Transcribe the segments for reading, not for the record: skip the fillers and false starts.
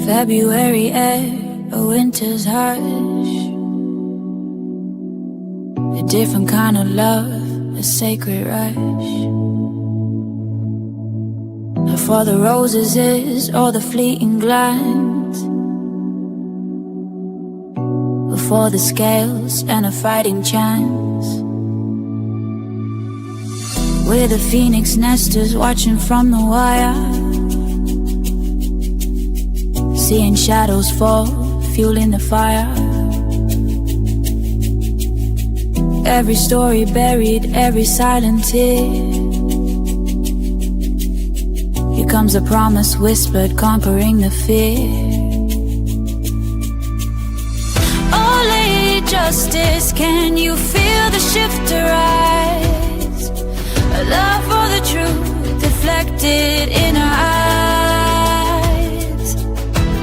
February air, a winter's hush, a different kind of love, a sacred rush. For the roses is all the fleeting glance, before the scales and a fighting chance. We're the phoenix nesters watching from the wire, seeing shadows fall, fueling the fire. Every story buried, every silent tear becomes a promise whispered, conquering the fear. Oh, Lady Justice, can you feel the shift arise? A love for the truth reflected in our eyes.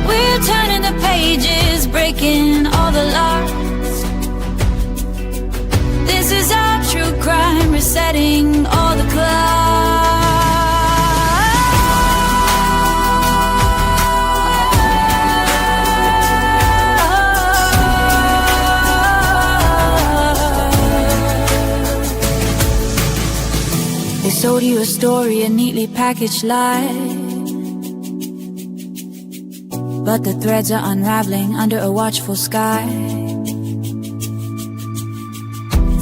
We're turning the pages, breaking all the locks. This is our true crime, resetting all the clocks. They sold you a story, a neatly packaged lie, but the threads are unraveling under a watchful sky.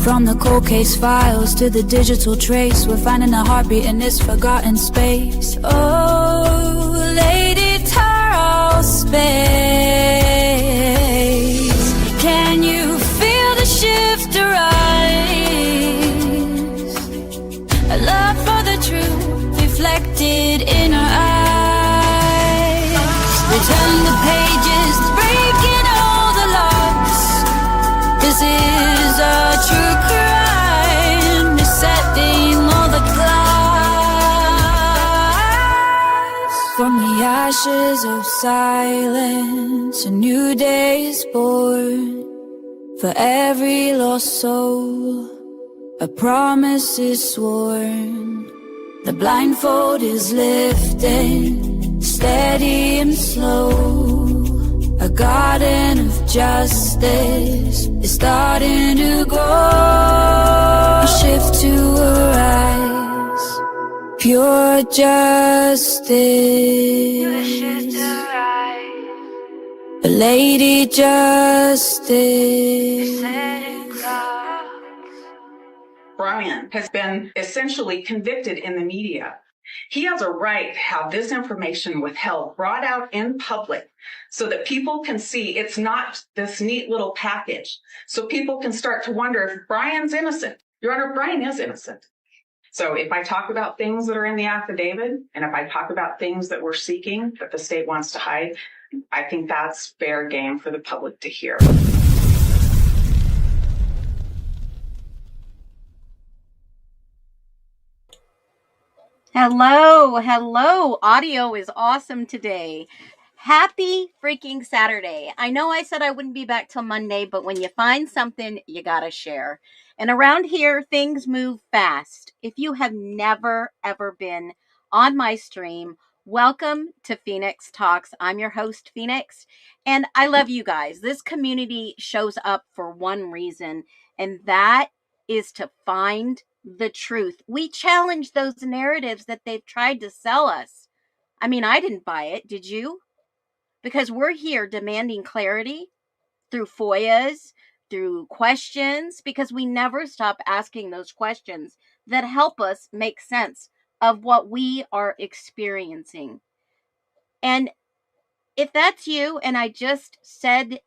From the cold case files to the digital trace, we're finding a heartbeat in this forgotten space. Oh, Lady Taro space, can you feel the shift arise? A love for the truth reflected in our eyes. Return the pages, breaking all the locks. This is a true crime, resetting all the clocks. From the ashes of silence, a new day is born. For every lost soul, a promise is sworn. The blindfold is lifting, steady and slow. A garden of justice is starting to grow. Shift to arise, pure justice. Lady Justice. Brian has been essentially convicted in the media. He has a right to have this information withheld, brought out in public, so that people can see it's not this neat little package. So people can start to wonder if Brian's innocent. Your Honor, Brian is innocent. So if I talk about things that are in the affidavit, and if I talk about things that we're seeking that the state wants to hide, I think that's fair game for the public to hear. Hello. Audio is awesome today. Happy freaking Saturday. I know I said I wouldn't be back till Monday, but when you find something, you gotta share. And around here, things move fast. If you have never, ever been on my stream, welcome to Phoenix Talks. I'm your host, Phoenix, and I love you guys. This community shows up for one reason, and that is to find the truth. We challenge those narratives that they've tried to sell us. I mean, I didn't buy it. Did you? Because we're here demanding clarity through FOIAs, through questions, because we never stop asking those questions that help us make sense of what we are experiencing. And if that's you, and I just said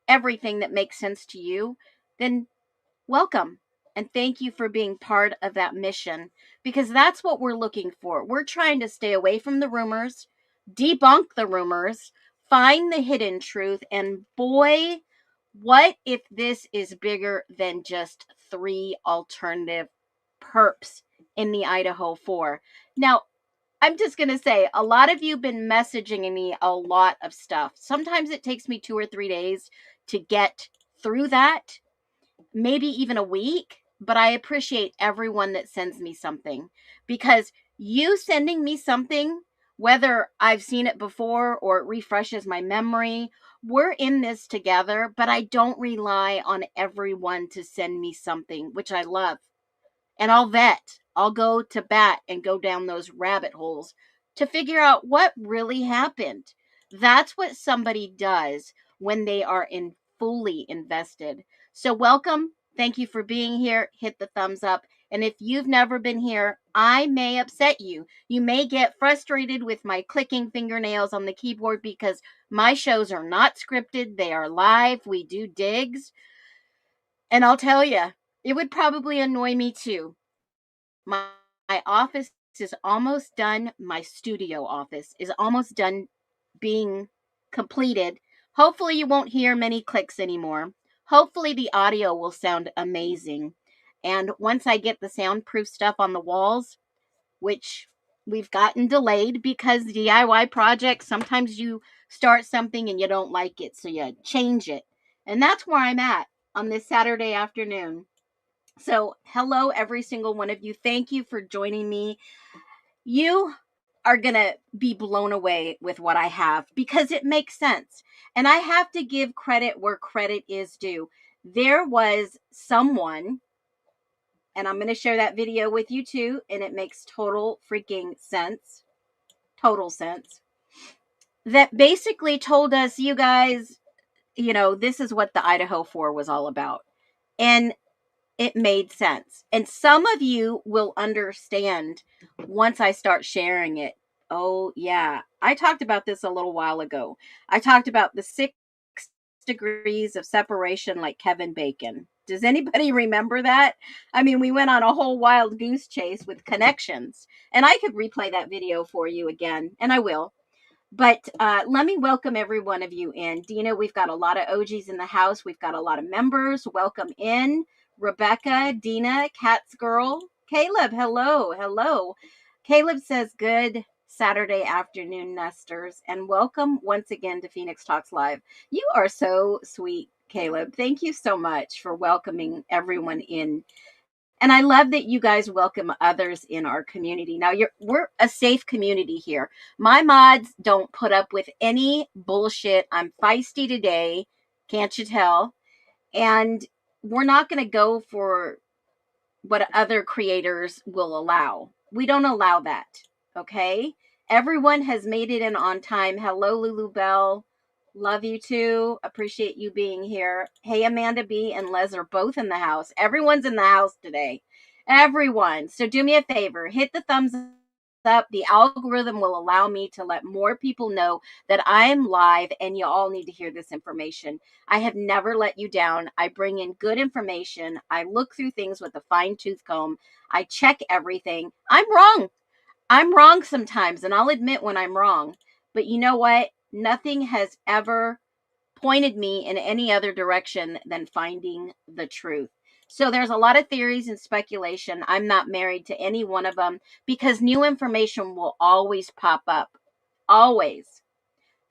everything that makes sense to you, then welcome. And thank you for being part of that mission, because that's what we're looking for. We're trying to stay away from the rumors, debunk the rumors, find the hidden truth. And boy, what if this is bigger than just 3 alternative perps in the IDAHO4? Now, I'm just going to say, a lot of you have been messaging me a lot of stuff. Sometimes it takes me 2 or 3 days to get through that, maybe even a week. But I appreciate everyone that sends me something, because you sending me something whether I've seen it before or it refreshes my memory. We're in this together, but I don't rely on everyone to send me something, which I love. And I'll vet. I'll go to bat and go down those rabbit holes to figure out what really happened. That's what somebody does when they are fully invested. So welcome. Thank you for being here. Hit the thumbs up. And if you've never been here, I may upset you. You may get frustrated with my clicking fingernails on the keyboard because my shows are not scripted. They are live. We do digs. And I'll tell you, it would probably annoy me too. My office is almost done. My studio office is almost done being completed. Hopefully you won't hear many clicks anymore. Hopefully the audio will sound amazing. And once I get the soundproof stuff on the walls, which we've gotten delayed because DIY projects, sometimes you start something and you don't like it, so you change it. And that's where I'm at on this Saturday afternoon. So, hello, every single one of you. Thank you for joining me. You are going to be blown away with what I have because it makes sense. And I have to give credit where credit is due. There was someone, and I'm going to share that video with you too, and it makes total freaking sense. Total sense. That basically told us, you guys, this is what the IDAHO4 was all about. And it made sense. And some of you will understand once I start sharing it. Oh, yeah. I talked about this a little while ago. I talked about the 6 degrees of separation like Kevin Bacon. Does anybody remember that? I mean, we went on a whole wild goose chase with connections. And I could replay that video for you again, and I will. But let me welcome every one of you in. Dina, we've got a lot of OGs in the house. We've got a lot of members. Welcome in. Rebecca, Dina, Cat's Girl, Caleb, hello. Caleb says, good Saturday afternoon, nesters, and welcome once again to Phoenix Talks Live. You are so sweet, Caleb. Thank you so much for welcoming everyone in. And I love that you guys welcome others in our community. Now, we're a safe community here. My mods don't put up with any bullshit. I'm feisty today. Can't you tell? And we're not going to go for what other creators will allow. We don't allow that. Okay? Everyone has made it in on time. Hello, Lulu Bell. Love you too. Appreciate you being here. Hey, Amanda B and Les are both in the house. Everyone's in the house today. Everyone. So do me a favor. Hit the thumbs up. The algorithm will allow me to let more people know that I am live and you all need to hear this information. I have never let you down. I bring in good information. I look through things with a fine-tooth comb. I check everything. I'm wrong. I'm wrong sometimes, and I'll admit when I'm wrong. But you know what? Nothing has ever pointed me in any other direction than finding the truth. So there's a lot of theories and speculation. I'm not married to any one of them because new information will always pop up. Always.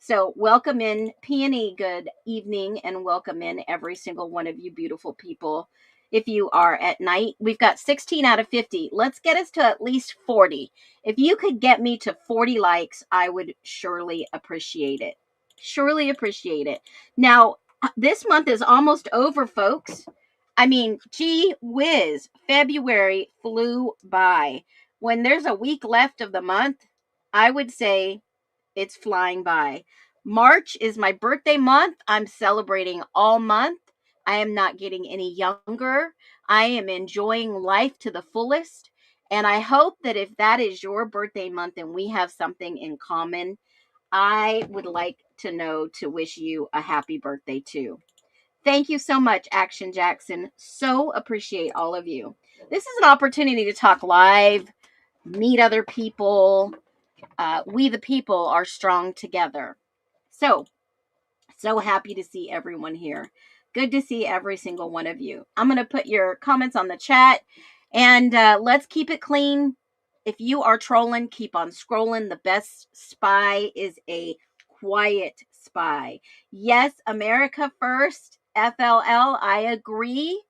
So welcome in, Peony, good evening, and welcome in every single one of you beautiful people. If you are at night, we've got 16 out of 50. Let's get us to at least 40. If you could get me to 40 likes, I would surely appreciate it. Surely appreciate it. Now, this month is almost over, folks. I mean, gee whiz, February flew by. When there's a week left of the month, I would say it's flying by. March is my birthday month. I'm celebrating all month. I am not getting any younger. I am enjoying life to the fullest. And I hope that if that is your birthday month and we have something in common, I would like to know to wish you a happy birthday too. Thank you so much, Action Jackson. So appreciate all of you. This is an opportunity to talk live, meet other people. We the people are strong together. So happy to see everyone here. Good to see every single one of you. I'm going to put your comments on the chat and let's keep it clean. If you are trolling, keep on scrolling. The best spy is a quiet spy. Yes, America first, FLL, I agree.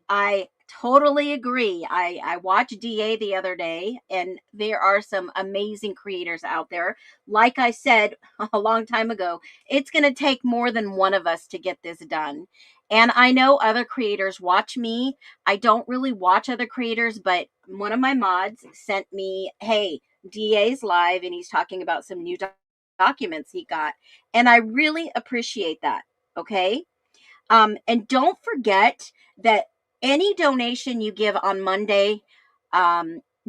I Totally agree. I watched DA the other day, and there are some amazing creators out there. Like I said a long time ago, it's going to take more than one of us to get this done. And I know other creators watch me. I don't really watch other creators, but one of my mods sent me, hey, DA's live, and he's talking about some new documents he got. And I really appreciate that. Okay. And don't forget that any donation you give on Monday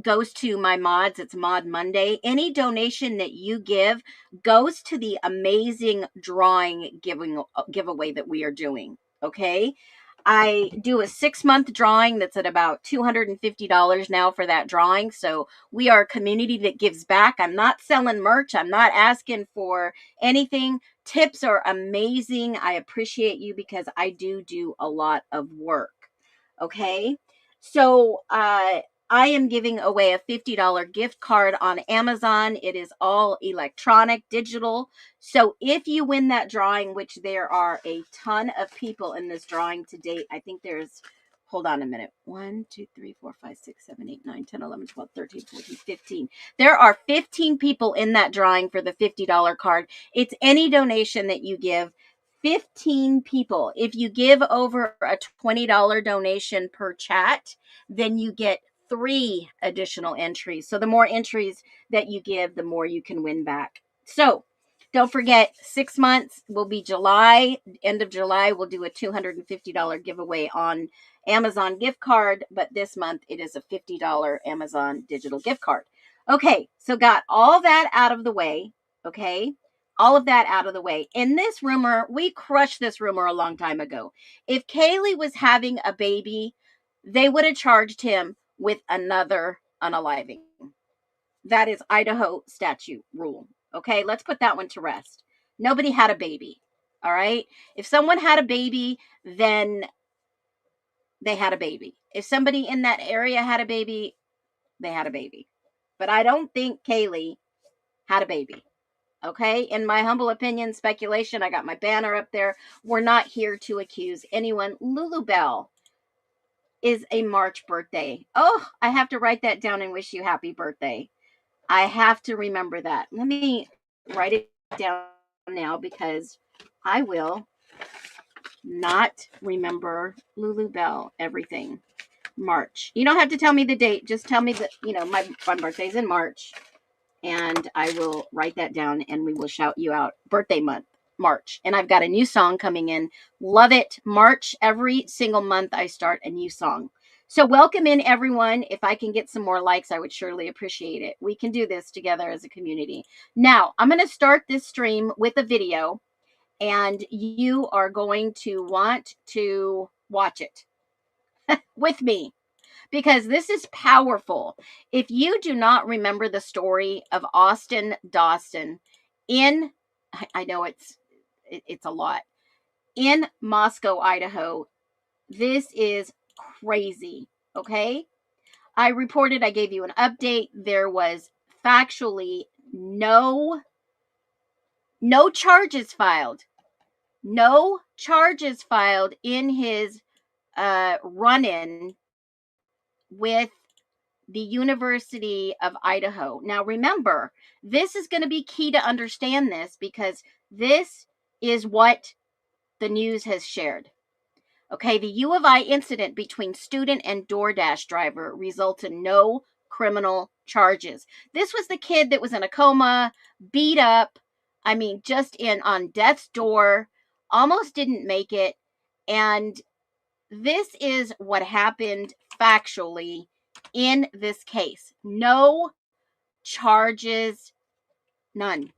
goes to my mods. It's Mod Monday. Any donation that you give goes to the amazing drawing giveaway that we are doing. Okay. I do a 6-month drawing that's at about $250 now for that drawing. So we are a community that gives back. I'm not selling merch. I'm not asking for anything. Tips are amazing. I appreciate you because I do a lot of work. Okay. So, I am giving away a $50 gift card on Amazon. It is all electronic, digital. So if you win that drawing, which there are a ton of people in this drawing to date, I think there's, hold on a minute, 1, 2, 3, 4, 5, 6, 7, 8, 9, 10, 11, 12, 13, 14, 15. There are 15 people in that drawing for the $50 card. It's any donation that you give. 15 people. If you give over a $20 donation per chat, then you get 3 additional entries. So the more entries that you give, the more you can win back. So don't forget, 6 months will be July. End of July, we'll do a $250 giveaway on Amazon gift card. But this month, it is a $50 Amazon digital gift card. Okay, so got all that out of the way. Okay, all of that out of the way. In this rumor, we crushed this rumor a long time ago. If Kaylee was having a baby, they would have charged him with another unaliving. That is Idaho statute rule. Okay, let's put that one to rest. Nobody had a baby. All right. If someone had a baby, then they had a baby. If somebody in that area had a baby, they had a baby. But I don't think Kaylee had a baby. Okay, in my humble opinion, speculation, I got my banner up there. We're not here to accuse anyone. Lulu Bell is a March birthday. Oh, I have to write that down and wish you happy birthday. I have to remember that. Let me write it down now because I will not remember Lulu Bell everything. March. You don't have to tell me the date. Just tell me that, my birthday's in March. And I will write that down and we will shout you out. Birthday month, March. And I've got a new song coming in. Love it. March, every single month I start a new song. So welcome in everyone. If I can get some more likes, I would surely appreciate it. We can do this together as a community. Now, I'm going to start this stream with a video and you are going to want to watch it with me, because this is powerful. If you do not remember the story of Austin Dawson I know it's a lot, in Moscow, Idaho, this is crazy, okay? I gave you an update. There was factually no charges filed. No charges filed in his run-in with the University of Idaho. Now, remember, this is going to be key to understand this because this is what the news has shared. Okay, the U of I incident between student and DoorDash driver results in no criminal charges. This was the kid that was in a coma, beat up, just on death's door, almost didn't make it. And this is what happened factually in this case. No charges, none.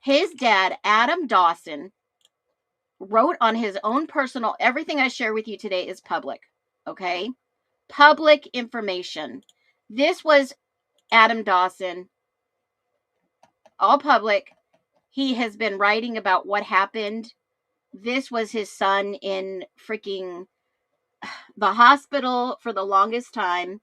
His dad, Adam Dawson, wrote on his own personal, everything I share with you today is public, okay? Public information. This was Adam Dawson, all public. He has been writing about what happened. This was his son in freaking the hospital for the longest time.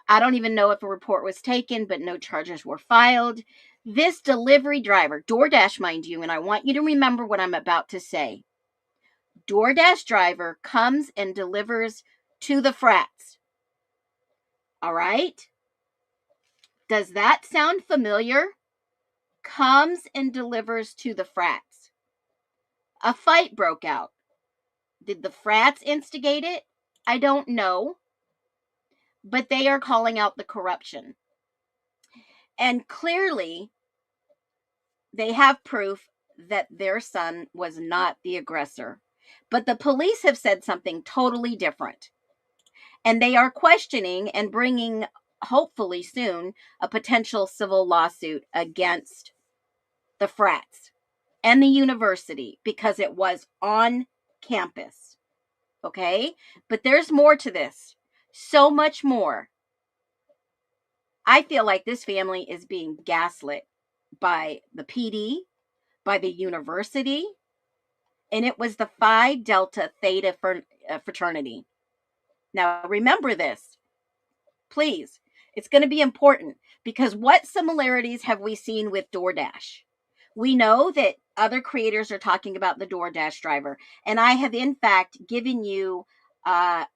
I don't even know if a report was taken, but no charges were filed. This delivery driver, DoorDash, mind you, and I want you to remember what I'm about to say. DoorDash driver comes and delivers to the frats. All right? Does that sound familiar? Comes and delivers to the frats. A fight broke out. Did the frats instigate it? I don't know. But they are calling out the corruption. And clearly, they have proof that their son was not the aggressor. But the police have said something totally different. And they are questioning and bringing, hopefully soon, a potential civil lawsuit against the frats and the university because it was on campus. Okay? But there's more to this. So much more. I feel like this family is being gaslit by the PD, by the university, and it was the Phi Delta Theta fraternity. Now, remember this, please. It's going to be important because what similarities have we seen with DoorDash? We know that other creators are talking about the DoorDash driver, and I have, in fact, given you a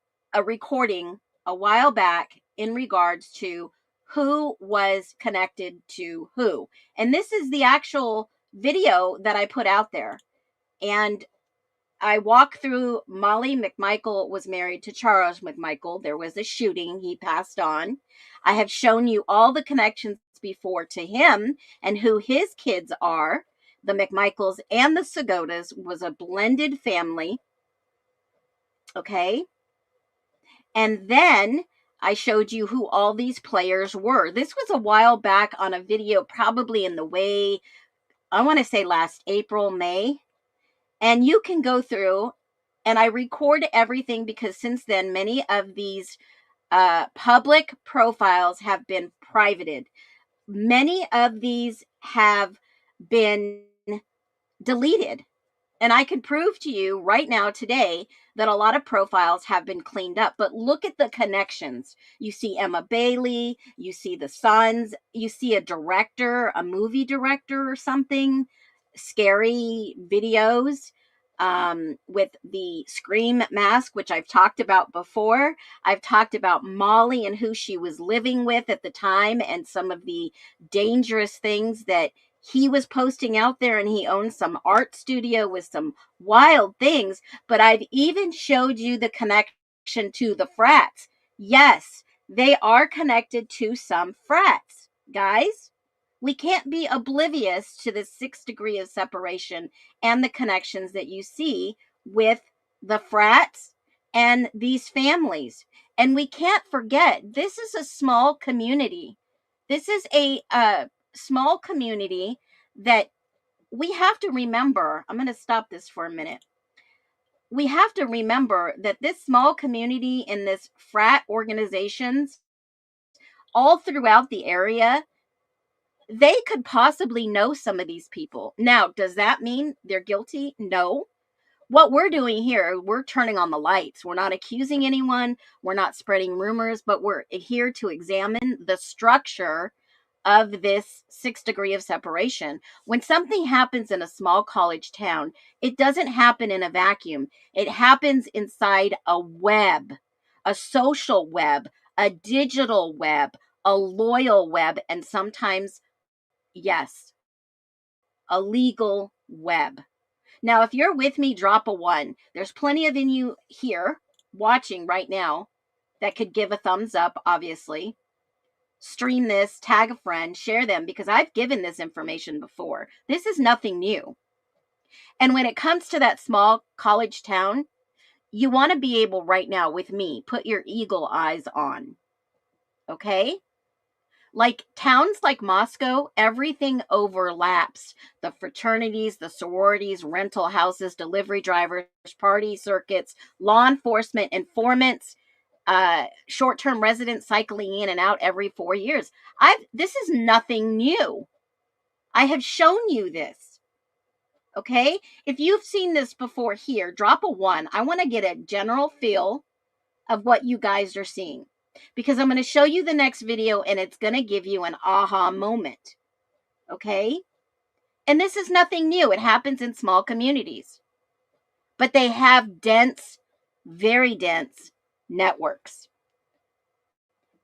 recording a while back in regards to who was connected to who. And this is the actual video that I put out there. And I walk through Molly McMichael was married to Charles McMichael. There was a shooting. He passed on. I have shown you all the connections before to him and who his kids are. The McMichaels and the Segodas was a blended family. Okay. And then I showed you who all these players were. This was a while back on a video, probably in the way, I want to say last April, May. And you can go through, and I record everything because since then, many of these public profiles have been privated. Many of these have been deleted. And I can prove to you right now today that a lot of profiles have been cleaned up. But look at the connections. You see Emma Bailey, you see the sons, you see a director, a movie director or something, scary videos with the Scream mask, which I've talked about before. I've talked about Molly and who she was living with at the time and some of the dangerous things that he was posting out there, and he owns some art studio with some wild things. But I've even showed you the connection to the frats. Yes, they are connected to some frats, guys. We can't be oblivious to the 6th degree of separation and the connections that you see with the frats and these families. And we can't forget, this is a small community. This is a small community that we have to remember. I'm going to stop this for a minute. We have to remember that this small community and this frat organizations all throughout the area, they could possibly know some of these people. Now, does that mean they're guilty? No. What we're doing here, we're turning on the lights. We're not accusing anyone. We're not spreading rumors, but we're here to examine the structure of this 6th degree of separation. When something happens in a small college town, it doesn't happen in a vacuum. It happens inside a web, a social web, a digital web, a loyal web, and sometimes, yes, a legal web. Now, if you're with me, drop a 1. There's plenty of you here watching right now that could give a thumbs up, obviously. Stream this, tag a friend, share them, because I've given this information before. This is nothing new. And when it comes to that small college town, you want to be able right now with me, put your eagle eyes on. Okay? Like towns like Moscow, everything overlaps. The fraternities, the sororities, rental houses, delivery drivers, party circuits, law enforcement, informants, short-term residents cycling in and out every 4 years. This is nothing new. I have shown you this. Okay? If you've seen this before here, drop a 1. I want to get a general feel of what you guys are seeing, because I'm going to show you the next video and it's going to give you an aha moment. Okay? And this is nothing new. It happens in small communities. but they have dense, very dense networks.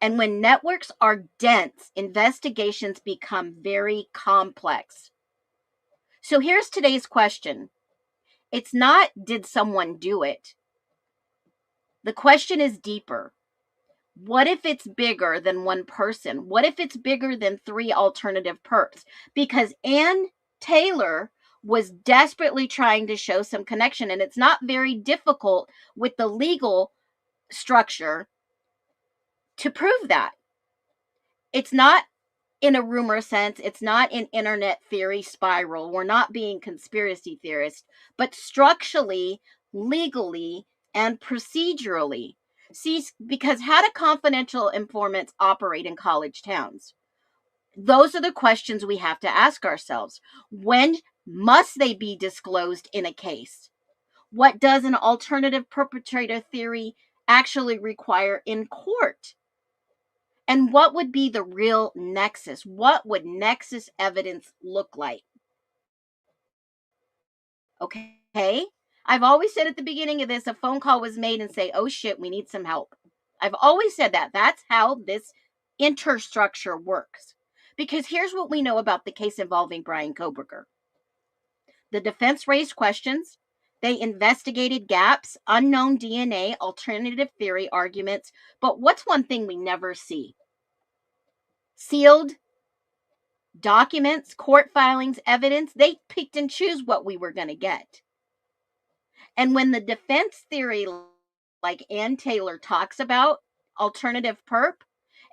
And when networks are dense, investigations become very complex. So here's today's question. It's not, did someone do it? The question is deeper. What if it's bigger than one person? What if it's bigger than 3 alternative perps? Because Ann Taylor was desperately trying to show some connection, and it's not very difficult with the legal structure to prove that. It's not in a rumor sense. It's not in internet theory spiral. We're not being conspiracy theorists, but structurally, legally, and procedurally. See, because how do confidential informants operate in college towns? Those are the questions we have to ask ourselves. When must they be disclosed in a case? What does an alternative perpetrator theory actually require in court? And what would be the real nexus? What would nexus evidence look like? Okay. I've always said at the beginning of this, a phone call was made and say, oh shit, we need some help. I've always said that. That's how this interstructure works. Because here's what we know about the case involving Bryan Kohberger. The defense raised questions. They investigated gaps, unknown DNA, alternative theory arguments. But what's one thing we never see? Sealed documents, court filings, evidence. They picked and choose what we were going to get. And when the defense theory, like Ann Taylor talks about, alternative perp,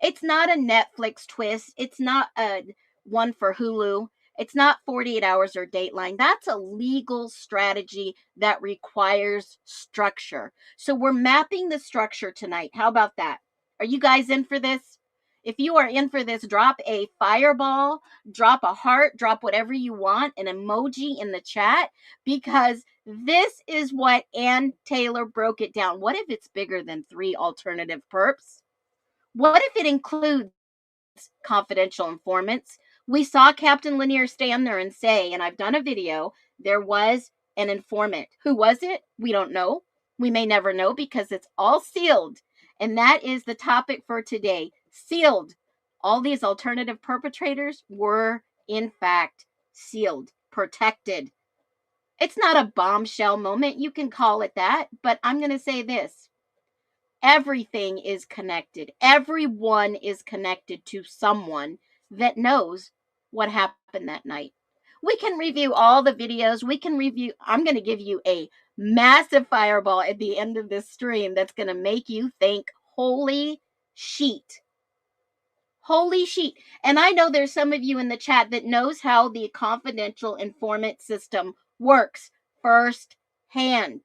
it's not a Netflix twist. It's not a one for Hulu. It's not 48 Hours or Dateline. That's a legal strategy that requires structure. So we're mapping the structure tonight. How about that? Are you guys in for this? If you are in for this, drop a fireball, drop a heart, drop whatever you want, an emoji in the chat, because this is what Ann Taylor broke it down. What if it's bigger than 3 alternative perps? What if it includes confidential informants? We saw Captain Lanier stand there and say, and I've done a video, there was an informant. Who was it? We don't know. We may never know because it's all sealed. And that is the topic for today. Sealed. All these alternative perpetrators were, in fact, sealed, protected. It's not a bombshell moment. You can call it that. But I'm going to say this. Everything is connected. Everyone is connected to someone that knows what happened that night. We can review all the videos. I'm going to give you a massive fireball at the end of this stream that's going to make you think, holy sheet. Holy sheet. And I know there's some of you in the chat that knows how the confidential informant system works firsthand.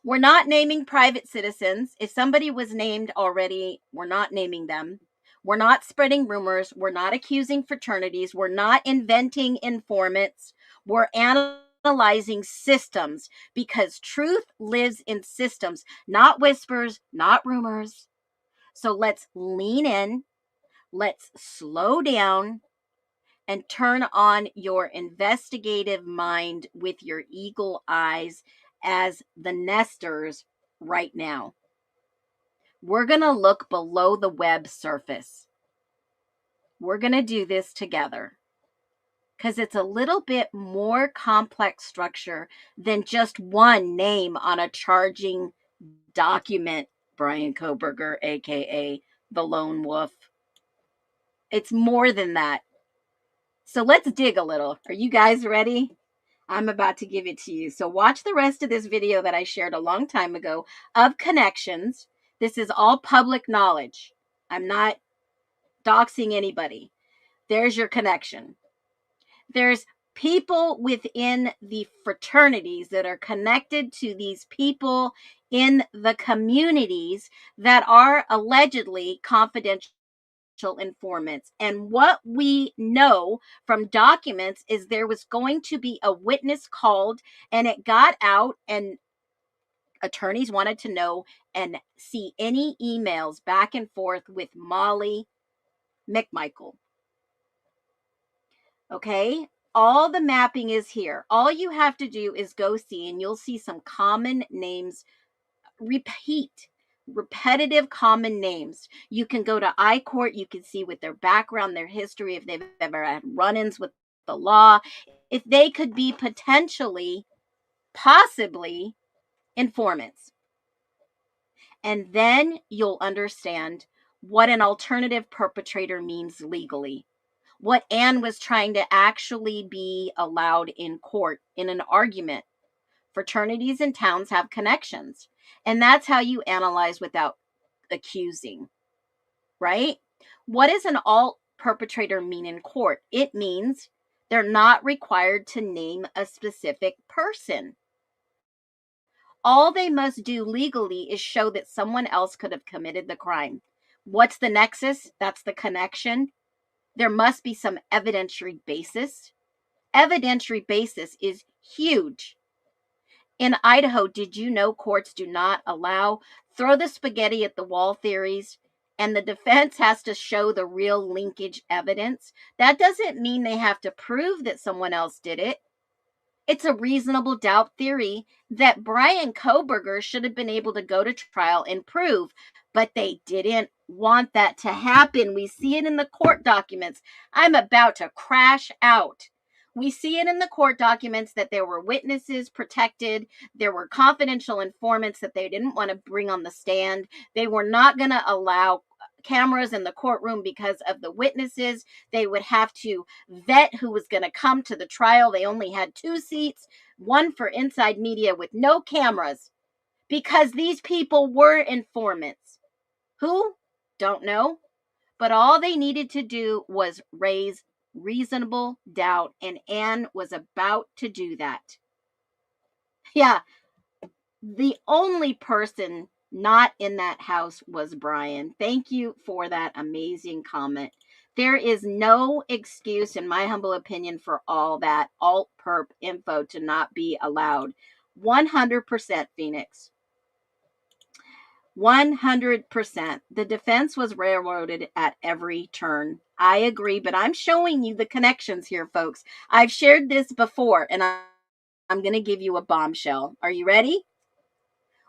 We're not naming private citizens. If somebody was named already, we're not naming them. We're not spreading rumors. We're not accusing fraternities. We're not inventing informants. We're analyzing systems because truth lives in systems, not whispers, not rumors. So let's lean in. Let's slow down and turn on your investigative mind with your eagle eyes as the nesters right now. We're going to look below the web surface. We're going to do this together because it's a little bit more complex structure than just one name on a charging document, Bryan Kohberger, aka the Lone Wolf. It's more than that. So let's dig a little. Are you guys ready? I'm about to give it to you. So watch the rest of this video that I shared a long time ago of connections. This is all public knowledge. I'm not doxing anybody. There's your connection. There's people within the fraternities that are connected to these people in the communities that are allegedly confidential informants. And what we know from documents is there was going to be a witness called, and it got out, and attorneys wanted to know and see any emails back and forth with Molly McMichael. Okay, All the mapping is here. All you have to do is go see, and you'll see some common names repetitive common names. You can go to I-Court. You can see with their background, their history, if they've ever had run-ins with the law, if they could be potentially, possibly informants. And then you'll understand what an alternative perpetrator means legally. What Anne was trying to actually be allowed in court in an argument. Fraternities and towns have connections. And that's how you analyze without accusing, right? What does an alt perpetrator mean in court? It means they're not required to name a specific person. All they must do legally is show that someone else could have committed the crime. What's the nexus? That's the connection. There must be some evidentiary basis. Evidentiary basis is huge. In Idaho, did you know courts do not allow throw the spaghetti at the wall theories, and the defense has to show the real linkage evidence? That doesn't mean they have to prove that someone else did it. It's a reasonable doubt theory that Brian Kohberger should have been able to go to trial and prove, but they didn't want that to happen. We see it in the court documents. I'm about to crash out. We see it in the court documents that there were witnesses protected. There were confidential informants that they didn't want to bring on the stand. They were not going to allow cameras in the courtroom because of the witnesses. They would have to vet who was going to come to the trial. They only had 2 seats, one for inside media with no cameras, because these people were informants. Who? Don't know. But all they needed to do was raise reasonable doubt, and Anne was about to do that. Yeah, the only person not in that house was Brian. Thank you for that amazing comment. There is no excuse, in my humble opinion, for all that alt perp info to not be allowed. 100% Phoenix. 100%. The defense was railroaded at every turn. I agree, but I'm showing you the connections here, folks. I've shared this before, and I'm going to give you a bombshell. Are you ready?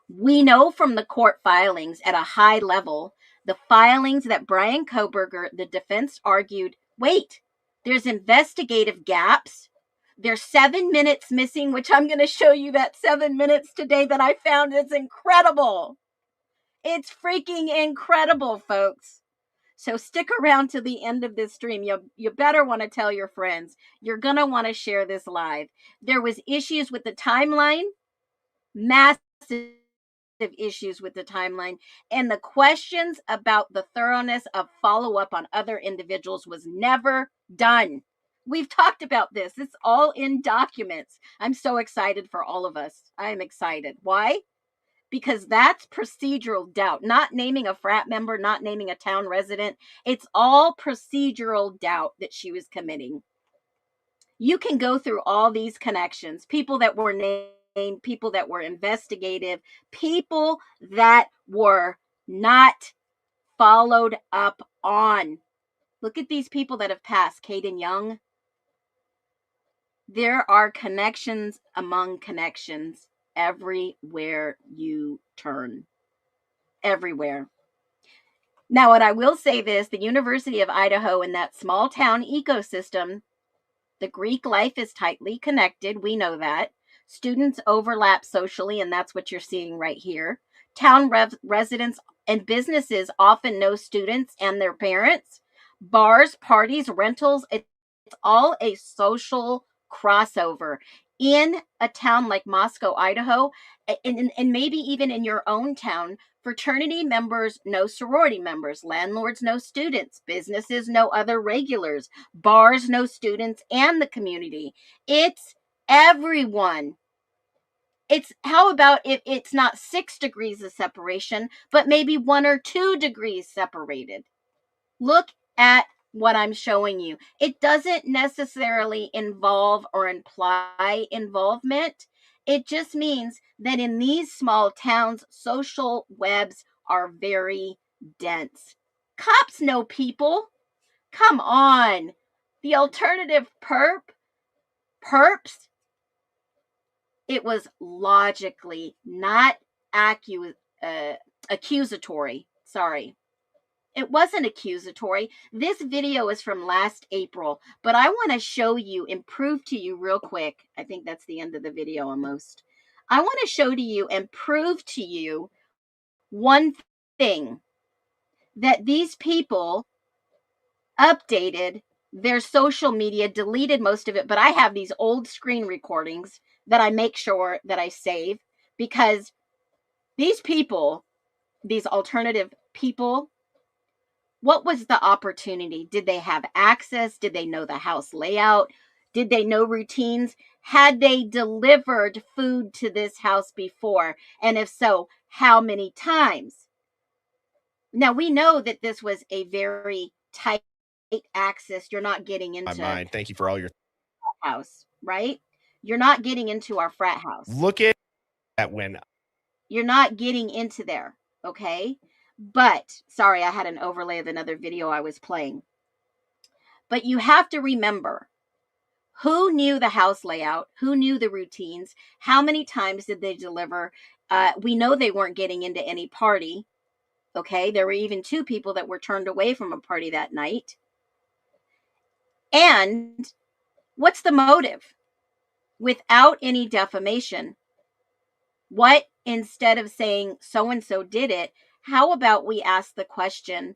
We know from the court filings at a high level, the filings that Brian Kohberger, the defense argued, wait, there's investigative gaps. There's 7 minutes missing, which I'm going to show you that 7 minutes today that I found is incredible. It's freaking incredible, folks. So stick around to the end of this stream. You better want to tell your friends. You're going to want to share this live. There was issues with the timeline, massive issues with the timeline, and the questions about the thoroughness of follow-up on other individuals was never done. We've talked about this. It's all in documents. I'm so excited for all of us. I'm excited. Why? Because that's procedural doubt, not naming a frat member, not naming a town resident. It's all procedural doubt that she was committing. You can go through all these connections, people that were named, people that were investigative, people that were not followed up on. Look at these people that have passed. Caden Young. There are connections among connections everywhere you turn. Everywhere. Now, what I will say this, the University of Idaho in that small town ecosystem, the Greek life is tightly connected. We know that. Students overlap socially, and that's what you're seeing right here. Town residents and businesses often know students and their parents. Bars, parties, rentals, it's all a social crossover. In a town like Moscow, Idaho, and maybe even in your own town, fraternity members know sorority members, landlords know students, businesses know other regulars, bars know students and the community. It's everyone. It's how about if it's not 6 degrees of separation, but maybe 1 or 2 degrees separated? Look at what I'm showing you. It doesn't necessarily involve or imply involvement. It just means that in these small towns, social webs are very dense. Cops know people. Come on. The alternative perp, Perps, it was logically not accusatory. Sorry. It wasn't accusatory. This video is from last April, but I want to show you and prove to you real quick. I think that's the end of the video almost. I want to show to you and prove to you one thing, that these people updated their social media, deleted most of it, but I have these old screen recordings that I make sure that I save, because these people, these alternative people, what was the opportunity? Did they have access? Did they know the house layout? Did they know routines? Had they delivered food to this house before? And if so, how many times? Now, we know that this was a very tight access. You're not getting into my mind. Thank you for all your house, right? You're not getting into our frat house. look at that when You're not getting into there, okay? But, sorry, I had an overlay of another video I was playing. But you have to remember, who knew the house layout? Who knew the routines? How many times did they deliver? We know they weren't getting into any party, okay? There were even 2 people that were turned away from a party that night. And what's the motive? Without any defamation, what, instead of saying so-and-so did it, how about we ask the question,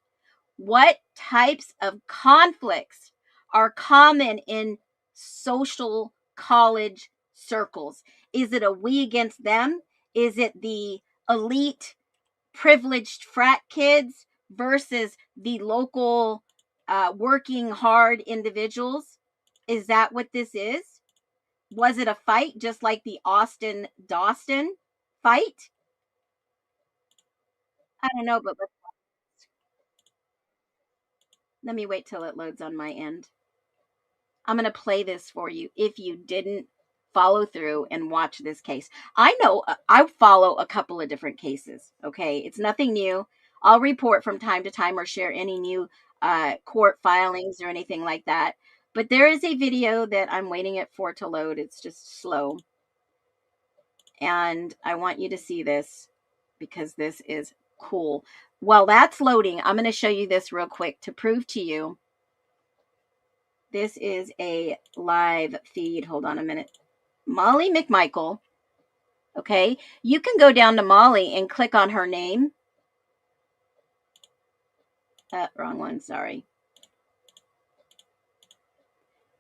what types of conflicts are common in social college circles? Is it a we against them? Is it the elite privileged frat kids versus the local working hard individuals? Is that what this is? Was it a fight just like the Austin Dawson fight? I don't know, but let me wait till it loads on my end. I'm going to play this for you if you didn't follow through and watch this case. I know I follow a couple of different cases, okay? It's nothing new. I'll report from time to time or share any new court filings or anything like that. But there is a video that I'm waiting for it to load. It's just slow. And I want you to see this because this is cool. While that's loading, I'm going to show you this real quick to prove to you. This is a live feed. Hold on a minute. Molly McMichael. Okay. You can go down to Molly and click on her name. Wrong one. Sorry.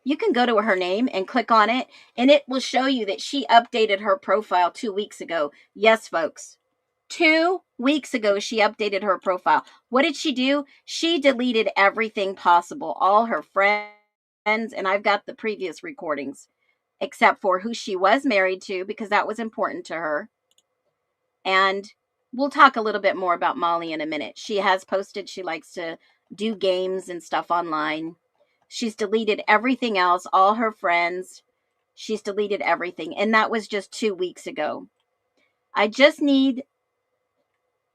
You can go to her name and click on it, and it will show you that she updated her profile 2 weeks ago. Yes, folks. 2 weeks ago, she updated her profile. What did she do? She deleted everything possible, all her friends, and I've got the previous recordings, except for who she was married to, because that was important to her. And we'll talk a little bit more about Molly in a minute. She has posted she likes to do games and stuff online. She's deleted everything else, all her friends. She's deleted everything. And that was just 2 weeks ago. I just need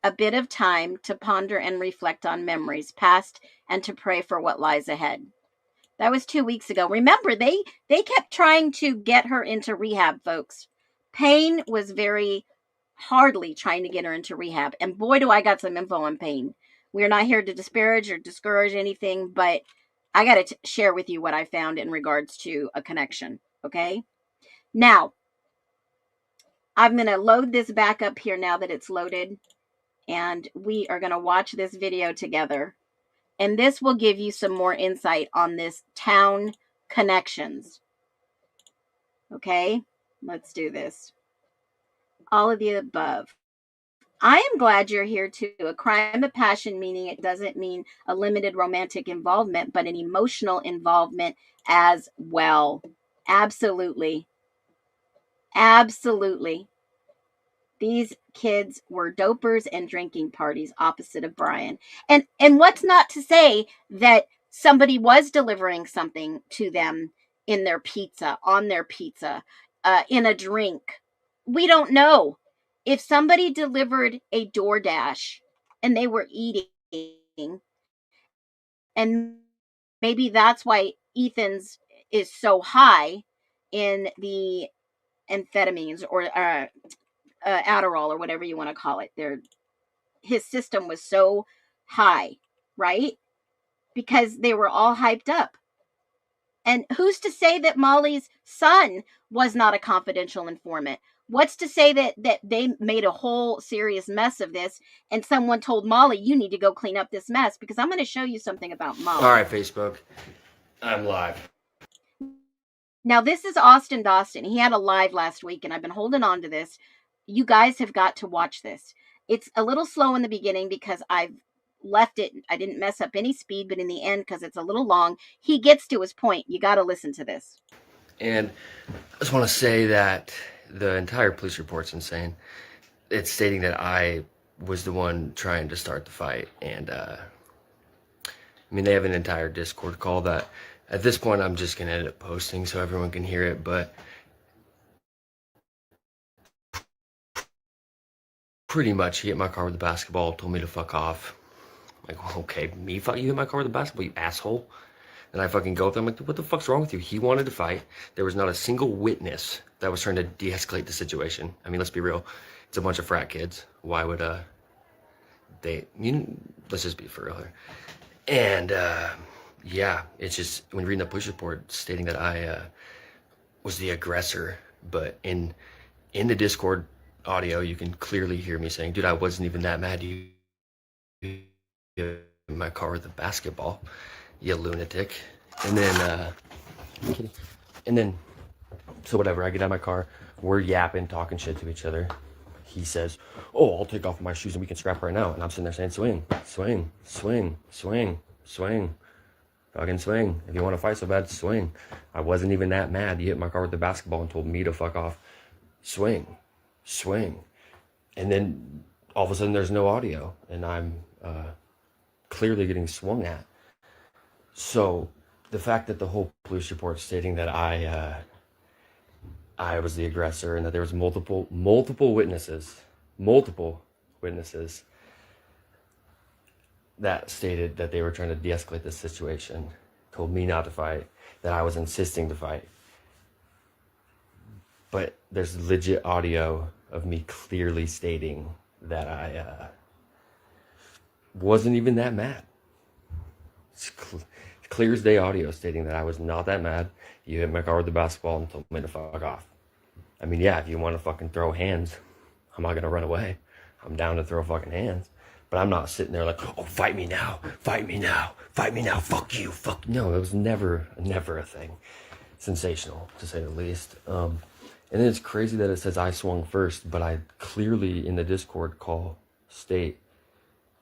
a bit of time to ponder and reflect on memories past and to pray for what lies ahead. That was 2 weeks ago. Remember, they kept trying to get her into rehab, folks. Payne was very hardly trying to get her into rehab. And boy, do I got some info on Payne. We're not here to disparage or discourage anything, but I got to share with you what I found in regards to a connection, okay? Now, I'm going to load this back up here now that it's loaded, and we are going to watch this video together. And this will give you some more insight on this town connections. Okay, let's do this. All of the above. I am glad you're here too. A crime of passion, meaning it doesn't mean a limited romantic involvement, but an emotional involvement as well. Absolutely. Absolutely. These kids were dopers and drinking parties opposite of Brian. And what's not to say that somebody was delivering something to them in their pizza, on their pizza, in a drink. We don't know. If somebody delivered a DoorDash and they were eating, and maybe that's why Ethan's is so high, in the amphetamines or Adderall or whatever you want to call it. His system was so high, right? Because they were all hyped up. And who's to say that Molly's son was not a confidential informant? What's to say that they made a whole serious mess of this and someone told Molly, you need to go clean up this mess? Because I'm going to show you something about Molly. All right, Facebook. I'm live. Now, this is Austin Dawson. He had a live last week, and I've been holding on to this. You guys have got to watch this. It's a little slow in the beginning because I've left it. I didn't mess up any speed, but in the end, because it's a little long, he gets to his point. You got to listen to this. And I just want to say that the entire police report's insane. It's stating that I was the one trying to start the fight. And, I mean, they have an entire Discord call that at this point I'm just going to end up posting so everyone can hear it. But pretty much he hit my car with a basketball, told me to fuck off. I'm like, okay, me fuck you hit my car with a basketball, you asshole. And I fucking go up there, I'm like, what the fuck's wrong with you? He wanted to fight. There was not a single witness that was trying to de-escalate the situation. I mean, let's be real. It's a bunch of frat kids. Why would let's just be for real here. And yeah, it's just, when reading the police report stating that I was the aggressor, but in the Discord audio, you can clearly hear me saying, dude, I wasn't even that mad. You hit my car with a basketball, you lunatic. And then, so whatever, I get out of my car, we're yapping, talking shit to each other. He says, oh, I'll take off my shoes and we can scrap right now. And I'm sitting there saying, swing, swing, swing, swing, swing, fucking swing. If you want to fight so bad, swing. I wasn't even that mad. You hit my car with the basketball and told me to fuck off. Swing, swing. And then all of a sudden there's no audio and I'm clearly getting swung at. So the fact that the whole police report stating that I was the aggressor and that there was multiple witnesses that stated that they were trying to de-escalate the situation, told me not to fight, that I was insisting to fight. But there's legit audio of me clearly stating that I wasn't even that mad. It's clear as day audio stating that I was not that mad. You hit my car with the basketball and told me to fuck off. I mean, yeah, if you want to fucking throw hands, I'm not going to run away. I'm down to throw fucking hands. But I'm not sitting there like, oh, fight me now, fight me now, fight me now, fuck you, fuck. No, it was never a thing. Sensational, to say the least. And then it's crazy that it says I swung first, but I clearly in the Discord call state,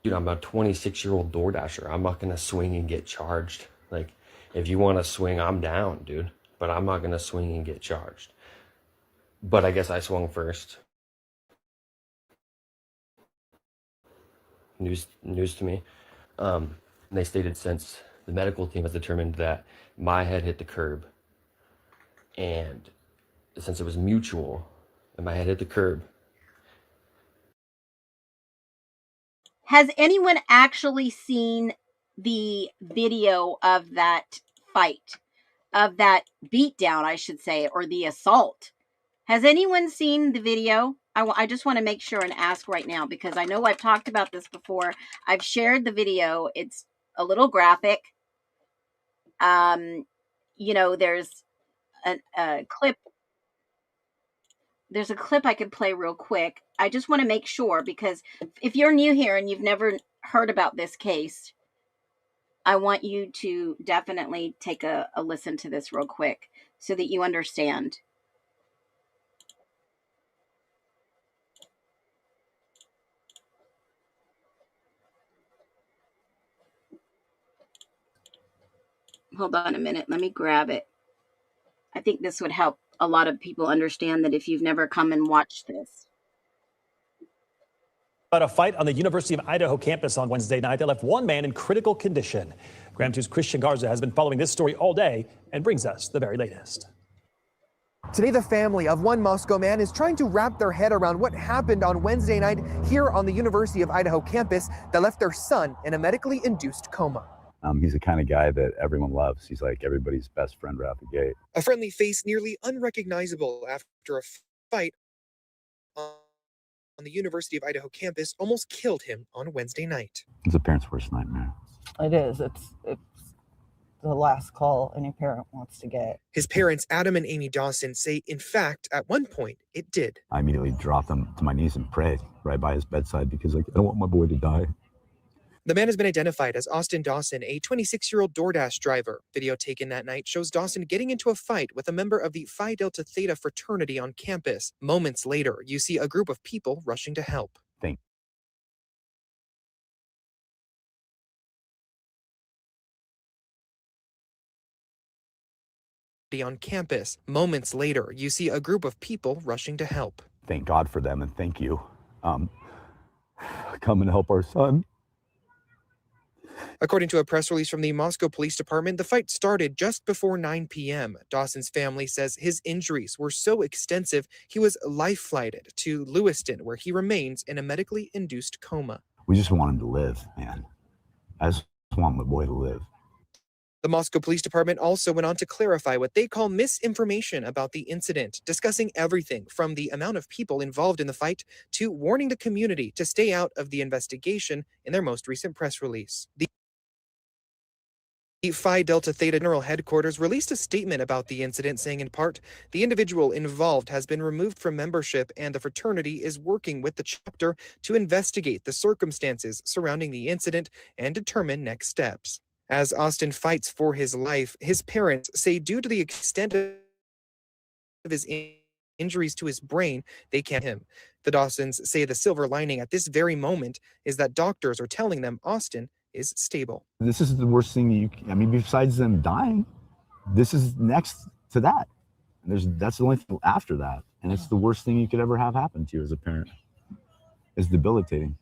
dude, I'm a 26-year-old DoorDasher. I'm not going to swing and get charged. Like, if you want to swing, I'm down, dude. But I'm not going to swing and get charged. But I guess I swung first. News to me. And they stated since the medical team has determined that my head hit the curb, and since it was mutual and my head hit the curb. Has anyone actually seen the video of that fight, of that beatdown, I should say, or the assault? Has anyone seen the video? I just want to make sure and ask right now, because I know I've talked about this before. I've shared the video. It's a little graphic. You know, there's a clip. There's a clip I could play real quick. I just want to make sure, because if you're new here and you've never heard about this case, I want you to definitely take a listen to this real quick so that you understand. Hold on a minute. Let me grab it. I think this would help a lot of people understand that if you've never come and watched this. About a fight on the University of Idaho campus on Wednesday night that left one man in critical condition. Graham 2's Christian Garza has been following this story all day and brings us the very latest. Today, the family of one Moscow man is trying to wrap their head around what happened on Wednesday night here on the University of Idaho campus that left their son in a medically induced coma. He's the kind of guy that everyone loves. He's like everybody's best friend right out the gate. A friendly face nearly unrecognizable after a fight on the University of Idaho campus almost killed him on Wednesday night. It's a parent's worst nightmare. It is. It's the last call any parent wants to get. His parents, Adam and Amy Dawson, say, in fact, at one point, it did. I immediately dropped him to my knees and prayed right by his bedside because I don't want my boy to die. The man has been identified as Austin Dawson, a 26-year-old DoorDash driver. Video taken that night shows Dawson getting into a fight with a member of the Phi Delta Theta fraternity on campus. Moments later, you see a group of people rushing to help. On campus. Moments later, you see a group of people rushing to help. Thank God for them and thank you. Come and help our son. According to a press release from the Moscow Police Department, the fight started just before 9 p.m. Dawson's family says his injuries were so extensive, he was life-flighted to Lewiston, where he remains in a medically induced coma. We just want him to live, man. I just want my boy to live. The Moscow Police Department also went on to clarify what they call misinformation about the incident, discussing everything from the amount of people involved in the fight to warning the community to stay out of the investigation in their most recent press release. The Phi Delta Theta General Headquarters released a statement about the incident, saying in part, the individual involved has been removed from membership and the fraternity is working with the chapter to investigate the circumstances surrounding the incident and determine next steps. As Austin fights for his life, his parents say due to the extent of his injuries to his brain, they can't him. The Dawsons say the silver lining at this very moment is that doctors are telling them Austin is stable. This is the worst thing besides them dying, this is next to that. That's the only thing after that. And it's the worst thing you could ever have happen to you as a parent. It's debilitating.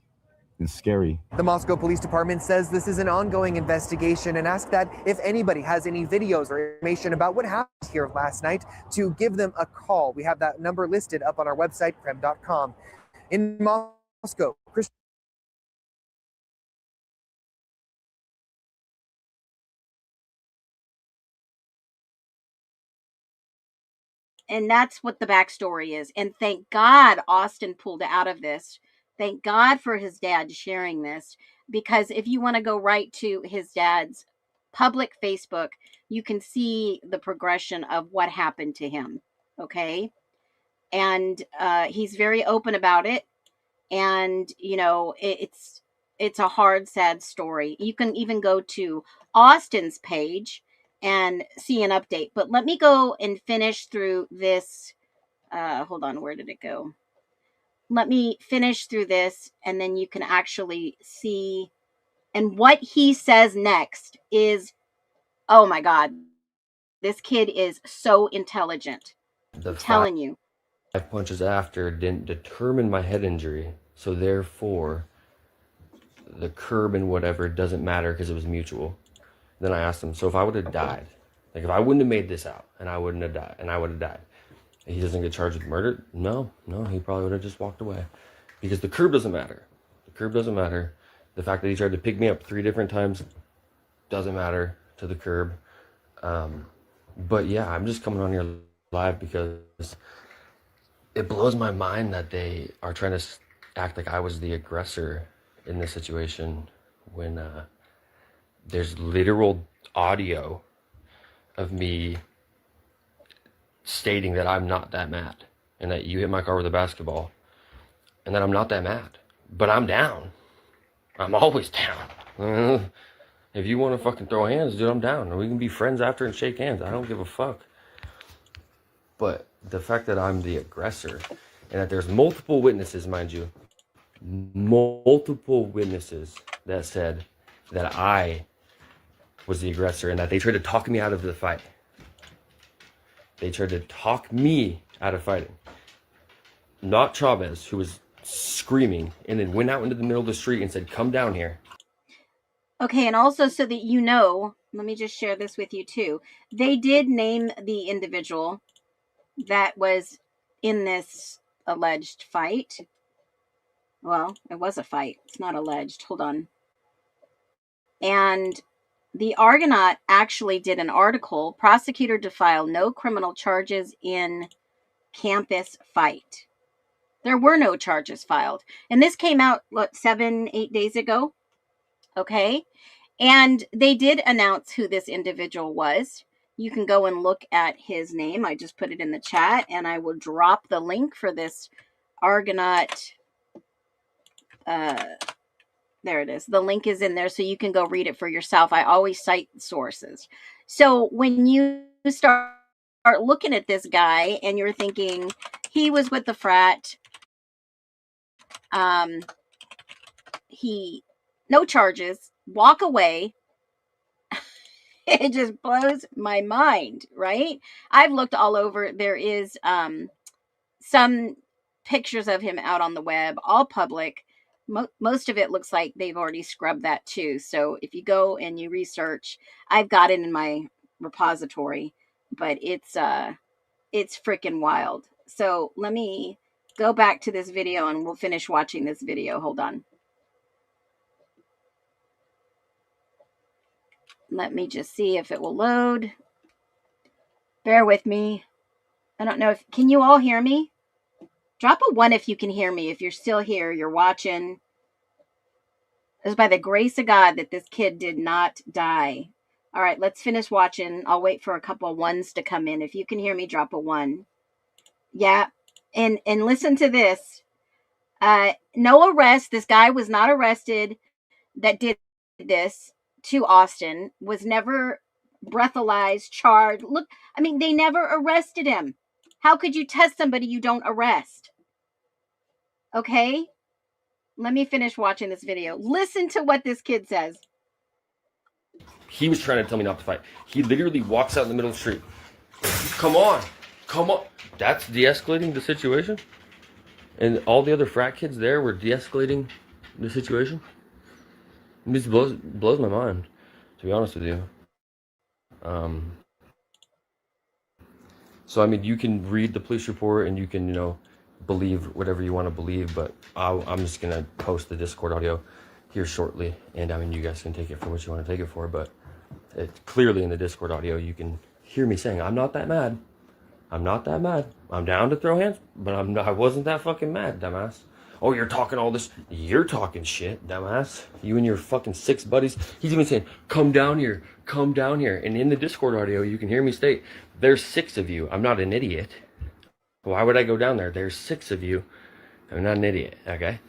It's scary. The Moscow Police Department says this is an ongoing investigation and asked that if anybody has any videos or information about what happened here last night, to give them a call. We have that number listed up on our website, krem.com. In Moscow, And that's what the backstory is. And thank God Austin pulled out of this. Thank God for his dad sharing this, because if you want to go right to his dad's public Facebook, you can see the progression of what happened to him. Okay. And he's very open about it. And, you know, it's a hard, sad story. You can even go to Austin's page and see an update. But let me go and finish through this. Hold on. Where did it go? Let me finish through this, and then you can actually see. And what he says next is, oh my God, this kid is so intelligent. I'm telling you. 5 punches after didn't determine my head injury, so therefore the curb and whatever doesn't matter because it was mutual. Then I asked him, so if I would have died, like if I wouldn't have made this out and I wouldn't have died, and I would have died, he doesn't get charged with murder? No, he probably would have just walked away. Because the curb doesn't matter. The curb doesn't matter. The fact that he tried to pick me up 3 different times doesn't matter to the curb. But yeah, I'm just coming on here live because it blows my mind that they are trying to act like I was the aggressor in this situation when there's literal audio of me stating that I'm not that mad and that you hit my car with a basketball and that I'm not that mad, but I'm down. I'm always down. If you want to fucking throw hands, dude, I'm down. And we can be friends after and shake hands. I don't give a fuck. But the fact that I'm the aggressor and that there's multiple witnesses, mind you, multiple witnesses that said that I was the aggressor and that they tried to talk me out of the fight. They tried to talk me out of fighting. Not Chavez, who was screaming and then went out into the middle of the street and said, come down here. Okay, and also so that you know, let me just share this with you too. They did name the individual that was in this alleged fight. Well, it was a fight. It's not alleged. Hold on. And the Argonaut actually did an article, prosecutor to file no criminal charges in campus fight. There were no charges filed. And this came out, 7-8 days ago. Okay. And they did announce who this individual was. You can go and look at his name. I just put it in the chat, and I will drop the link for this Argonaut. There it is. The link is in there, so you can go read it for yourself. I always cite sources. So when you start looking at this guy and you're thinking he was with the frat, he no charges, walk away. It just blows my mind, right? I've looked all over. There is some pictures of him out on the web, all public. Most of it looks like they've already scrubbed that too. So if you go and you research, I've got it in my repository, but it's freaking wild. So let me go back to this video and we'll finish watching this video. Hold on. Let me just see if it will load. Bear with me. I don't know if, can you all hear me? Drop a 1 if you can hear me. If you're still here, you're watching. It was by the grace of God that this kid did not die. All right, let's finish watching. I'll wait for a couple of 1s to come in. If you can hear me, drop a 1. Yeah, and listen to this. No arrest. This guy was not arrested that did this to Austin, was never breathalyzed, charged. Look, I mean, they never arrested him. How could you test somebody you don't arrest? Okay, let me finish watching this video. Listen to what this kid says. He was trying to tell me not to fight. He literally walks out in the middle of the street. Come on, come on. That's de-escalating the situation? And all the other frat kids there were de-escalating the situation? It just blows my mind, to be honest with you. So, I mean, you can read the police report and you can, believe whatever you want to believe, but I'm just going to post the Discord audio here shortly. And, I mean, you guys can take it for what you want to take it for, but it's clearly in the Discord audio, you can hear me saying, I'm not that mad. I'm not that mad. I'm down to throw hands, but I wasn't that fucking mad, dumbass. Oh, you're talking all this. You're talking shit, dumbass. You and your fucking 6 buddies. He's even saying, come down here. Come down here. And in the Discord audio, you can hear me state, there's 6 of you. I'm not an idiot. Why would I go down there? There's 6 of you. I'm not an idiot, okay?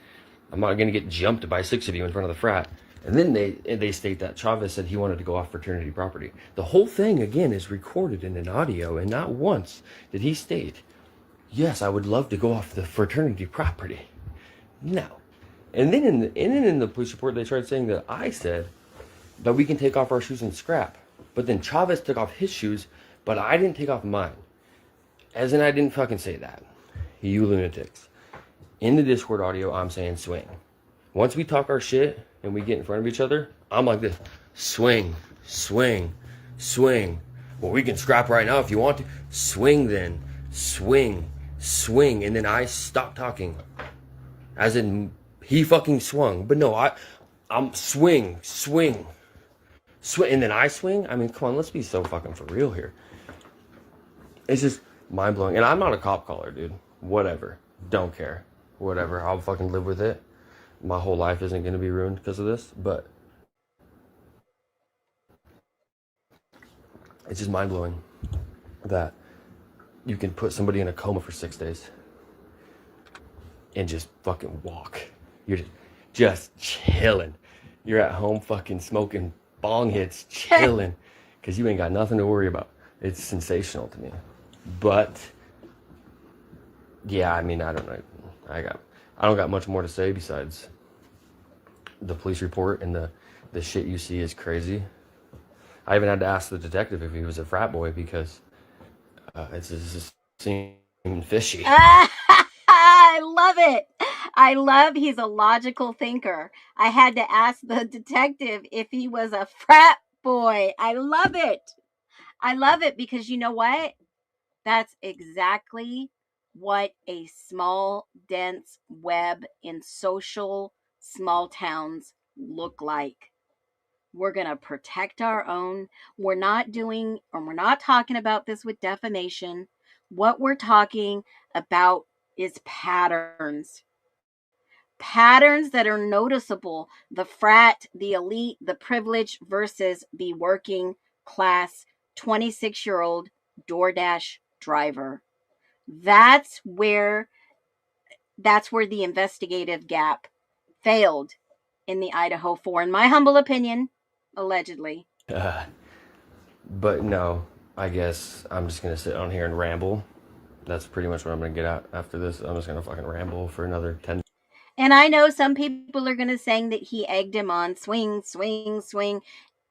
I'm not going to get jumped by 6 of you in front of the frat. And then they state that Chavez said he wanted to go off fraternity property. The whole thing, again, is recorded in an audio, and not once did he state, yes, I would love to go off the fraternity property. No. And then in the police report, they tried saying that I said that we can take off our shoes and scrap. But then Chavez took off his shoes, but I didn't take off mine. As in, I didn't fucking say that. You lunatics. In the Discord audio, I'm saying swing. Once we talk our shit and we get in front of each other, I'm like this. Swing, swing, swing. Well, we can scrap right now if you want to. Swing then. Swing, swing. And then I stop talking. As in, he fucking swung. But no, I'm swing, swing, swing. And then I swing? I mean, come on, let's be so fucking for real here. It's just mind-blowing. And I'm not a cop caller, dude. Whatever. Don't care. Whatever. I'll fucking live with it. My whole life isn't going to be ruined because of this. But it's just mind-blowing that you can put somebody in a coma for 6 days and just fucking walk. You're just chilling. You're at home fucking smoking bong hits, chilling, because you ain't got nothing to worry about. It's sensational to me. But yeah, I mean, I don't know. I don't got much more to say besides the police report, and the shit you see is crazy. I even had to ask the detective if he was a frat boy because it's just seeming fishy. I love it. I love he's a logical thinker. I had to ask the detective if he was a frat boy. I love it. I love it because you know what? That's exactly what a small, dense web in social small towns look like. We're going to protect our own. We're not talking about this with defamation. What we're talking about is patterns. Patterns that are noticeable. The frat, the elite, the privileged versus the working class 26-year-old DoorDash driver. That's where the investigative gap failed in the IDAHO4, in my humble opinion, allegedly. But no, I guess I'm just gonna sit on here and ramble. That's pretty much what I'm gonna get at after this. I'm just gonna fucking ramble for another 10. And I know some people are gonna say that he egged him on, swing, swing, swing.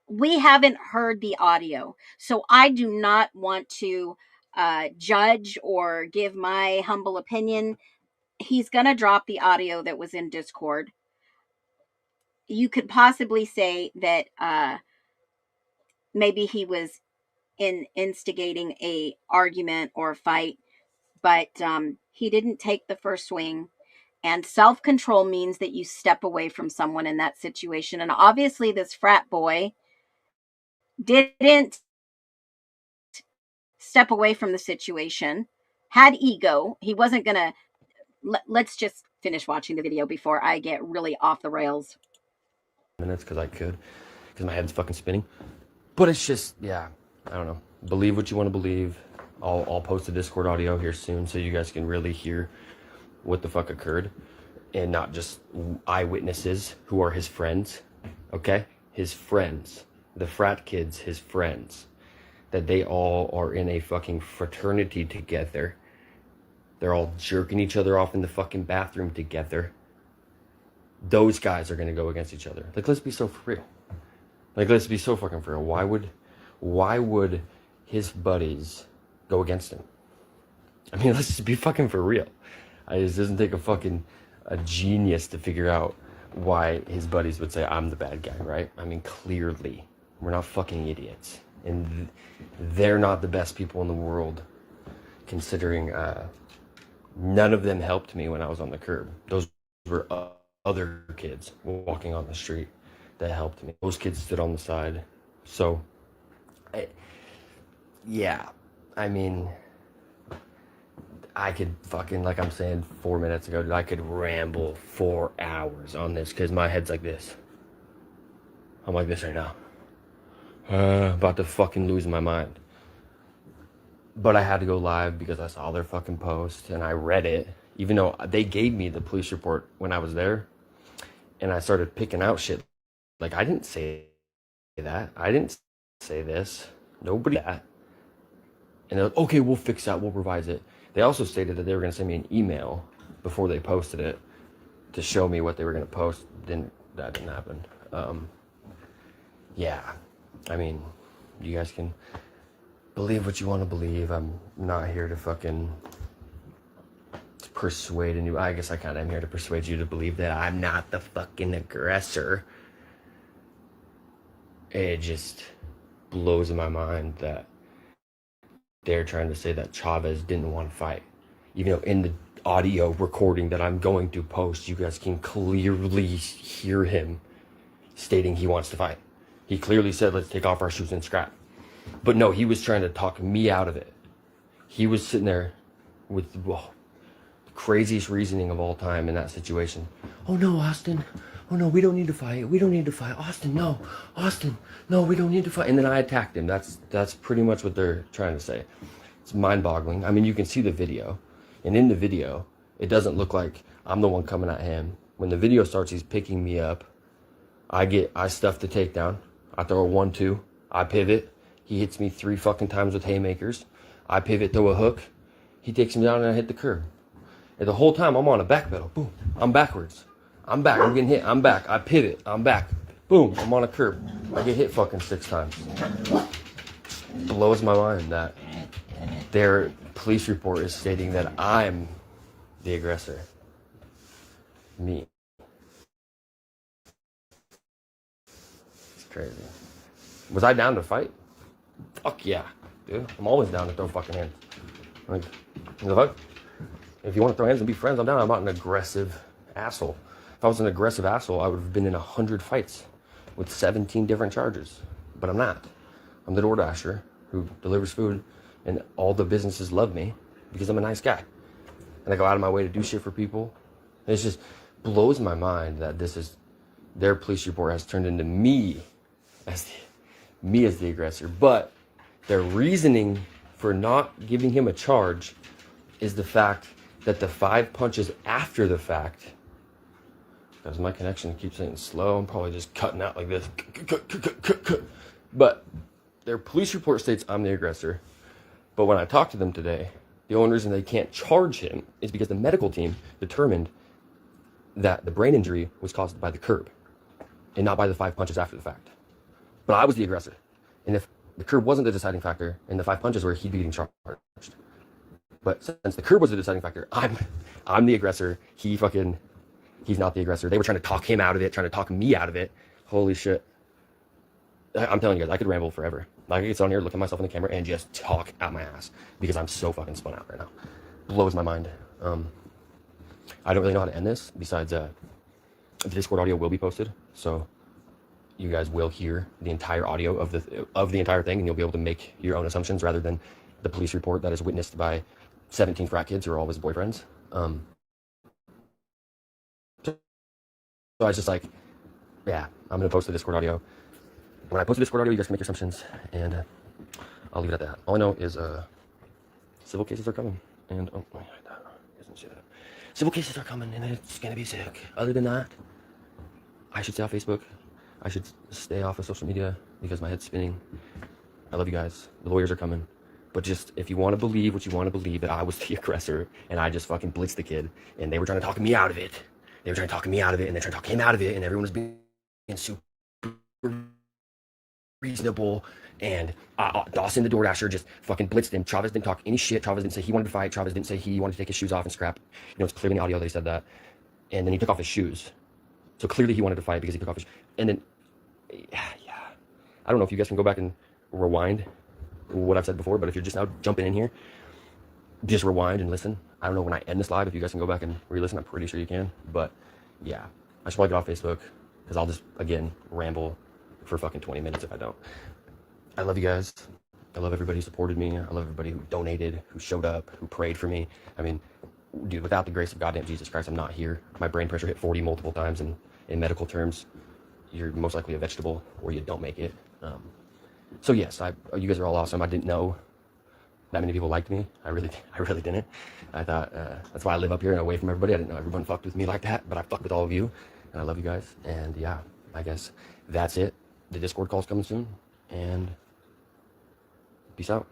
We haven't heard the audio, so I do not want to judge or give my humble opinion. He's gonna drop the audio that was in Discord. You could possibly say that maybe he was instigating a argument or a fight, but he didn't take the first swing. And self-control means that you step away from someone in that situation. And obviously this frat boy didn't step away from the situation, had ego. He wasn't going to... Let's just finish watching the video before I get really off the rails. Minutes because my head's fucking spinning. But it's just, yeah, I don't know. Believe what you want to believe. I'll post a Discord audio here soon so you guys can really hear what the fuck occurred, and not just eyewitnesses who are his friends, okay? His friends, the frat kids, his friends, that they all are in a fucking fraternity together. They're all jerking each other off in the fucking bathroom together. Those guys are gonna go against each other. Like, let's be so for real. Like, let's be so fucking for real. Why would his buddies go against him? I mean, let's just be fucking for real. It doesn't take a genius to figure out why his buddies would say I'm the bad guy, right? I mean, clearly, we're not fucking idiots. And they're not the best people in the world, considering none of them helped me when I was on the curb. Those were other kids walking on the street that helped me. Those kids stood on the side. So, yeah, I mean... I could fucking, like I'm saying 4 minutes ago, I could ramble 4 hours on this because my head's like this. I'm like this right now. About to fucking lose my mind. But I had to go live because I saw their fucking post and I read it. Even though they gave me the police report when I was there. And I started picking out shit. Like, I didn't say that. I didn't say this. Nobody did that. And they're like, okay, we'll fix that. We'll revise it. They also stated that they were going to send me an email before they posted it to show me what they were going to post. That didn't happen. Yeah, I mean, you guys can believe what you want to believe. I'm not here to fucking persuade you. I guess I kind of am here to persuade you to believe that I'm not the fucking aggressor. It just blows my mind that they're trying to say that Chavez didn't want to fight. Even though in the audio recording that I'm going to post, you guys can clearly hear him stating he wants to fight. He clearly said, let's take off our shoes and scrap. But no, he was trying to talk me out of it. He was sitting there with the craziest reasoning of all time in that situation. Oh no, Austin. Oh no, we don't need to fight. We don't need to fight. Austin, no. Austin, no, we don't need to fight. And then I attacked him. That's pretty much what they're trying to say. It's mind-boggling. I mean, you can see the video. And in the video, it doesn't look like I'm the one coming at him. When the video starts, he's picking me up. I stuff the takedown. I throw a 1-2. I pivot. He hits me 3 fucking times with haymakers. I pivot, throw a hook. He takes me down and I hit the curb. And the whole time I'm on a back pedal. Boom. I'm backwards. I'm back. I'm getting hit. I'm back. I pivot. I'm back. Boom. I'm on a curb. I get hit fucking 6 times. Blows my mind that their police report is stating that I'm the aggressor. Me. It's crazy. Was I down to fight? Fuck yeah, dude. I'm always down to throw fucking hands. Like, the fuck? If you want to throw hands and be friends, I'm down. I'm not an aggressive asshole. If I was an aggressive asshole, I would have been in 100 fights. with 17 different charges, but I'm not. I'm the DoorDasher who delivers food, and all the businesses love me because I'm a nice guy. And I go out of my way to do shit for people. And it just blows my mind that their police report has turned into me as the aggressor. But their reasoning for not giving him a charge is the fact that the 5 punches after the fact, because my connection keeps saying slow, I'm probably just cutting out like this. But their police report states I'm the aggressor. But when I talked to them today, the only reason they can't charge him is because the medical team determined that the brain injury was caused by the curb and not by the 5 punches after the fact. But I was the aggressor. And if the curb wasn't the deciding factor and the 5 punches were, he'd be getting charged. But since the curb was the deciding factor, I'm the aggressor. He's not the aggressor. They were trying to talk him out of it, trying to talk me out of it. Holy shit. I'm telling you guys, I could ramble forever. I could get on here, look at myself in the camera, and just talk out my ass because I'm so fucking spun out right now. Blows my mind. I don't really know how to end this besides the Discord audio will be posted, so you guys will hear the entire audio of the entire thing, and you'll be able to make your own assumptions rather than the police report that is witnessed by 17 frat kids who are all his boyfriends. So I was just like, yeah, I'm gonna post the Discord audio. When I post the Discord audio, you guys can make your assumptions, and I'll leave it at that. All I know is civil cases are coming, and oh my God, doesn't say that. Civil cases are coming, and it's gonna be sick. Other than that, I should stay off Facebook. I should stay off of social media because my head's spinning. I love you guys. The lawyers are coming. But just, if you want to believe what you want to believe, that I was the aggressor and I just fucking blitzed the kid and they were trying to talk me out of it. They were trying to talk me out of it and they're trying to talk him out of it and everyone was being super reasonable. And Dawson, the DoorDasher, just fucking blitzed him. Chavez didn't talk any shit. Chavez didn't say he wanted to fight. Chavez didn't say he wanted to take his shoes off and scrap. You know, it's clearly in the audio that he said that. And then he took off his shoes. So clearly he wanted to fight because he took off his shoes. And then, yeah. I don't know if you guys can go back and rewind what I've said before, but if you're just now jumping in here, just rewind and listen. I don't know when I end this live if you guys can go back and re-listen. I'm pretty sure you can. But yeah, I should probably get off Facebook because I'll just, again, ramble for fucking 20 minutes if I don't. I love you guys. I love everybody who supported me. I love everybody who donated, who showed up, who prayed for me. I mean, dude, without the grace of goddamn Jesus Christ, I'm not here. My brain pressure hit 40 multiple times, and in medical terms, you're most likely a vegetable or you don't make it. So yes, you guys are all awesome. I didn't know that many people liked me. I really didn't. I thought that's why I live up here and away from everybody. I didn't know everyone fucked with me like that, but I fucked with all of you, and I love you guys. And yeah, I guess that's it. The Discord call's coming soon, and peace out.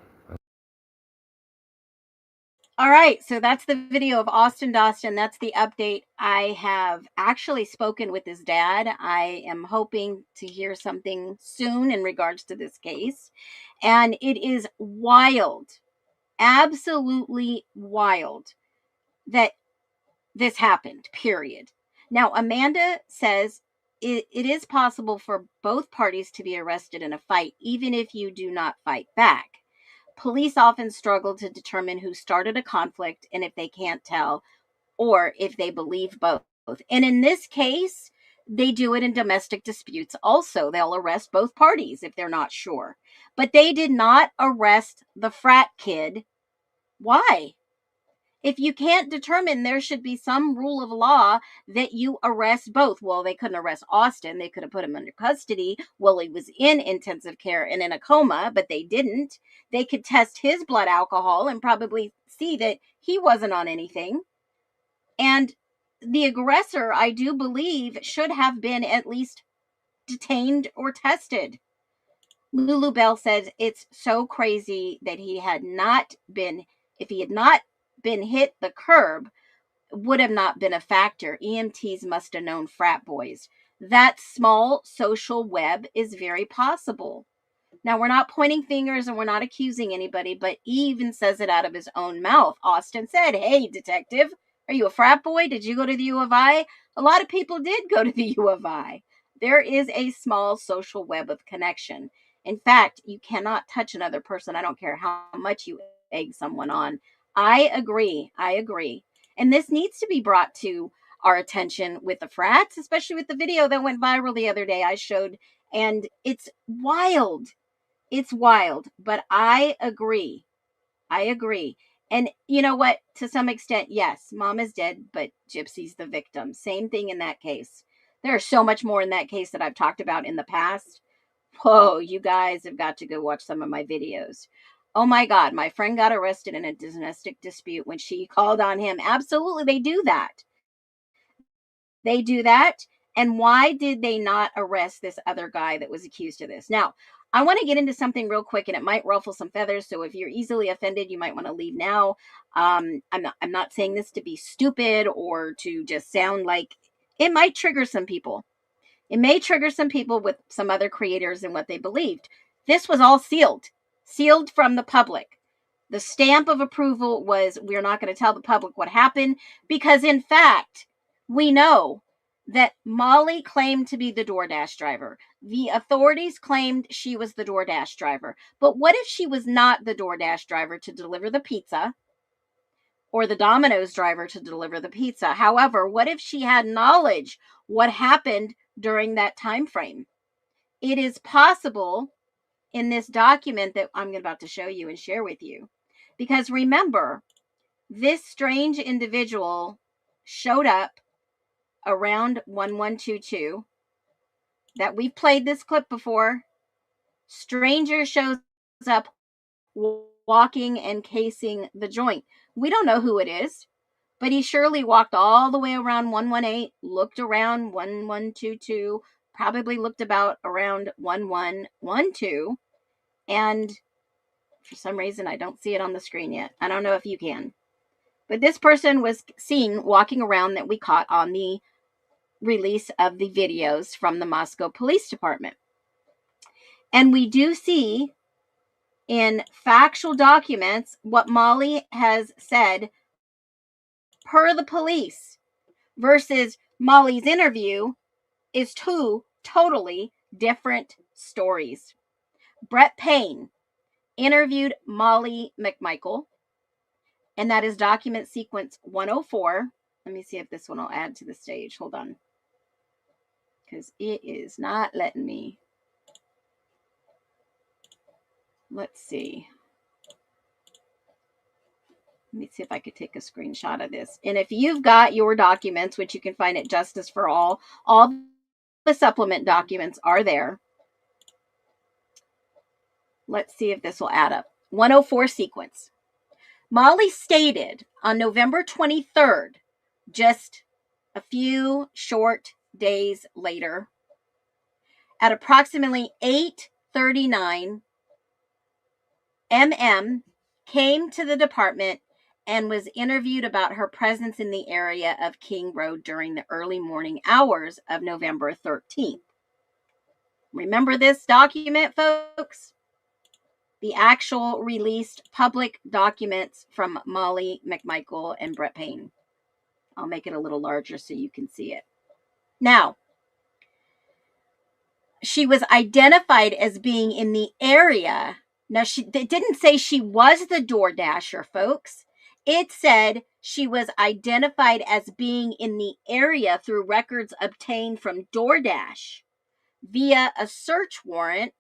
All right, so that's the video of Austin Dawson. That's the update. I have actually spoken with his dad. I am hoping to hear something soon in regards to this case. And it is wild, absolutely wild that this happened, period. Now, Amanda says it is possible for both parties to be arrested in a fight, even if you do not fight back. Police often struggle to determine who started a conflict and if they can't tell, or if they believe both. And in this case, they do it in domestic disputes also. They'll arrest both parties if they're not sure. But they did not arrest the frat kid. Why? If you can't determine, there should be some rule of law that you arrest both. Well, they couldn't arrest Austin. They could have put him under custody while he was in intensive care and in a coma, but they didn't. They could test his blood alcohol and probably see that he wasn't on anything. And the aggressor, I do believe, should have been at least detained or tested. Lulu Bell says it's so crazy that if he had not been hit the curb, would have not been a factor. EMTs must have known frat boys. That small social web is very possible. Now, we're not pointing fingers and we're not accusing anybody, but he even says it out of his own mouth. Austin said, "Hey, detective, are you a frat boy? Did you go to the U of I?" A lot of people did go to the U of I. There is a small social web of connection. In fact, you cannot touch another person. I don't care how much you egg someone on. I agree. And this needs to be brought to our attention with the frats, especially with the video that went viral the other day I showed. And it's wild. It's wild. But I agree. And you know what? To some extent, yes, mom is dead, but Gypsy's the victim. Same thing in that case. There's so much more in that case that I've talked about in the past. Whoa, you guys have got to go watch some of my videos. Oh my God, my friend got arrested in a domestic dispute when she called on him. Absolutely, they do that. They do that. And why did they not arrest this other guy that was accused of this? Now, I want to get into something real quick, and it might ruffle some feathers. So if you're easily offended, you might want to leave now. I'm not saying this to be stupid or to just sound like it might trigger some people. It may trigger some people with some other creators and what they believed. This was all sealed from the public. The stamp of approval was, we're not going to tell the public what happened, because in fact, we know that Molly claimed to be the DoorDash driver. The authorities claimed she was the DoorDash driver. But what if she was not the DoorDash driver to deliver the pizza, or the Domino's driver to deliver the pizza? However, what if she had knowledge what happened during that time frame? It is possible in this document that I'm about to show you and share with you. Because remember, this strange individual showed up around 1122. That we've played this clip before. Stranger shows up walking and casing the joint. We don't know who it is, but he surely walked all the way around 118, looked around 1122, probably looked about around 1112, and for some reason I don't see it on the screen yet. I don't know if you can. But this person was seen walking around that we caught on the release of the videos from the Moscow Police Department. And we do see in factual documents what Molly has said per the police versus Molly's interview is two totally different stories. Brett Payne interviewed Molly McMichael, and that is document sequence 104. Let me see if this one will add to the stage. Hold on. Because it is not letting me. Let's see. Let me see if I could take a screenshot of this. And if you've got your documents, which you can find at Justice for all the supplement documents are there. Let's see if this will add up. 104 sequence. Molly stated on November 23rd, just a few short days later, at approximately 8:39 MM, came to the department and was interviewed about her presence in the area of King Road during the early morning hours of November 13th. Remember this document, folks? The actual released public documents from Molly McMichael and Brett Payne. I'll make it a little larger so you can see it. Now, she was identified as being in the area. Now, it didn't say she was the DoorDasher, folks. It said she was identified as being in the area through records obtained from DoorDash via a search warrant,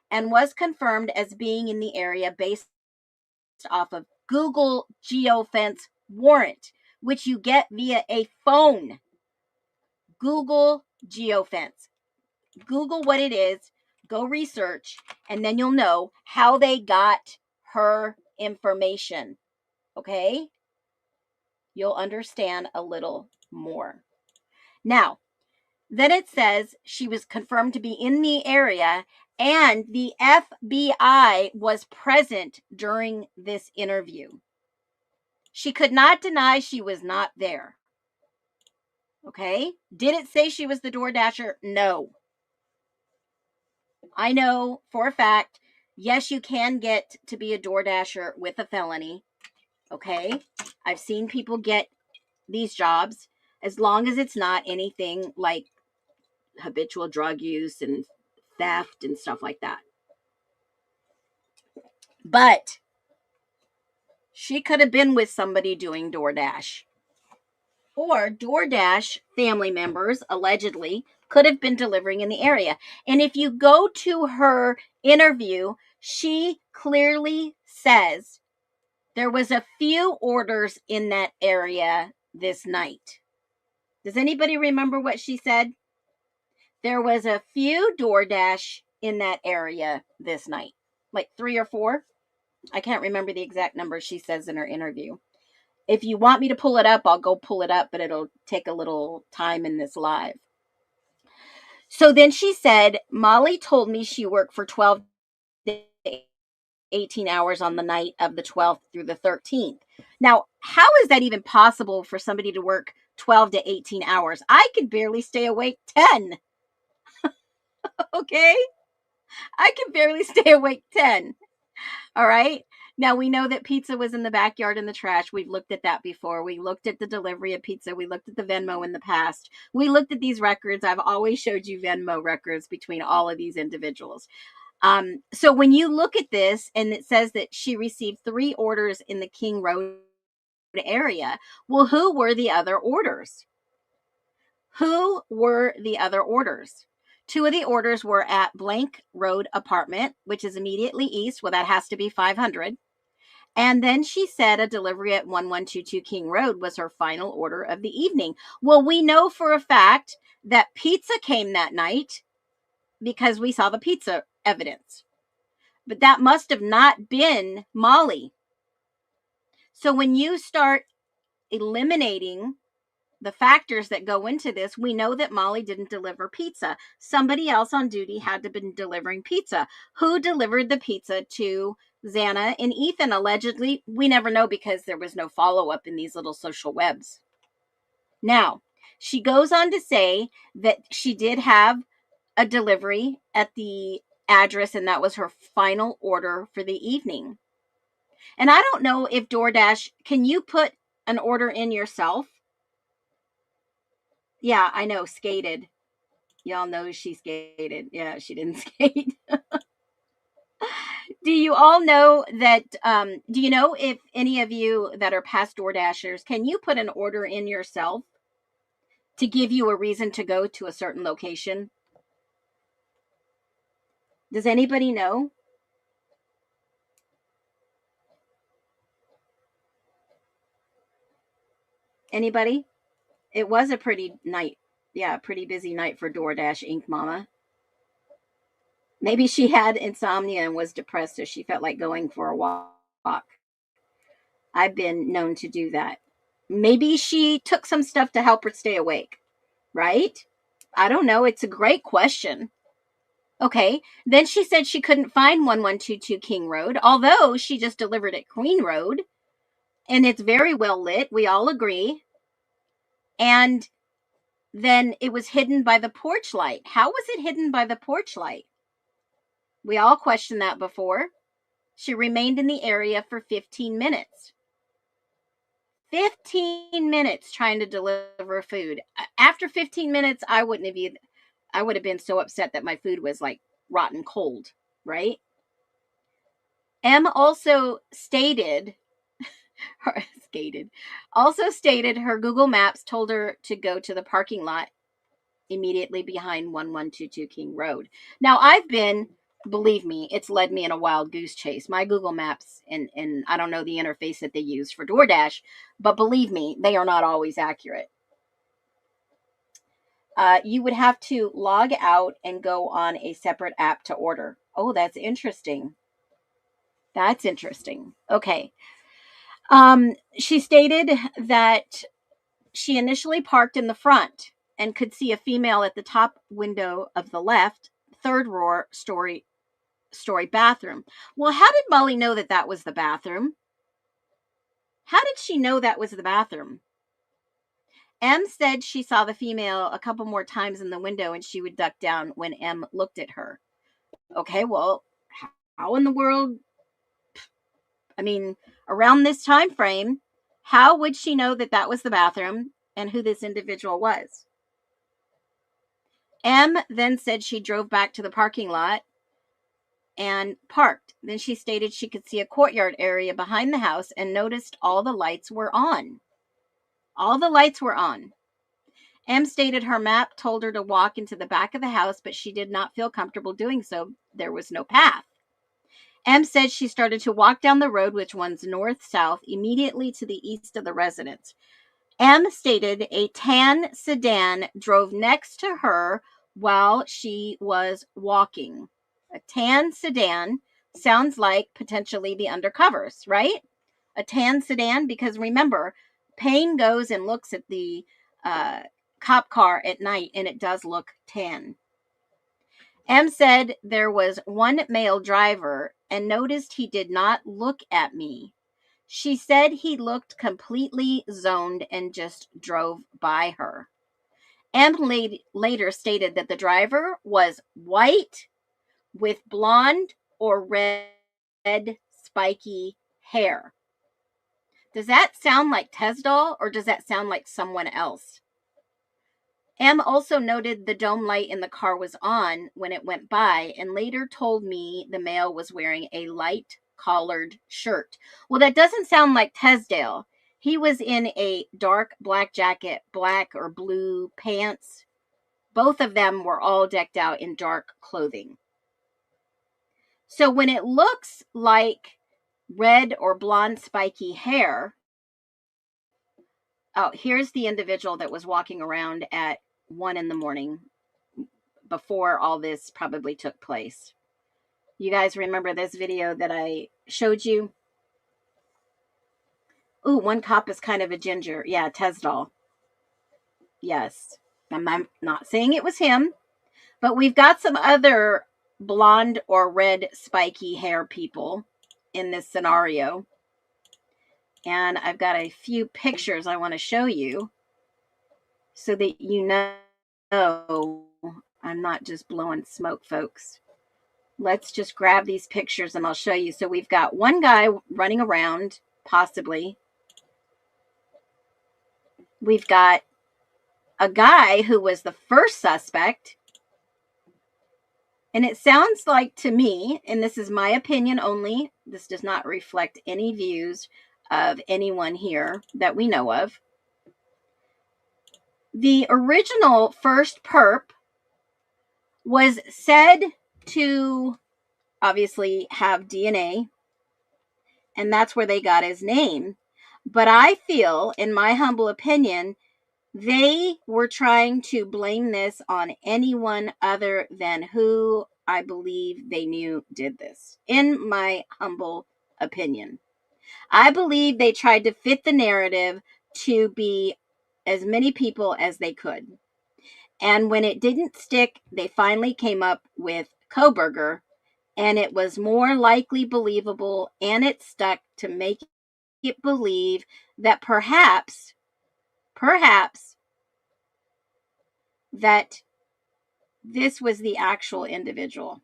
and was confirmed as being in the area based off of Google geofence warrant, which you get via a phone. Google geofence. Google what it is, go research, and then you'll know how they got her information. Okay? You'll understand a little more. Now, then it says she was confirmed to be in the area, and the FBI was present during this interview. She could not deny she was not there. Okay? Did it say she was the DoorDasher? No. I know for a fact, yes, you can get to be a DoorDasher with a felony. Okay? I've seen people get these jobs as long as it's not anything like habitual drug use and theft and stuff like that. But she could have been with somebody doing DoorDash. or DoorDash family members, allegedly, could have been delivering in the area. And if you go to her interview, she clearly says there was a few orders in that area this night. Does anybody remember what she said? There was a few DoorDash in that area this night, like 3 or 4. I can't remember the exact number she says in her interview. If you want me to pull it up, I'll go pull it up, but it'll take a little time in this live. So then she said, Molly told me she worked for 12 to 18 hours on the night of the 12th through the 13th. Now, how is that even possible for somebody to work 12 to 18 hours? I could barely stay awake 10. Okay? I could barely stay awake 10. All right? Now, we know that pizza was in the backyard in the trash. We've looked at that before. We looked at the delivery of pizza. We looked at the Venmo in the past. We looked at these records. I've always showed you Venmo records between all of these individuals. So when you look at this and it says that she received 3 orders in the King Road area, well, who were the other orders? Who were the other orders? 2 of the orders were at Blank Road apartment, which is immediately east. Well, that has to be 500. And then she said a delivery at 1122 King Road was her final order of the evening. Well, we know for a fact that pizza came that night because we saw the pizza evidence. But that must have not been Molly. So when you start eliminating the factors that go into this, we know that Molly didn't deliver pizza. Somebody else on duty had to have been delivering pizza. Who delivered the pizza to Xana and Ethan? Allegedly, we never know because there was no follow-up in these little social webs. Now, she goes on to say that she did have a delivery at the address and that was her final order for the evening. And I don't know if DoorDash, can you put an order in yourself? Yeah, I know, skated. Y'all know she skated. Yeah, she didn't skate. Do you all know that, do you know if any of you that are past DoorDashers, can you put an order in yourself to give you a reason to go to a certain location? Does anybody know? Anybody? It was a pretty night. Yeah, pretty busy night for DoorDash Inc. Mama. Maybe she had insomnia and was depressed, so she felt like going for a walk. I've been known to do that. Maybe she took some stuff to help her stay awake, right? I don't know. It's a great question. Okay. Then she said she couldn't find 1122 King Road, although she just delivered at Queen Road, and it's very well lit. We all agree. And then it was hidden by the porch light. How was it hidden by the porch light? We all questioned that before. She remained in the area for 15 minutes. 15 minutes trying to deliver food. After 15 minutes, I would have been so upset that my food was like rotten cold, right? M also stated her Google Maps told her to go to the parking lot immediately behind 1122 King Road. Now, believe me, it's led me in a wild goose chase. My Google Maps, and I don't know the interface that they use for DoorDash, but believe me, they are not always accurate. You would have to log out and go on a separate app to order. Oh, that's interesting. That's interesting. Okay. She stated that she initially parked in the front and could see a female at the top window of the left, third story bathroom. Well, how did Molly know that that was the bathroom? How did she know that was the bathroom? M said she saw the female a couple more times in the window and she would duck down when M looked at her. Okay, well, how in the world? I mean, around this time frame, how would she know that that was the bathroom and who this individual was? M then said she drove back to the parking lot and parked. Then she stated she could see a courtyard area behind the house and noticed all the lights were on. All the lights were on. M stated her map told her to walk into the back of the house, but she did not feel comfortable doing so. There was no path. M said she started to walk down the road, which runs north-south, immediately to the east of the residence. M stated a tan sedan drove next to her while she was walking. A tan sedan sounds like potentially the undercovers, right? A tan sedan, because remember, Payne goes and looks at the cop car at night, and it does look tan. M said there was one male driver and noticed he did not look at me. She said he looked completely zoned and just drove by her. M later stated that the driver was white with blonde or red spiky hair. Does that sound like Tesdall, or does that sound like someone else? M also noted the dome light in the car was on when it went by, and later told me the male was wearing a light collared shirt. Well, that doesn't sound like Tesdale. He was in a dark black jacket, black or blue pants. Both of them were all decked out in dark clothing. So when it looks like red or blonde spiky hair, oh, here's the individual that was walking around at 1 a.m. before all this probably took place. You guys remember this video that I showed you? Ooh, one cop is kind of a ginger. Yeah, Tesdall. Yes. I'm not saying it was him, but we've got some other blonde or red spiky hair people in this scenario. And I've got a few pictures I want to show you so that you know I'm not just blowing smoke, folks. Let's just grab these pictures and I'll show you. So we've got one guy running around, possibly. We've got a guy who was the first suspect. And it sounds like to me, and this is my opinion only, this does not reflect any views of anyone here that we know of. The original first perp was said to obviously have DNA, and that's where they got his name. But I feel, in my humble opinion, they were trying to blame this on anyone other than who I believe they knew did this, in my humble opinion. I believe they tried to fit the narrative to be as many people as they could. And when it didn't stick, they finally came up with Kohberger, and it was more likely believable, and it stuck to make it believe that perhaps that this was the actual individual.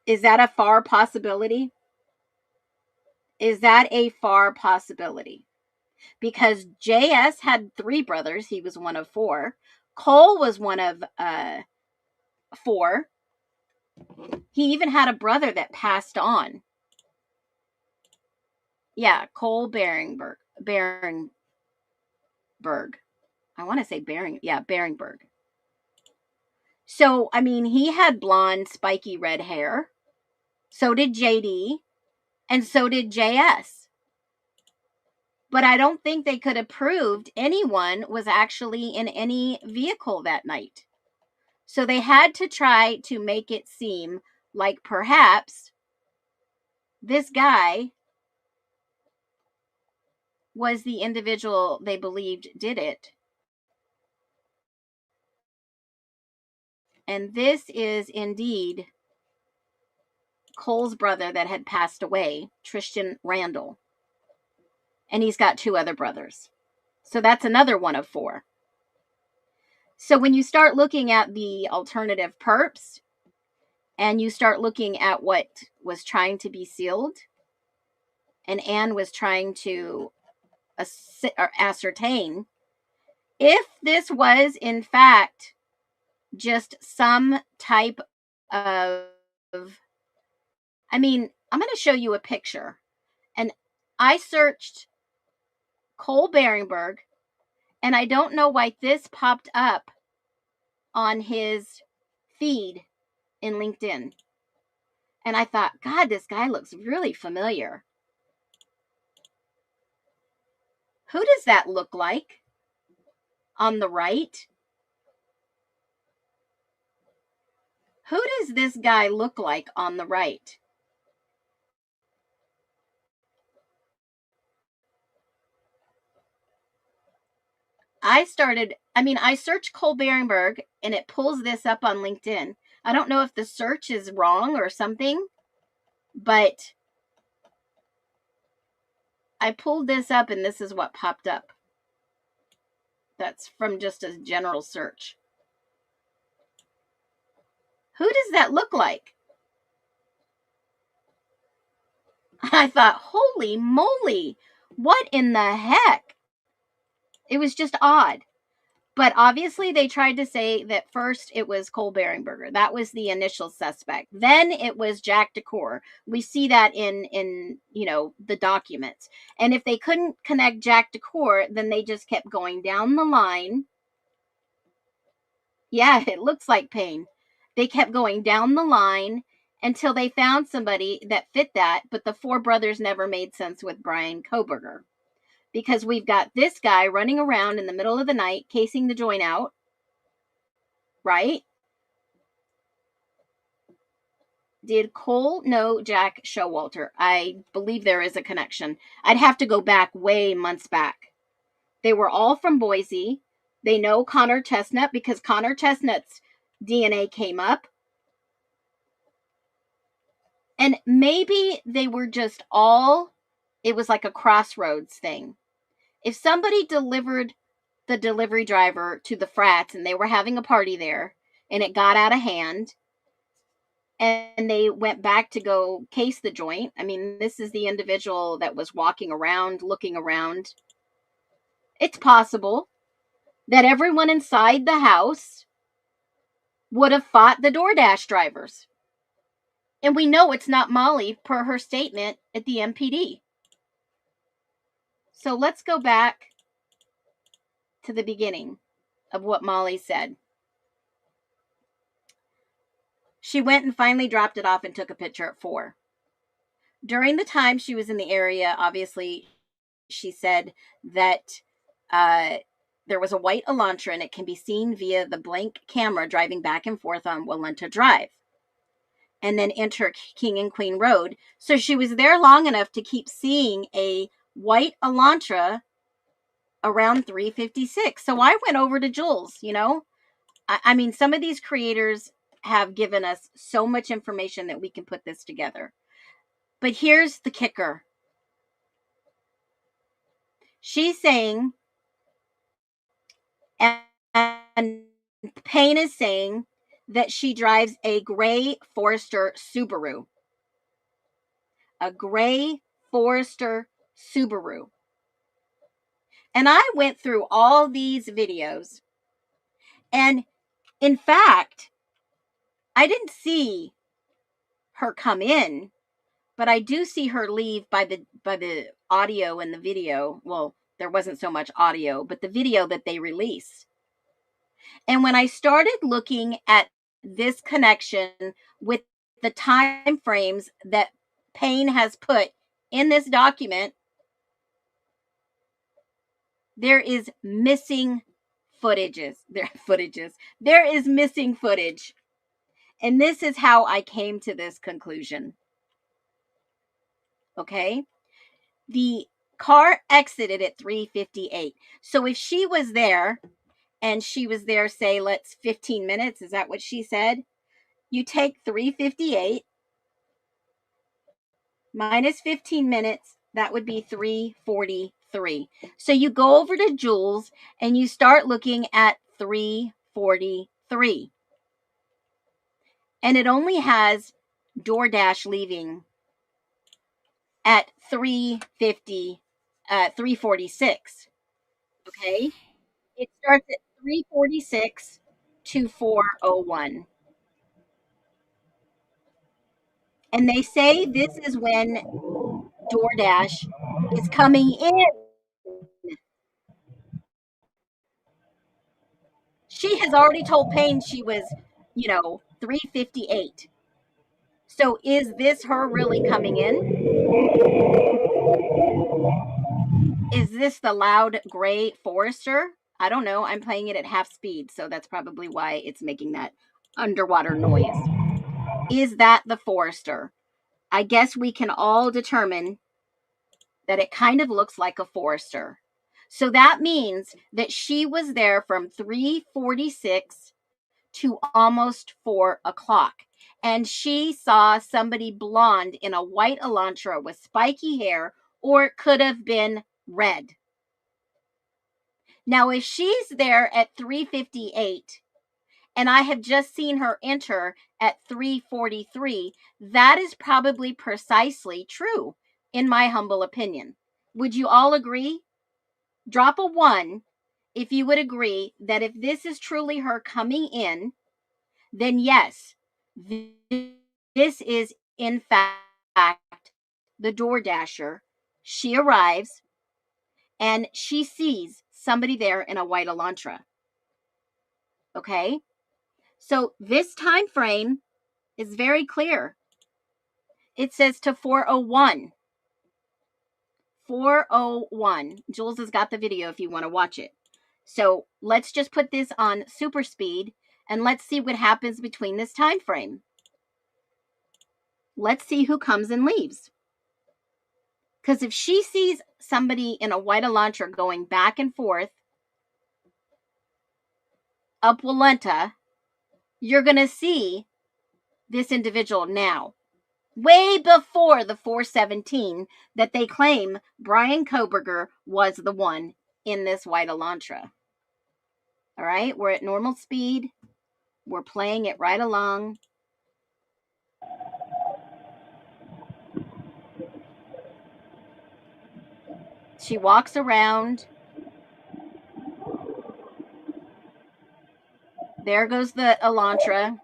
Is that a far possibility? Is that a far possibility? Because JS had 3 brothers. He was one of 4. Cole was one of 4. He even had a brother that passed on. Yeah, Cole Beringberg. I want to say Beringberg. So, I mean, he had blonde, spiky red hair. So did JD. And so did JS. But I don't think they could have proved anyone was actually in any vehicle that night. So they had to try to make it seem like perhaps this guy was the individual they believed did it. And this is indeed Cole's brother that had passed away, Tristan Randall. And he's got 2 other brothers. So that's another one of 4. So when you start looking at the alternative perps and you start looking at what was trying to be sealed, and Anne was trying to ascertain if this was in fact just some type of, I mean, I'm going to show you a picture. And I searched Cole Beringberg, and I don't know why this popped up on his feed in LinkedIn. And I thought, God, this guy looks really familiar. Who does that look like on the right? Who does this guy look like on the right? I searched Cole Beringberg and it pulls this up on LinkedIn. I don't know if the search is wrong or something, but I pulled this up and this is what popped up. That's from just a general search. Who does that look like? I thought, holy moly, what in the heck? It was just odd. But obviously they tried to say that first it was Cole Beringberger. That was the initial suspect. Then it was Jack DeCour. We see that in the documents. And if they couldn't connect Jack DeCour, then they just kept going down the line. Yeah, it looks like Payne. They kept going down the line until they found somebody that fit that, but the four brothers never made sense with Brian Koberger. Because we've got this guy running around in the middle of the night, casing the joint out, right? Did Cole know Jack Showalter? I believe there is a connection. I'd have to go back way months back. They were all from Boise. They know Connor Chestnut because Connor Chestnut's DNA came up. And maybe they were just all, it was like a crossroads thing. If somebody delivered the delivery driver to the frats and they were having a party there and it got out of hand and they went back to go case the joint. I mean, this is the individual that was walking around, looking around. It's possible that everyone inside the house would have fought the DoorDash drivers. And we know it's not Molly per her statement at the MPD. So let's go back to the beginning of what Molly said. She went and finally dropped it off and took a picture at 4. During the time she was in the area, obviously, she said that there was a white Elantra and it can be seen via the blank camera driving back and forth on Walenta Drive and then enter King and Queen Road. So she was there long enough to keep seeing a white Elantra around 356. So I went over to Jules, I mean, some of these creators have given us so much information that we can put this together. But here's the kicker. She's saying, and Payne is saying, that she drives a gray Forester Subaru. A gray Forester Subaru. And I went through all these videos. And in fact, I didn't see her come in, but I do see her leave by the audio and the video. Well, there wasn't so much audio, but the video that they released. And when I started looking at this connection with the time frames that Payne has put in this document, there is missing footages. There is missing footage. And this is how I came to this conclusion. Okay? The car exited at 3:58. So if she was there, and she was there, say, let's 15 minutes, is that what she said? You take 3:58 minus 15 minutes, that would be 3:43. So you go over to Jules and you start looking at 3:43. And it only has DoorDash leaving at 3:46. Okay? It starts at 3:46 to 4:01. And they say this is when DoorDash is coming in. She has already told Payne she was, 358. So is this her really coming in? Is this the loud gray Forester? I don't know. I'm playing it at half speed, so that's probably why it's making that underwater noise. Is that the Forester? I guess we can all determine that it kind of looks like a Forester. So that means that she was there from 3:46 to almost 4 o'clock. And she saw somebody blonde in a white Elantra with spiky hair, or it could have been red. Now, if she's there at 3:58 and I have just seen her enter at 3:43, that is probably precisely true, in my humble opinion. Would you all agree? Drop a 1 if you would agree that if this is truly her coming in, then yes, this is in fact the DoorDasher. She arrives and she sees somebody there in a white Elantra. Okay? So this time frame is very clear. It says to 4:01. 4:01. Jules has got the video if you want to watch it. So let's just put this on super speed and let's see what happens between this time frame. Let's see who comes and leaves. Because if she sees somebody in a white Elantra going back and forth up Walenta, you're going to see this individual now. Way before the 4:17 that they claim Brian Koberger was the one in this white Elantra. All right, we're at normal speed. We're playing it right along. She walks around. There goes the Elantra.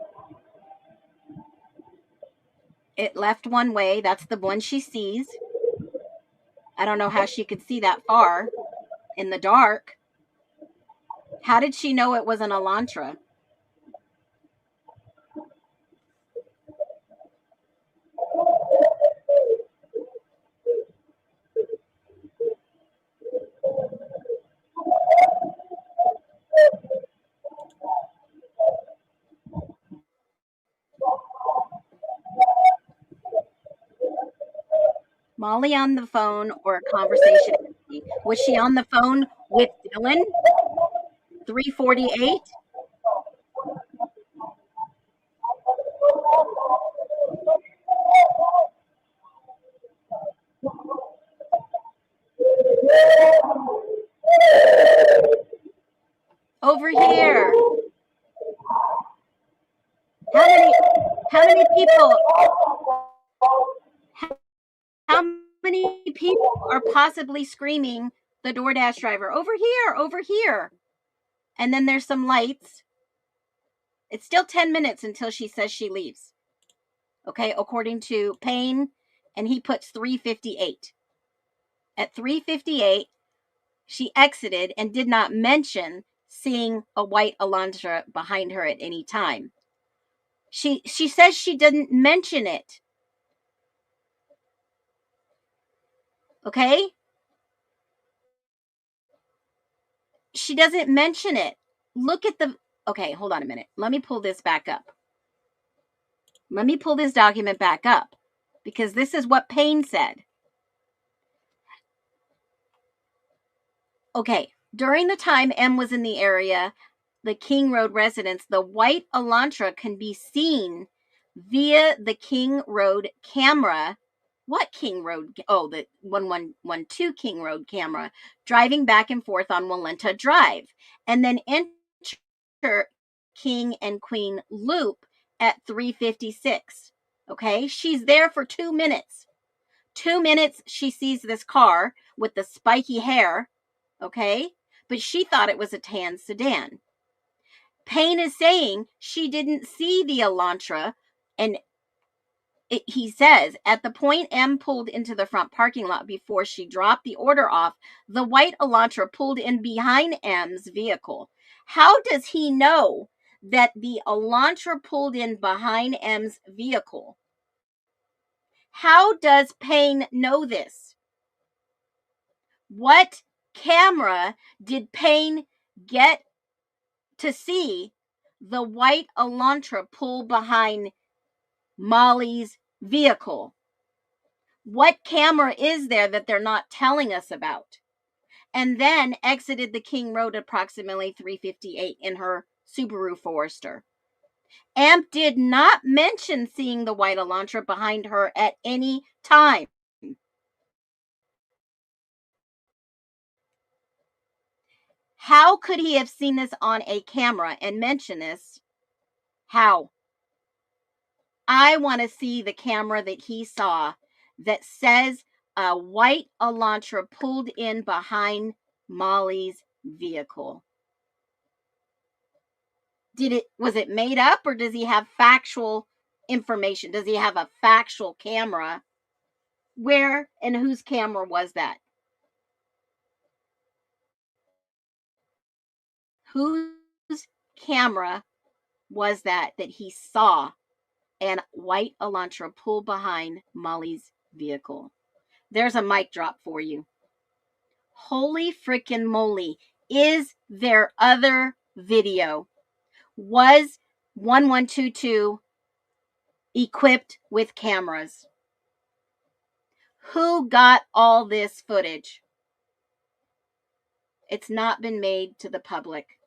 It left one way. That's the one she sees. I don't know how she could see that far in the dark. How did she know it was an Elantra? Molly on the phone or a conversation? Was she on the phone with Dylan? 3:48? Over here. How many people are possibly screaming the DoorDash driver? Over here, over here. And then there's some lights. It's still 10 minutes until she says she leaves. Okay, according to Payne, and he puts 3:58. At 3:58, she exited and did not mention seeing a white Elantra behind her at any time. She says she didn't mention it. Okay? She doesn't mention it. Look at the... Okay, hold on a minute. Let me pull this back up. Let me pull this document back up because this is what Payne said. Okay, during the time M was in the area, the King Road residence, the white Elantra can be seen via the King Road camera. What King Road? Oh, the 1112 King Road camera, driving back and forth on Walenta Drive, and then enter King and Queen Loop at 3:56. Okay, she's there for 2 minutes. 2 minutes, she sees this car with the spiky hair. Okay, but she thought it was a tan sedan. Payne is saying she didn't see the Elantra, and he says, at the point M pulled into the front parking lot before she dropped the order off, the white Elantra pulled in behind M's vehicle. How does he know that the Elantra pulled in behind M's vehicle? How does Payne know this? What camera did Payne get to see the white Elantra pull behind Molly's vehicle? What camera is there that they're not telling us about? And then exited the King Road approximately 3:58 in her Subaru Forester. Amp did not mention seeing the white Elantra behind her at any time. How could he have seen this on a camera and mention this? How? I want to see the camera that he saw that says a white Elantra pulled in behind Molly's vehicle. Was it made up, or does he have factual information? Does he have a factual camera? Where and whose camera was that? Whose camera was that he saw and white Elantra pull behind Molly's vehicle? There's a mic drop for you. Holy frickin' moly. Is there other video? Was 1122 equipped with cameras? Who got all this footage? It's not been made to the public.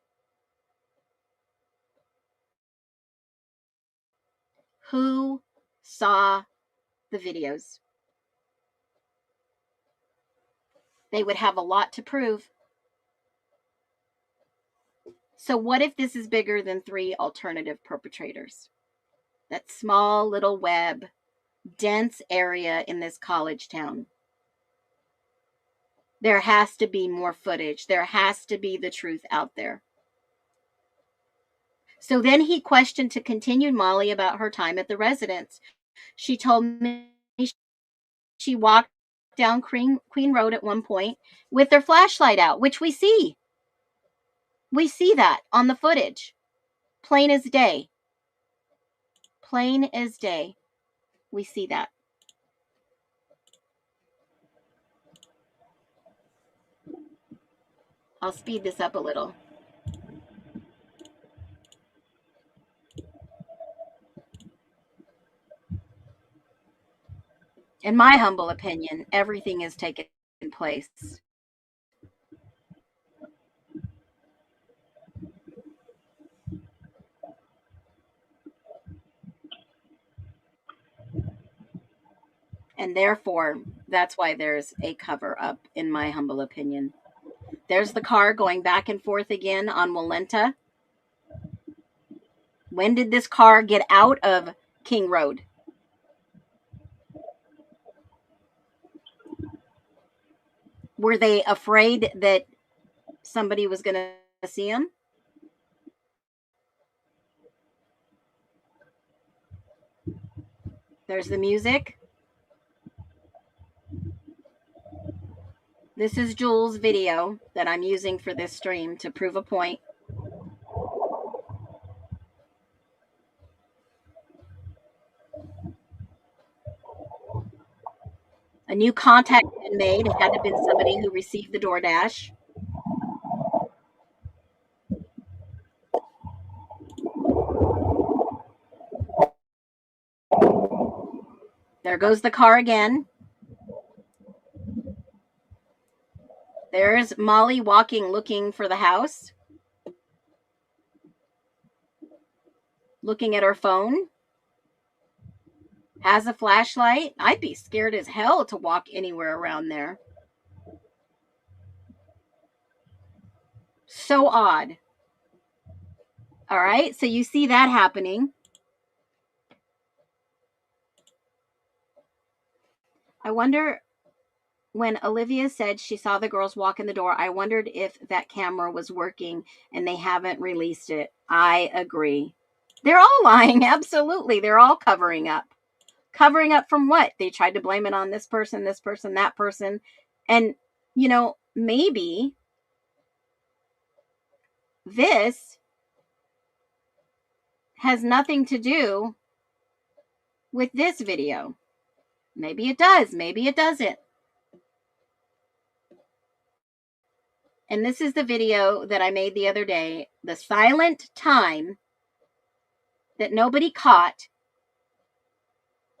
Who saw the videos? They would have a lot to prove. So what if this is bigger than 3 alternative perpetrators? That small little web, dense area in this college town. There has to be more footage. There has to be the truth out there. So then he questioned to continue Molly about her time at the residence. She told me she walked down Queen Road at one point with their flashlight out, which we see. We see that on the footage. Plain as day. Plain as day. We see that. I'll speed this up a little. In my humble opinion, everything has taken place. And therefore, that's why there's a cover up, in my humble opinion. There's the car going back and forth again on Walenta. When did this car get out of King Road? Were they afraid that somebody was going to see them? There's the music. This is Jules' video that I'm using for this stream to prove a point. A new contact had been made. It had to have been somebody who received the DoorDash. There goes the car again. There's Molly walking, looking for the house. Looking at her phone. Has a flashlight. I'd be scared as hell to walk anywhere around there. So odd. All right, so you see that happening. I wonder, when Olivia said she saw the girls walk in the door, I wondered if that camera was working and they haven't released it. I agree. They're all lying. Absolutely. They're all covering up. Covering up from what? They tried to blame it on this person, that person. And, you know, maybe this has nothing to do with this video. Maybe it does, maybe it doesn't. And this is the video that I made the other day, the silent time that nobody caught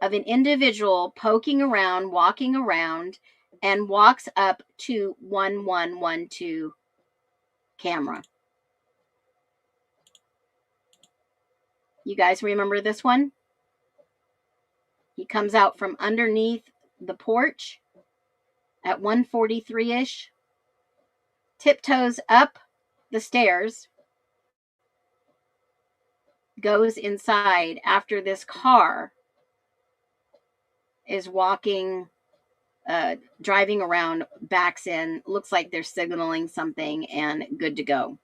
of an individual poking around, walking around, and walks up to 1112 camera. You guys remember this one? He comes out from underneath the porch at 1:43-ish, tiptoes up the stairs, goes inside after this car is walking, driving around, backs in, looks like they're signaling something, and good to go.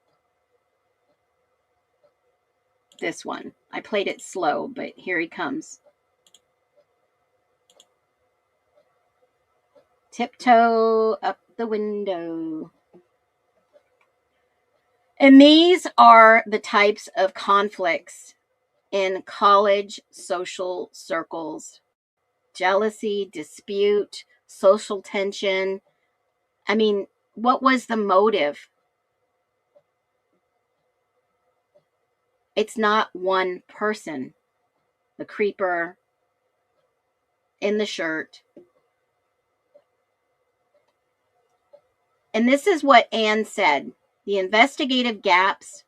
This one. I played it slow, but here he comes. Tiptoe up the window. And these are the types of conflicts in college social circles. Jealousy, dispute, social tension. I mean, what was the motive? It's not one person. The creeper in the shirt. And this is what Anne said. The investigative gaps.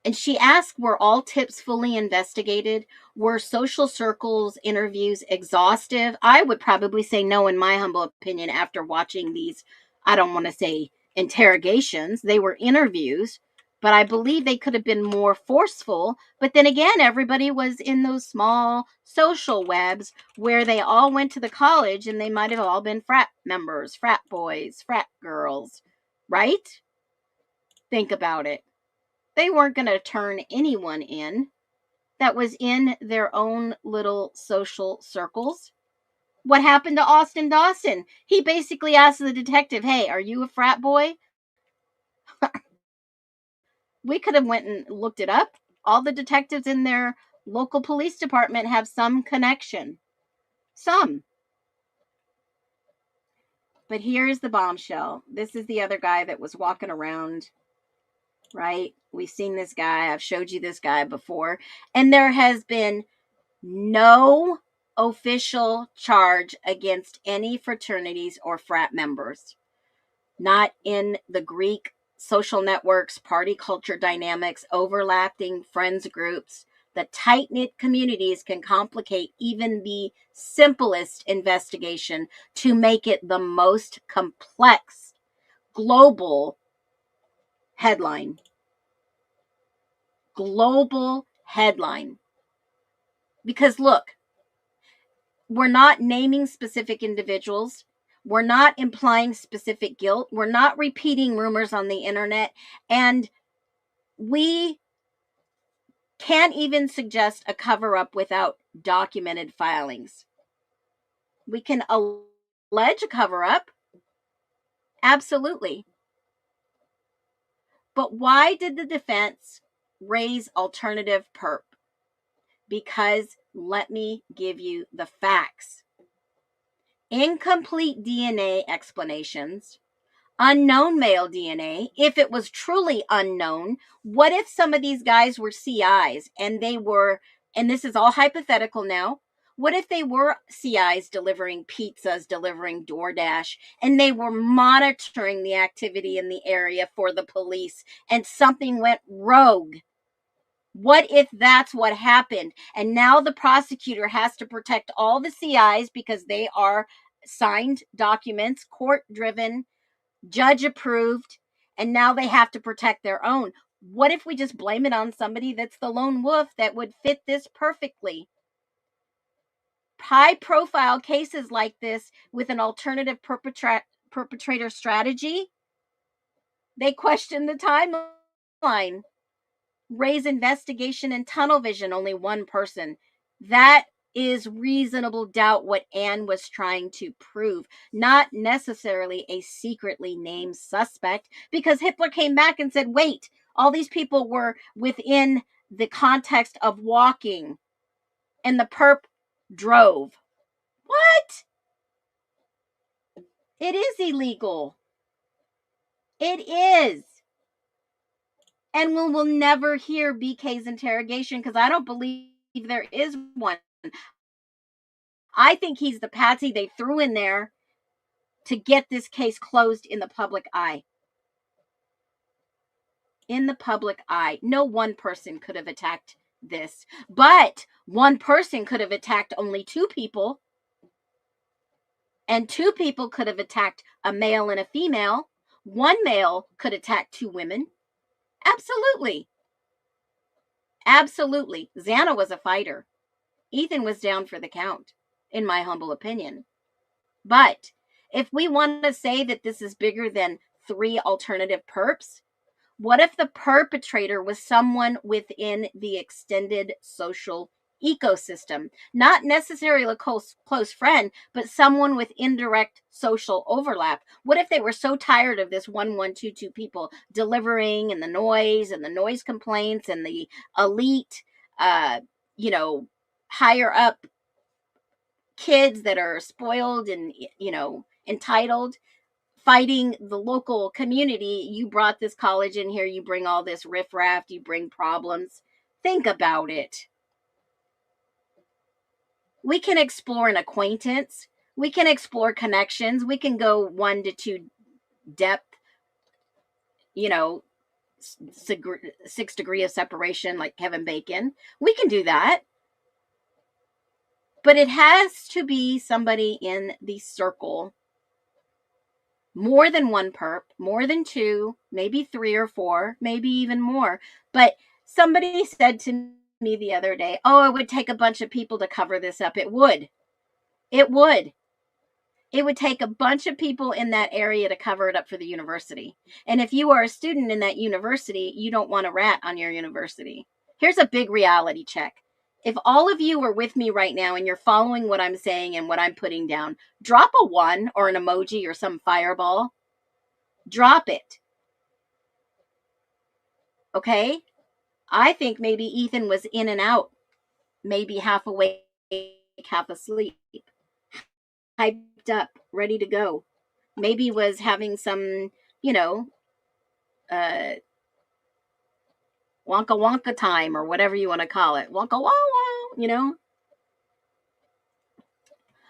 And she asked, were all tips fully investigated? Were social circles interviews exhaustive? I would probably say no, in my humble opinion, after watching these, I don't want to say interrogations. They were interviews, but I believe they could have been more forceful. But then again, everybody was in those small social webs where they all went to the college, and they might have all been frat members, frat boys, frat girls, right? Think about it. They weren't going to turn anyone in that was in their own little social circles. What happened to Austin Dawson? He basically asked the detective, hey, are you a frat boy? We could have went and looked it up. All the detectives in their local police department have some connection. Some. But here's the bombshell. This is the other guy that was walking around, right? We've seen this guy. I've showed you this guy before. And there has been no official charge against any fraternities or frat members. Not in the Greek social networks, party culture dynamics, overlapping friends groups. The tight-knit communities can complicate even the simplest investigation to make it the most complex global headline. Global headline. Because look, we're not naming specific individuals. We're not implying specific guilt. We're not repeating rumors on the internet. And we can't even suggest a cover-up without documented filings. We can allege a cover-up. Absolutely. But why did the defense raise alternative perp? Because let me give you the facts. Incomplete DNA explanations, unknown male DNA. If it was truly unknown, what if some of these guys were CIs and they were, and this is all hypothetical now, what if they were CIs delivering pizzas, delivering DoorDash, and they were monitoring the activity in the area for the police and something went rogue? What if that's what happened? And now the prosecutor has to protect all the CIs because they are signed documents, court-driven, judge-approved, and now they have to protect their own. What if we just blame it on somebody that's the lone wolf that would fit this perfectly? High-profile cases like this with an alternative perpetrator strategy, they question the timeline. Raise investigation and tunnel vision, only one person. That is reasonable doubt what Anne was trying to prove, not necessarily a secretly named suspect, because Hitler came back and said, wait, all these people were within the context of walking, and the perp drove. What? It is illegal. It is. And we will never hear BK's interrogation because I don't believe there is one. I think he's the patsy they threw in there to get this case closed in the public eye. In the public eye. No one person could have attacked this, but one person could have attacked only two people, and two people could have attacked a male and a female. One male could attack two women. Absolutely. Absolutely. Xana was a fighter. Ethan was down for the count, in my humble opinion. But if we want to say that this is bigger than 3 alternative perps, what if the perpetrator was someone within the extended social ecosystem? Not necessarily a close friend, but someone with indirect social overlap. What if they were so tired of this 1122 people delivering and the noise complaints and the elite, higher up kids that are spoiled and, entitled, fighting the local community? You brought this college in here, you bring all this riffraff, you bring problems. Think about it. We can explore an acquaintance. We can explore connections. We can go 1 to 2 depth, 6 degree of separation like Kevin Bacon. We can do that. But it has to be somebody in the circle. More than one perp, more than 2, maybe 3 or 4, maybe even more. But somebody said to me the other day, oh, it would take a bunch of people to cover this up. It would. It would. It would take a bunch of people in that area to cover it up for the university. And if you are a student in that university, you don't want a rat on your university. Here's a big reality check. If all of you are with me right now and you're following what I'm saying and what I'm putting down, drop a 1 or an emoji or some fireball. Drop it. Okay? I think maybe Ethan was in and out, maybe half awake, half asleep, hyped up, ready to go. Maybe was having some, wonka wonka time or whatever you want to call it. Wonka wow wow,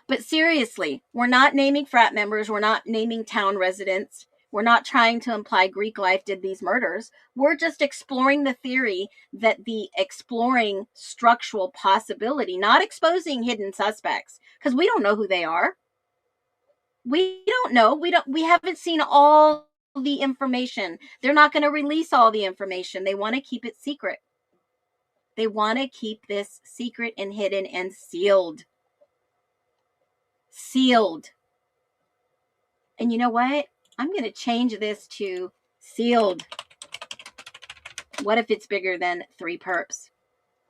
But seriously, we're not naming frat members. We're not naming town residents. We're not trying to imply Greek life did these murders. We're just exploring the theory that the exploring structural possibility, not exposing hidden suspects, because we don't know who they are. We don't know. We haven't seen all the information. They're not going to release all the information. They want to keep it secret. They want to keep this secret and hidden and sealed. Sealed. And you know what? I'm going to change this to sealed. What if it's bigger than 3 perps?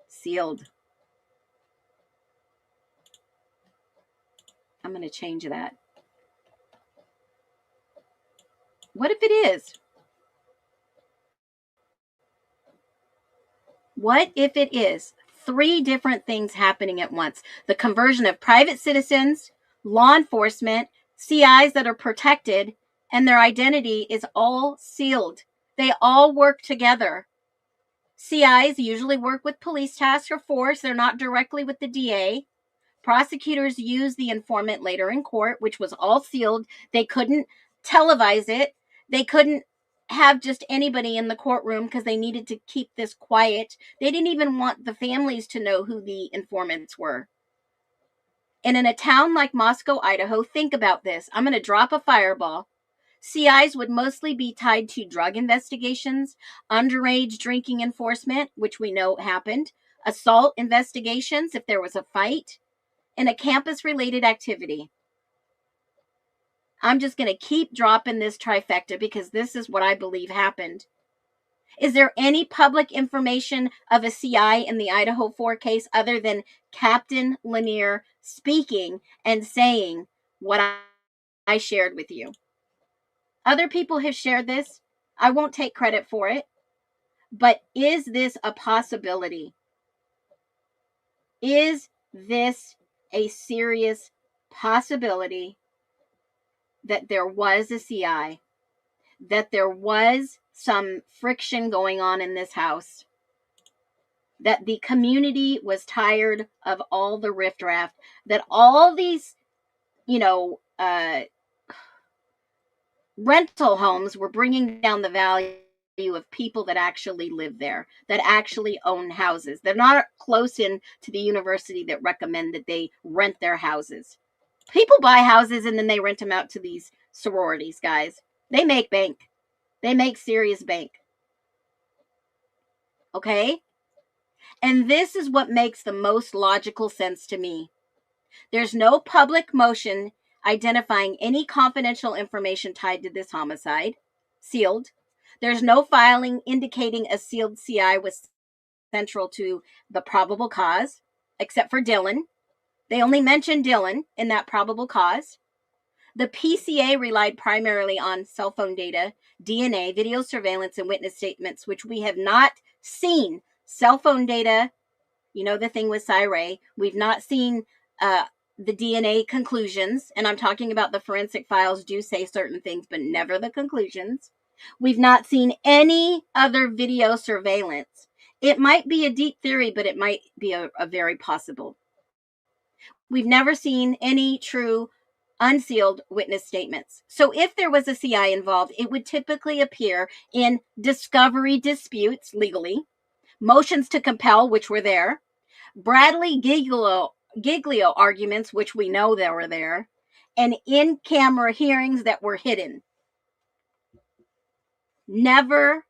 Sealed. I'm going to change that. What if it is? What if it is 3 different things happening at once? The conversion of private citizens, law enforcement, CIs that are protected, and their identity is all sealed. They all work together. CIs usually work with police task force. They're not directly with the DA. Prosecutors use the informant later in court, which was all sealed. They couldn't televise it. They couldn't have just anybody in the courtroom because they needed to keep this quiet. They didn't even want the families to know who the informants were. And in a town like Moscow, Idaho, think about this. I'm going to drop a fireball. CIs would mostly be tied to drug investigations, underage drinking enforcement, which we know happened, assault investigations if there was a fight, and a campus-related activity. I'm just going to keep dropping this trifecta because this is what I believe happened. Is there any public information of a CI in the Idaho 4 case other than Captain Lanier speaking and saying what I shared with you? Other people have shared this. I won't take credit for it. But is this a possibility? Is this a serious possibility that there was a CI, that there was some friction going on in this house, that the community was tired of all the riffraff, that all these, rental homes were bringing down the value of people that actually live there, that actually own houses. They're not close in to the university that recommend that they rent their houses. People buy houses and then they rent them out to these sororities, guys. They make bank. They make serious bank. Okay? And this is what makes the most logical sense to me. There's no public motion identifying any confidential information tied to this homicide, sealed. There's no filing indicating a sealed CI was central to the probable cause, except for Dylan. They only mentioned Dylan in that probable cause. The PCA relied primarily on cell phone data, DNA, video surveillance, and witness statements, which we have not seen. Cell phone data, the thing with Cyray. We've not seen the DNA conclusions, and I'm talking about the forensic files do say certain things, but never the conclusions. We've not seen any other video surveillance. It might be a deep theory, but it might be a very possible. We've never seen any true unsealed witness statements. So if there was a CI involved, it would typically appear in discovery disputes legally, motions to compel, which were there, Bradley Giglio arguments, which we know they were there, and in-camera hearings that were hidden. Never,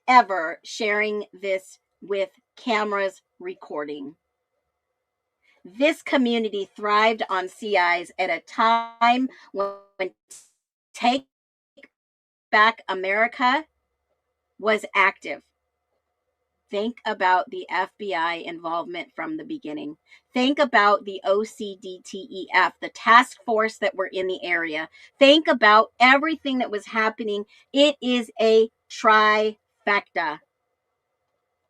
ever sharing this with cameras recording. This community thrived on CIs at a time when Take Back America was active. Think about the FBI involvement from the beginning. Think about the OCDTEF, the task force that were in the area. Think about everything that was happening. It is a trifecta.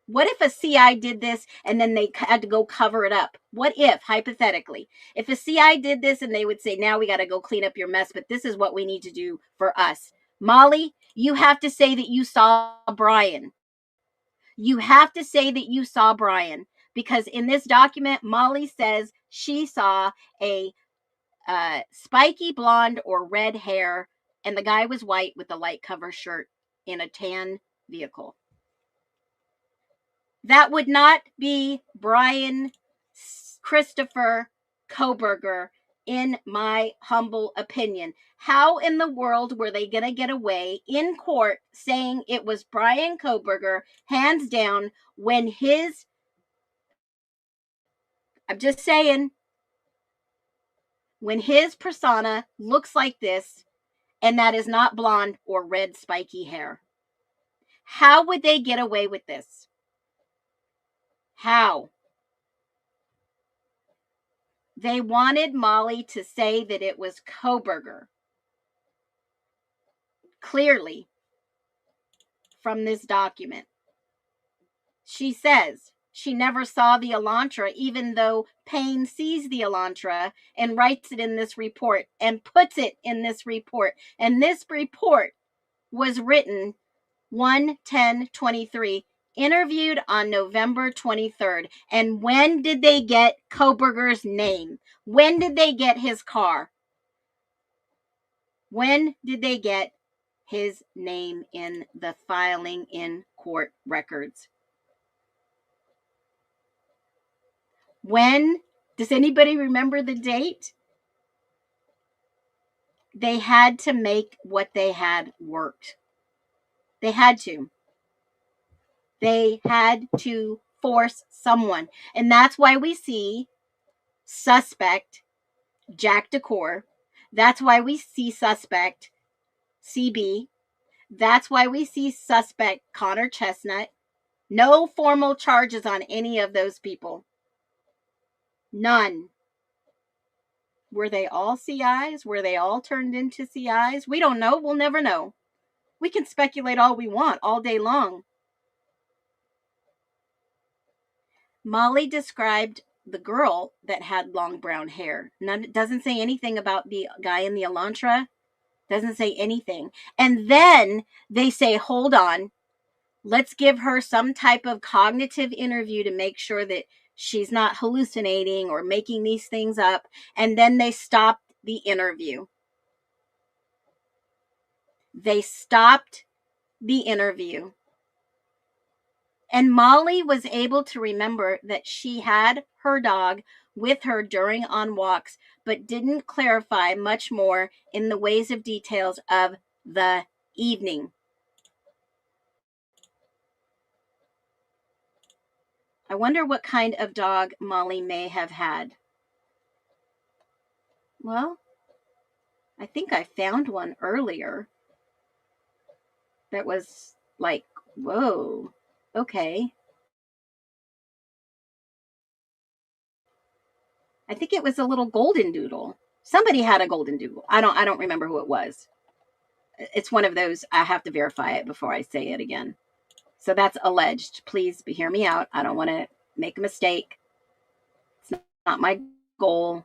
What if a CI did this and then they had to go cover it up? What if, hypothetically, if a CI did this and they would say, now we got to go clean up your mess, but this is what we need to do for us. Molly, you have to say that you saw Brian. You have to say that you saw Brian, because in this document, Molly says she saw a spiky blonde or red hair, and the guy was white with a light cover shirt in a tan vehicle. That would not be Brian Christopher Koberger, in my humble opinion. How in the world were they going to get away in court saying it was Brian Koberger, hands down, when his, I'm just saying, when his persona looks like this, and that is not blonde or red spiky hair? How would they get away with this? How? They wanted Molly to say that it was Koberger. Clearly, from this document, she says she never saw the Elantra, even though Payne sees the Elantra and writes it in this report and puts it in this report. And this report was written 1/10/23, interviewed on November 23rd. And when did they get Koberger's name? When did they get his car? When did they get his name in the filing in court records? When? Does anybody remember the date? They had to make what they had worked. They had to. They had to force someone. And that's why we see suspect Jack Decor. That's why we see suspect CB. That's why we see suspect Connor Chestnut. No formal charges on any of those people. None. Were they all CIs? Were they all turned into CIs? We don't know. We'll never know. We can speculate all we want all day long. Molly described the girl that had long brown hair. Doesn't say anything about the guy in the Elantra. Doesn't say anything. And then they say, hold on, let's give her some type of cognitive interview to make sure that she's not hallucinating or making these things up. And then they stopped the interview. They stopped the interview. And Molly was able to remember that she had her dog with her during on walks, but didn't clarify much more in the ways of details of the evening. I wonder what kind of dog Molly may have had. Well, I think I found one earlier that was like, whoa, okay. I think it was a little golden doodle. Somebody had a golden doodle. I don't remember who it was. It's one of those, I have to verify it before I say it again. So that's alleged. Please hear me out. I don't want to make a mistake. It's not my goal.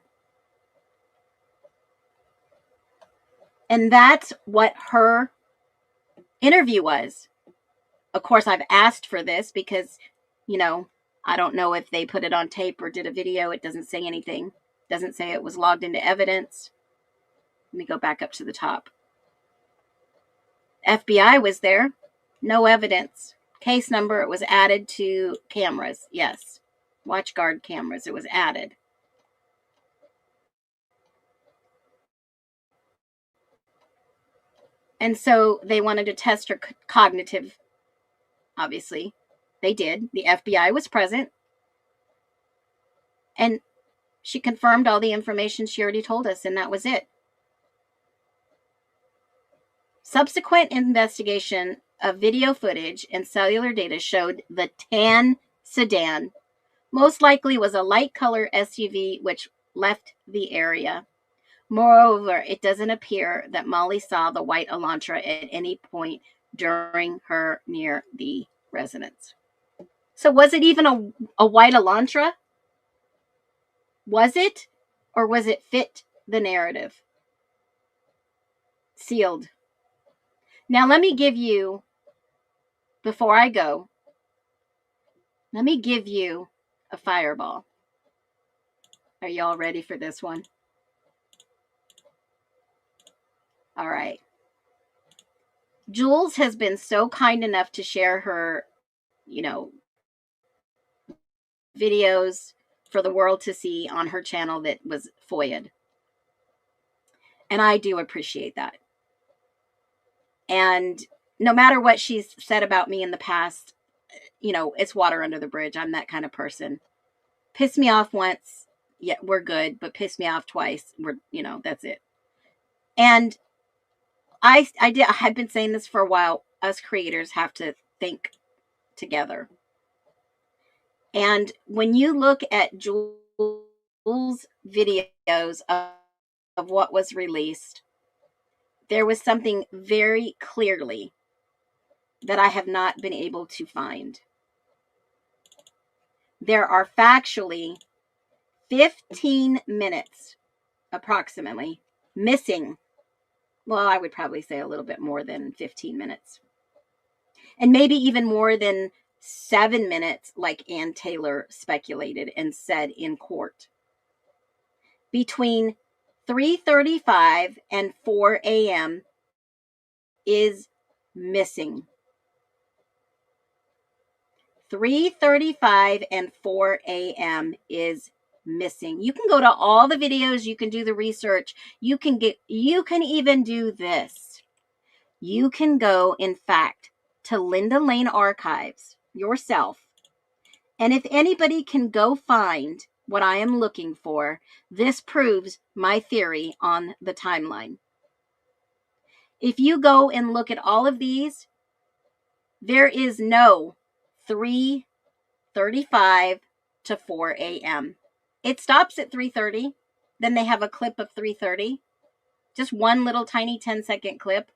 And that's what her interview was. Of course, I've asked for this because, you know, I don't know if they put it on tape or did a video. It doesn't say anything. It doesn't say it was logged into evidence. Let me go back up to the top. FBI was there. No evidence. Case number, it was added to cameras. Yes. WatchGuard cameras. It was added. And so they wanted to test her cognitive. Obviously, they did. The FBI was present. And she confirmed all the information she already told us, and that was it. Subsequent investigation of video footage and cellular data showed the tan sedan most likely was a light color SUV which left the area. Moreover, it doesn't appear that Molly saw the white Elantra at any point during her near the residence. So was it even a white Elantra? Was it? Or was it fit the narrative? Sealed. Now let me give you, before I go, let me give you a fireball. Are y'all ready for this one? All right. Jules has been so kind enough to share her, videos for the world to see on her channel that was FOIA'd. And I do appreciate that. And no matter what she's said about me in the past, it's water under the bridge. I'm that kind of person. Piss me off once, yeah, we're good. But piss me off twice, that's it. And I've been saying this for a while. Us creators have to think together. And when you look at Jules' videos of what was released, there was something very clearly that I have not been able to find. There are factually 15 minutes, approximately, missing. Well, I would probably say a little bit more than 15 minutes. And maybe even more than 7 minutes, like Ann Taylor speculated and said in court. Between 3:35 and 4 a.m. is missing. 3:35 and 4 a.m. is missing. You can go to all the videos, you can do the research, you can even do this. You can go, in fact, to Linda Lane Archives yourself. And if anybody can go find what I am looking for, this proves my theory on the timeline. If you go and look at all of these, there is no 3:35 to 4 a.m. It stops at 3:30. Then they have a clip of 3:30. Just one little tiny 10-second clip.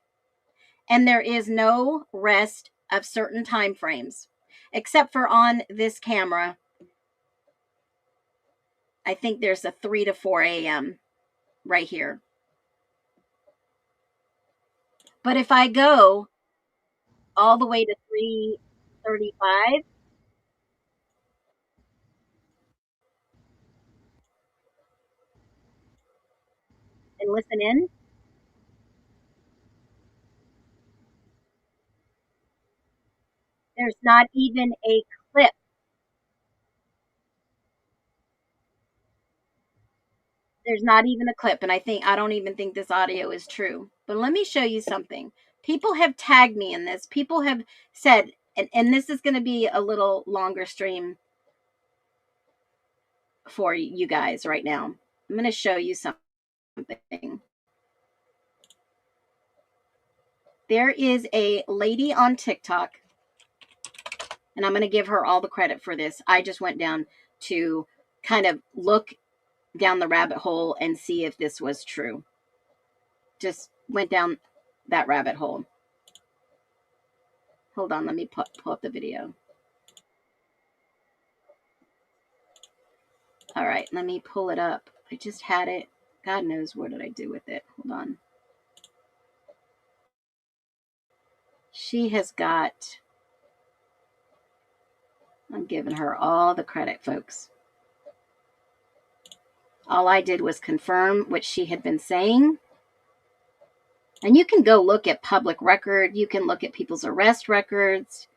And there is no rest of certain time frames, except for on this camera. I think there's a 3 to 4 a.m. right here. But if I go all the way to 3:35, and listen in, there's not even a clip. There's not even a clip. And I don't even think this audio is true. But let me show you something. People have tagged me in this. People have said, and this is going to be a little longer stream for you guys right now. I'm going to show you something. There is a lady on TikTok, and I'm going to give her all the credit for this. I just went down to kind of look down the rabbit hole and see if this was true. Just went down that rabbit hole. Hold on, let me pull up the video. All right, let me pull it up. I just had it. God knows what did I do with it. Hold on. She has got... I'm giving her all the credit, folks. All I did was confirm what she had been saying. And you can go look at public record. You can look at people's arrest records.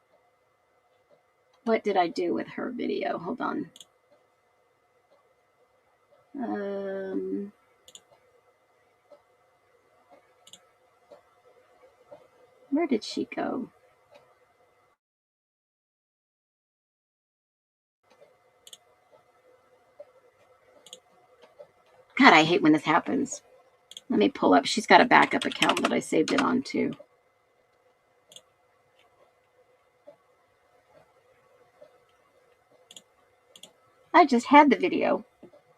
What did I do with her video? Hold on. Where did she go? God, I hate when this happens. Let me pull up. She's got a backup account that I saved it on too. I just had the video.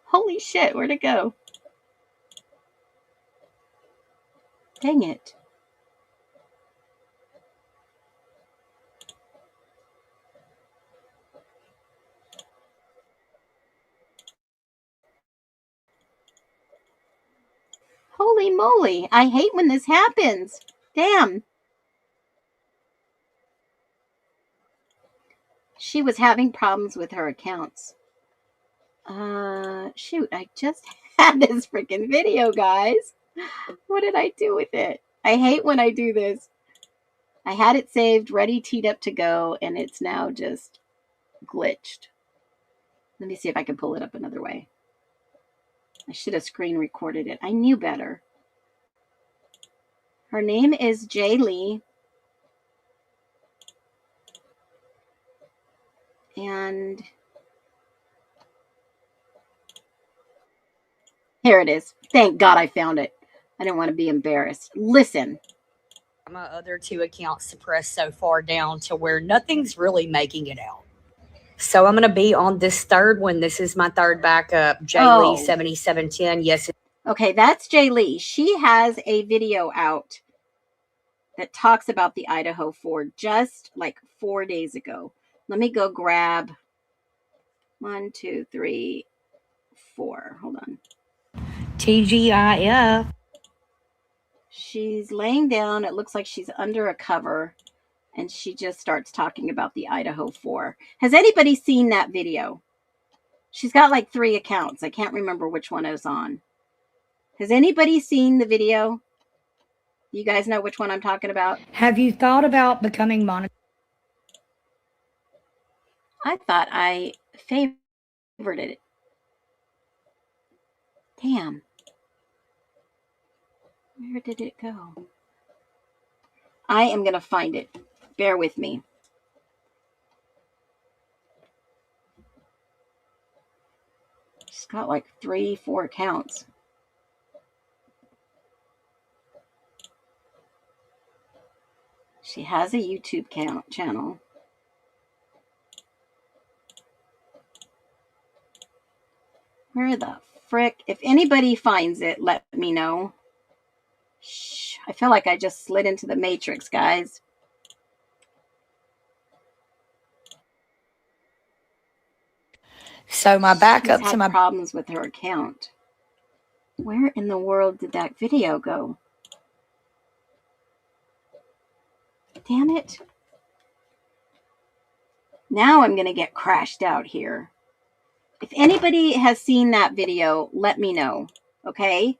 Holy shit, where'd it go? Dang it. Holy moly. I hate when this happens. Damn. She was having problems with her accounts. Shoot, I just had this freaking video, guys. What did I do with it? I hate when I do this. I had it saved, ready, teed up to go, and it's now just glitched. Let me see if I can pull it up another way. I should have screen recorded it. I knew better. Her name is Jay Lee. And here it is. Thank God I found it. I didn't want to be embarrassed. Listen. My other two accounts suppressed so far down to where nothing's really making it out. So I'm going to be on this third one. This is my third backup, Jay Lee 7710. Yes. Okay, that's Jay Lee. She has a video out that talks about the IDAHO4 just like 4 days ago. Let me go grab 1, 2, 3, 4. Hold on. TGIF. She's laying down. It looks like she's under a cover. And she just starts talking about the IDAHO4. Has anybody seen that video? She's got like 3 accounts. I can't remember which one I was on. Has anybody seen the video? You guys know which one I'm talking about? Have you thought about becoming monitored? I thought I favored it. Damn. Where did it go? I am going to find it. Bear with me. She's got like 3, 4 accounts. She has a YouTube channel. Where the frick? If anybody finds it, let me know. Shh, I feel like I just slid into the Matrix, guys. So my backup She's to had my problems with her account. Where in the world did that video go? Damn it. Now I'm going to get crashed out here. If anybody has seen that video, let me know. Okay?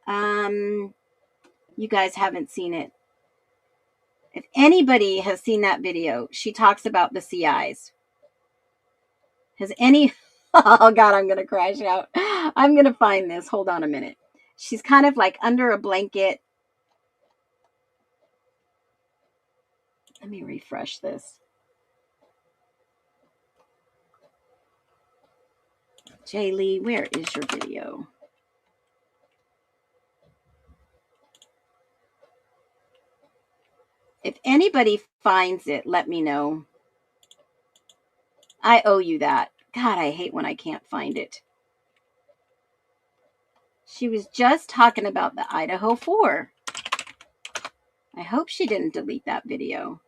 You guys haven't seen it. If anybody has seen that video, she talks about the CIs. Has any... Oh, God, I'm going to crash out. I'm going to find this. Hold on a minute. She's kind of like under a blanket. Let me refresh this. Jaylee, where is your video? If anybody finds it, let me know. I owe you that. God, I hate when I can't find it. She was just talking about the IDAHO4. I hope she didn't delete that video.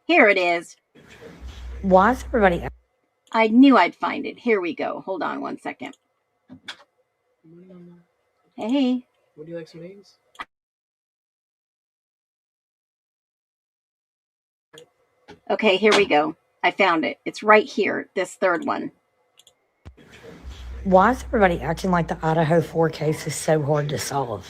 Here it is. why is everybody I knew I'd find it. Here we go. Hold on one second. Hey. Would you like some eggs? Okay, here we go. I found it. It's right here, this third one. why is everybody acting like the IDAHO4 case is so hard to solve?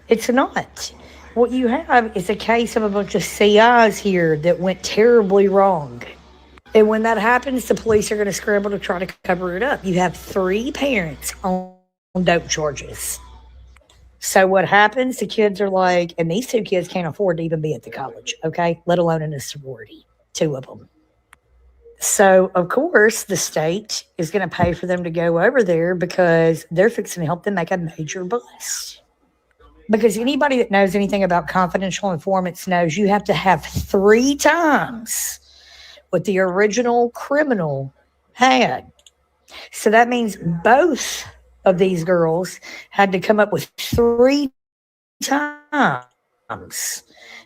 It's not. What you have is a case of a bunch of CIs here that went terribly wrong. And when that happens, the police are going to scramble to try to cover it up. You have 3 parents on dope charges. So what happens? The kids are like, and these 2 kids can't afford to even be at the college, okay? Let alone in a sorority, 2 of them. So, of course, the state is going to pay for them to go over there because they're fixing to help them make a major bust. Because anybody that knows anything about confidential informants knows you have to have 3 times what the original criminal had. So that means both of these girls had to come up with 3 times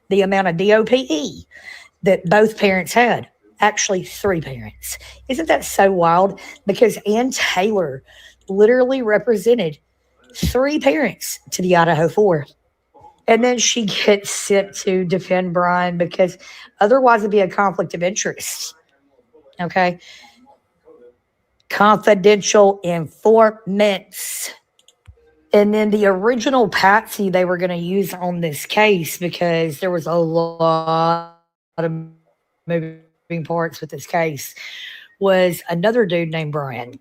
the amount of DOPE that both parents had. Actually, 3 parents. Isn't that so wild? Because Ann Taylor literally represented 3 parents to the IDAHO4. And then she gets sent to defend Brian because otherwise it'd be a conflict of interest. Okay. Confidential informants. And then the original patsy they were going to use on this case, because there was a lot of moving parts with this case, was another dude named Brian.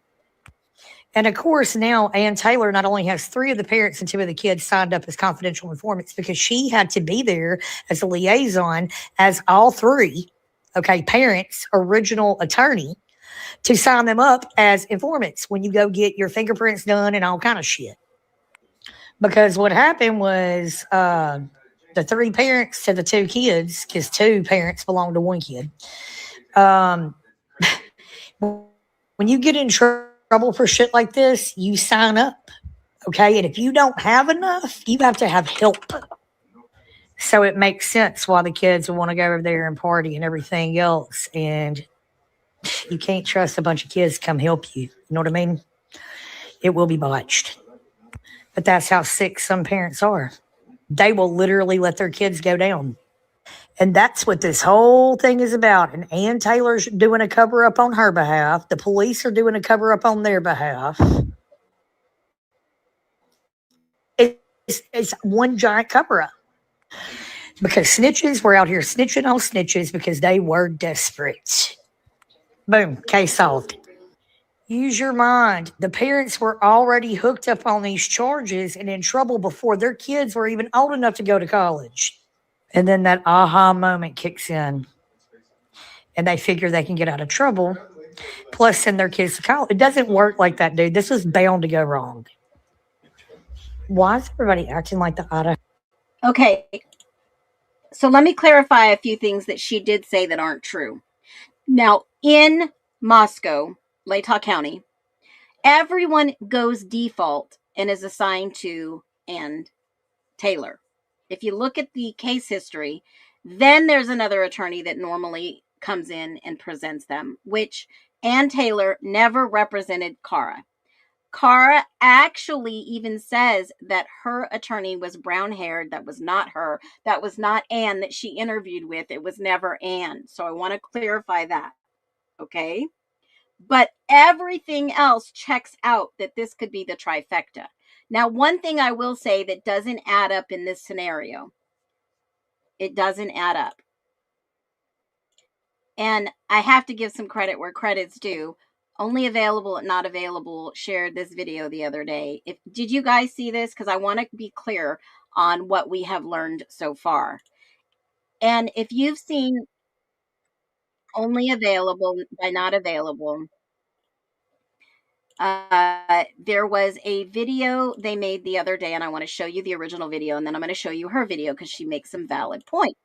And of course, now Ann Taylor not only has 3 of the parents and 2 of the kids signed up as confidential informants because she had to be there as a liaison as all 3, okay, parents' original attorney to sign them up as informants when you go get your fingerprints done and all kind of shit. Because what happened was the 3 parents to the 2 kids, because 2 parents belong to 1 kid. When you get in trouble for shit like this, you sign up, okay? And if you don't have enough, you have to have help. So it makes sense why the kids will want to go over there and party and everything else. And you can't trust a bunch of kids to come help you. You know what I mean? It will be botched. But that's how sick some parents are. They will literally let their kids go down. And that's what this whole thing is about. And Ann Taylor's doing a cover-up on her behalf. The police are doing a cover-up on their behalf. It's one giant cover-up. Because snitches were out here snitching on snitches because they were desperate. Boom, case solved. Use your mind. The parents were already hooked up on these charges and in trouble before their kids were even old enough to go to college. And then that aha moment kicks in. And they figure they can get out of trouble, plus send their kids to college. It doesn't work like that, dude. This was bound to go wrong. Why is everybody acting like the Idaho? Okay. So let me clarify a few things that she did say that aren't true. Now, in Moscow, Latah County, everyone goes default and is assigned to Ann Taylor. If you look at the case history, then there's another attorney that normally comes in and presents them, which Ann Taylor never represented Cara. Cara actually even says that her attorney was brown haired. That was not her. That was not Ann that she interviewed with. It was never Ann. So I want to clarify that. Okay. But everything else checks out that this could be the trifecta. Now, one thing I will say that doesn't add up in this scenario, it doesn't add up. And I have to give some credit where credit's due. Only Available, Not Available shared this video the other day. Did you guys see this? Because I want to be clear on what we have learned so far. And if you've seen Only Available by Not Available, there was a video they made the other day, and I want to show you the original video, and then I'm going to show you her video because she makes some valid points.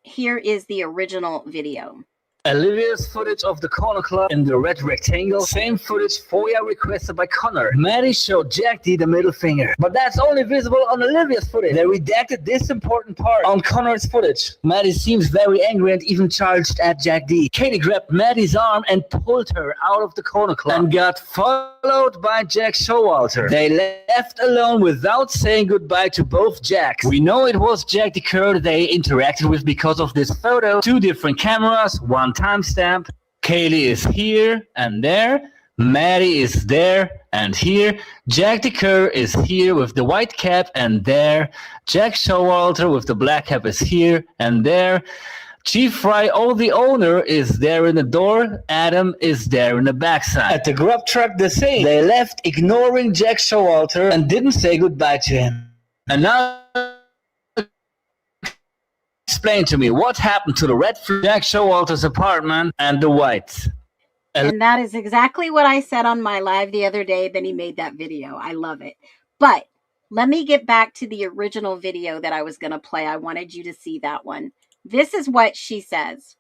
Here is the original video. Olivia's footage of the corner club in the red rectangle. Same footage FOIA requested by Connor. Maddie showed Jack D the middle finger, but that's only visible on Olivia's footage. They redacted this important part on Connor's footage. Maddie seems very angry and even charged at Jack D. Katie grabbed Maddie's arm and pulled her out of the corner club and got followed by Jack Showalter. They left alone without saying goodbye to both Jacks. We know it was Jack the Cur they interacted with because of this photo. 2 different cameras, 1 timestamp. Kaylee is here and there. Maddie is there and here. Jack the Cur is here with the white cap and there. Jack Showalter with the black cap is here and there. Chief Fry, the owner, is there in the door. Adam is there in the backside. At the grub truck, the same. They left ignoring Jack Showalter and didn't say goodbye to him. And now explain to me what happened to the red Jack Showalter's apartment and the white. And that is exactly what I said on my live the other day. Then he made that video. I love it. But let me get back to the original video that I was going to play. I wanted you to see that one. This is what she says.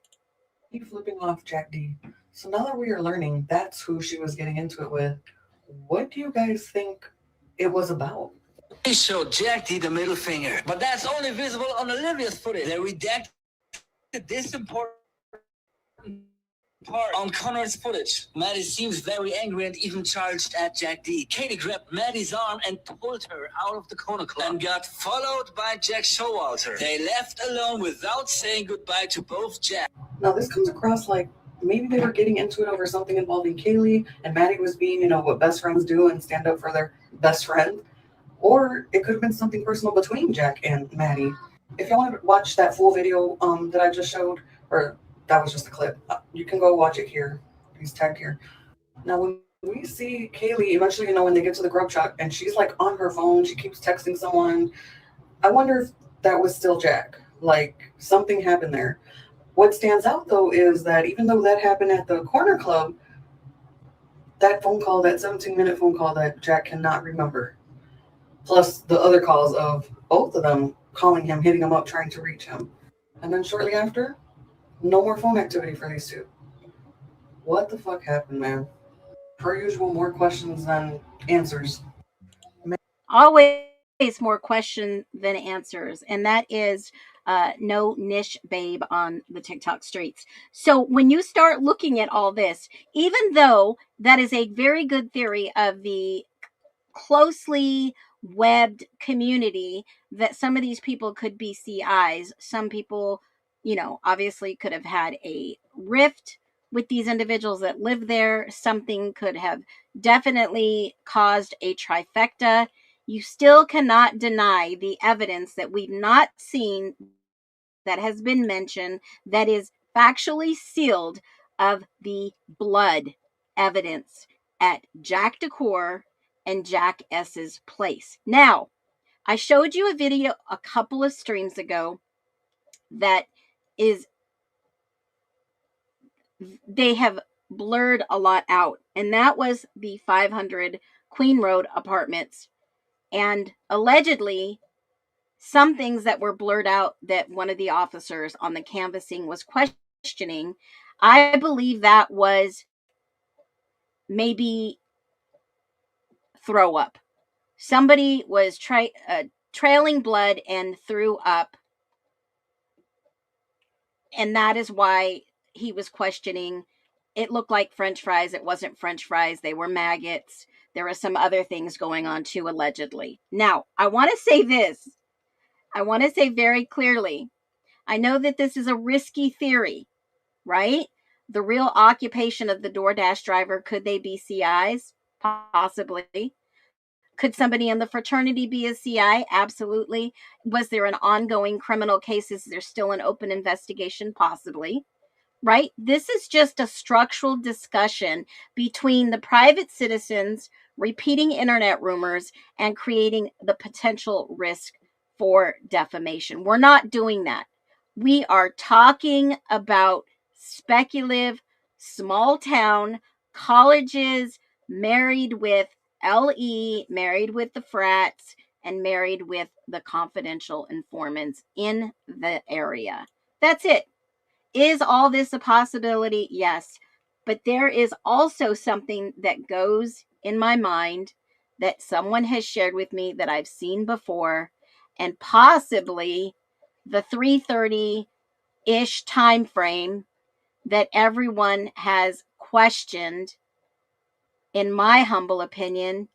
Keep flipping off Jack D. So now that we are learning that's who she was getting into it with, what do you guys think it was about? They showed Jack D the middle finger, but that's only visible on Olivia's footage. They redacted this important part on Connor's footage. Maddie seems very angry and even charged at Jack D. Katie grabbed Maddie's arm and pulled her out of the corner club and got followed by Jack Showalter. They left alone without saying goodbye to both Jack. Now this comes across like maybe they were getting into it over something involving Kaylee and Maddie was being, what best friends do and stand up for their best friend. Or it could have been something personal between Jack and Maddie. If y'all want to watch that full video that I just showed, or that was just a clip, you can go watch it here. He's tagged here. Now, when we see Kaylee, eventually, when they get to the grub truck and she's like on her phone, she keeps texting someone. I wonder if that was still Jack. Like something happened there. What stands out though is that even though that happened at the corner club, that phone call, that 17-minute phone call that Jack cannot remember. Plus the other calls of both of them calling him, hitting him up, trying to reach him. And then shortly after, no more phone activity for these two. What the fuck happened, man? Per usual, more questions than answers. Always more question than answers. And that is no niche babe on the TikTok streets. So when you start looking at all this, even though that is a very good theory of the closely webbed community, that some of these people could be CIs, some people, obviously could have had a rift with these individuals that live there. Something could have definitely caused a trifecta. You still cannot deny the evidence that we've not seen that has been mentioned that is factually sealed of the blood evidence at Jack Decor and Jack S's place. Now, I showed you a video a couple of streams ago that is, they have blurred a lot out, and that was the 500 Queen Road apartments. And allegedly, some things that were blurred out that one of the officers on the canvassing was questioning. I believe that was maybe throw up. Somebody was trailing blood and threw up. And that is why he was questioning. It looked like French fries. It wasn't French fries. They were maggots. There were some other things going on too, allegedly. Now, I want to say this. I want to say very clearly, I know that this is a risky theory, right? The real occupation of the DoorDash driver, could they be CIs? Possibly. Could somebody in the fraternity be a CI? Absolutely. Was there an ongoing criminal case? Is there still an open investigation? Possibly. Right? This is just a structural discussion between the private citizens repeating internet rumors and creating the potential risk for defamation. We're not doing that. We are talking about speculative, small town, colleges married with LE, married with the frats, and married with the confidential informants in the area. That's it. Is all this a possibility? Yes. But there is also something that goes in my mind that someone has shared with me that I've seen before, and possibly the 3:30-ish time frame that everyone has questioned. In my humble opinion,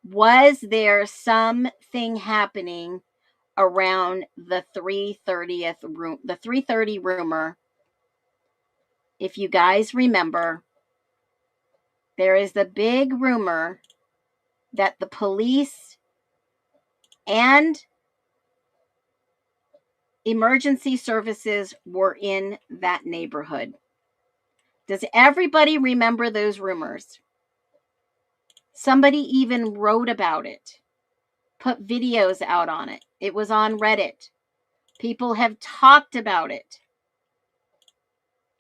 was there something happening around the 3:30 rumor? If you guys remember, there is the big rumor that the police and emergency services were in that neighborhood. Does everybody remember those rumors? Somebody even wrote about it, put videos out on it. It was on Reddit. People have talked about it.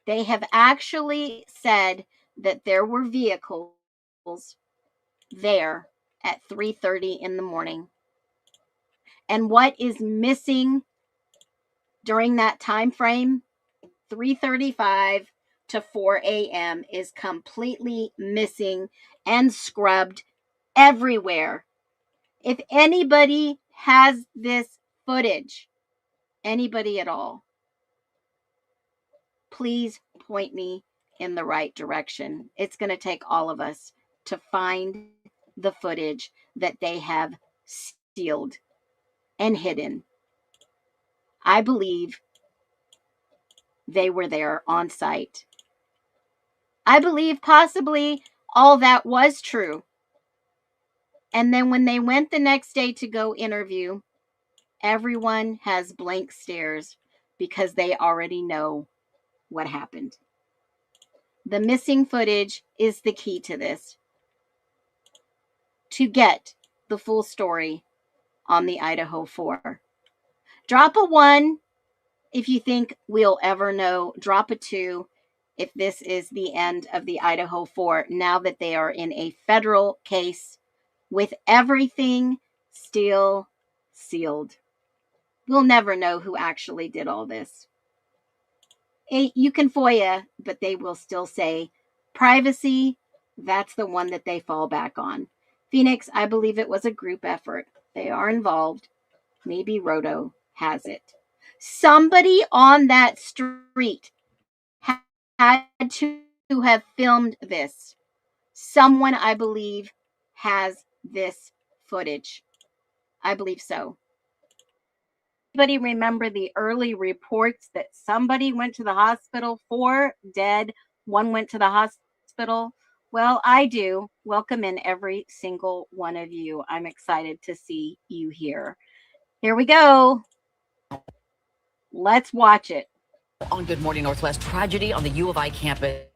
They have actually said that there were vehicles there at 3:30 in the morning. And what is missing during that time frame, 3:35 to 4 a.m., is completely missing and scrubbed everywhere. If anybody has this footage, anybody at all, please point me in the right direction. It's going to take all of us to find the footage that they have sealed and hidden. I believe they were there on site. I believe possibly all that was true. And then when they went the next day to go interview, everyone has blank stares because they already know what happened. The missing footage is the key to this. To get the full story on the IDAHO4. Drop a 1 if you think we'll ever know. Drop a 2 if this is the end of the IDAHO4 now that they are in a federal case with everything still sealed. We'll never know who actually did all this. You can FOIA, but they will still say privacy. That's the one that they fall back on. Phoenix, I believe it was a group effort. They are involved. Maybe Roto has it. Somebody on that street had to have filmed this. Someone, I believe, has this footage. I believe so. Anybody remember the early reports that somebody went to the hospital, 4 dead, 1 went to the hospital? Well, I do. Welcome in every single one of you. I'm excited to see you here. Here we go. Let's watch it. On Good Morning Northwest, tragedy on the U of I campus.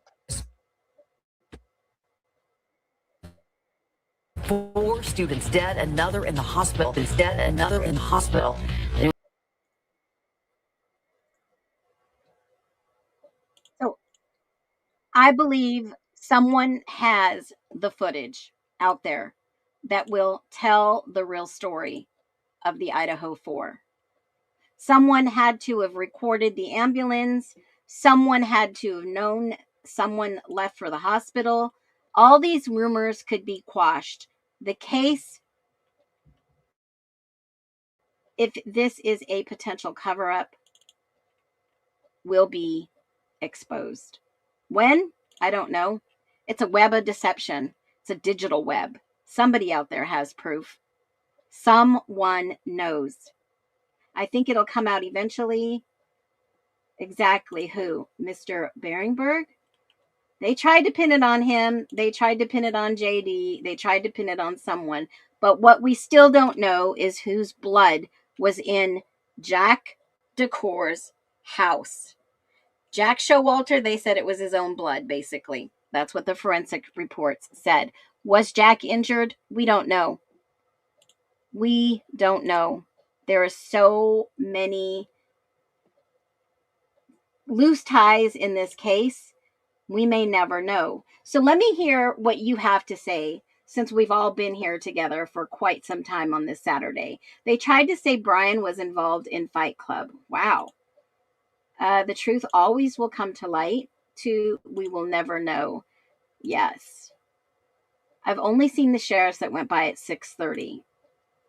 4 students dead, another in the hospital. Is dead, another in the hospital. So I believe someone has the footage out there that will tell the real story. of the IDAHO4. Someone had to have recorded the ambulance. Someone had to have known someone left for the hospital. All these rumors could be quashed. The case, if this is a potential cover-up, will be exposed. When? I don't know. It's a web of deception. It's a digital web. Somebody out there has proof. Someone knows. I think it'll come out eventually. Exactly who? Mr. Beringberg? They tried to pin it on him. They tried to pin it on JD. They tried to pin it on someone. But what we still don't know is whose blood was in Jack DeCour's house. Jack Showalter, they said it was his own blood, basically. That's what the forensic reports said. Was Jack injured? We don't know. We don't know. There are so many loose ties in this case. We may never know. So let me hear what you have to say, since we've all been here together for quite some time on this Saturday. They tried to say Brian was involved in Fight Club. Wow. The truth always will come to light. We will never know. Yes. I've only seen the sheriffs that went by at 6:30.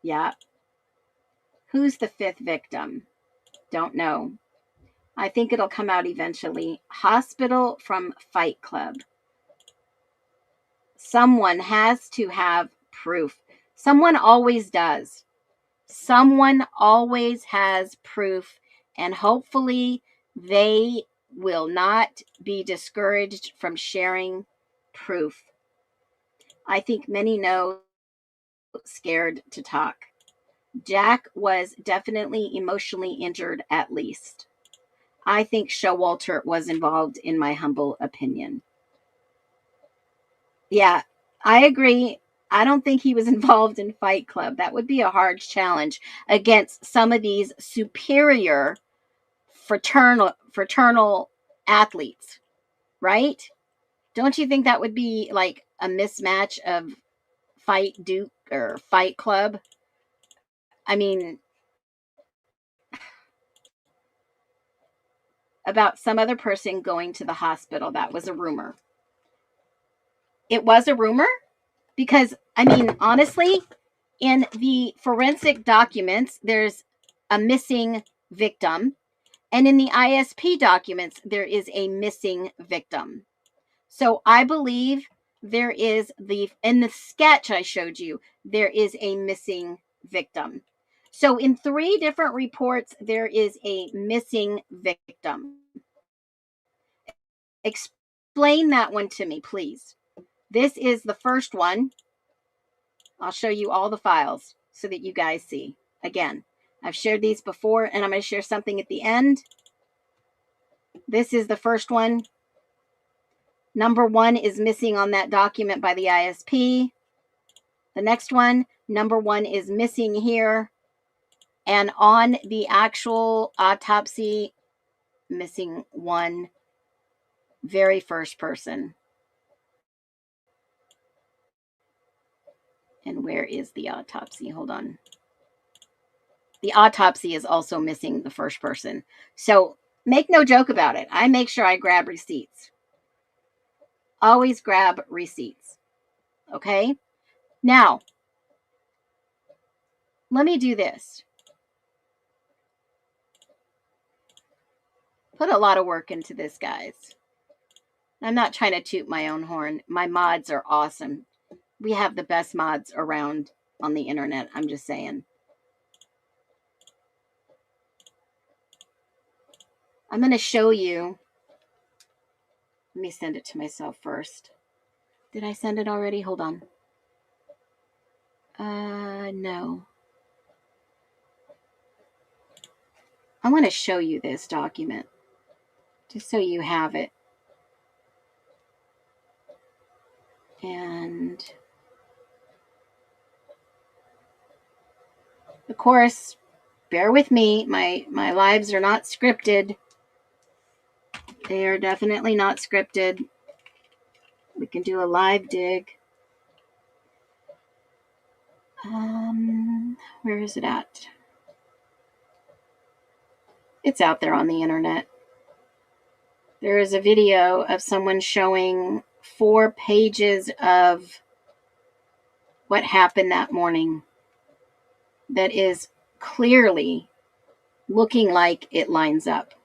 Yeah. Who's the fifth victim? Don't know. I think it'll come out eventually. Hospital from Fight Club. Someone has to have proof. Someone always does. Someone always has proof, and hopefully they will not be discouraged from sharing proof. I think many know, scared to talk. Jack was definitely emotionally injured, at least. I think Showalter was involved, in my humble opinion. Yeah, I agree. I don't think he was involved in Fight Club. That would be a hard challenge against some of these superior fraternal athletes, right? Don't you think that would be like a mismatch of Fight Duke or Fight Club? I mean, about some other person going to the hospital, that was a rumor. It was a rumor because, I mean, honestly, in the forensic documents, there's a missing victim. And in the ISP documents, there is a missing victim. So I believe there is in the sketch I showed you, there is a missing victim. So in 3 different reports, there is a missing victim. Explain that one to me, please. This is the first one. I'll show you all the files so that you guys see. Again, I've shared these before, and I'm going to share something at the end. This is the first one. Number 1 is missing on that document by the ISP. The next one, number 1 is missing here. And on the actual autopsy, missing 1, very first person. And where is the autopsy? Hold on. The autopsy is also missing the first person. So make no joke about it. I make sure I grab receipts. Always grab receipts. Okay? Now, let me do this. Put a lot of work into this, guys. I'm not trying to toot my own horn. My mods are awesome. We have the best mods around on the internet. I'm just saying. I'm going to show you. Let me send it to myself first. Did I send it already? Hold on. No. I want to show you this document just so you have it. And of course, bear with me. My lives are not scripted. They are definitely not scripted. We can do a live dig. Where is it at? It's out there on the internet. There is a video of someone showing 4 pages of what happened that morning that is clearly looking like it lines up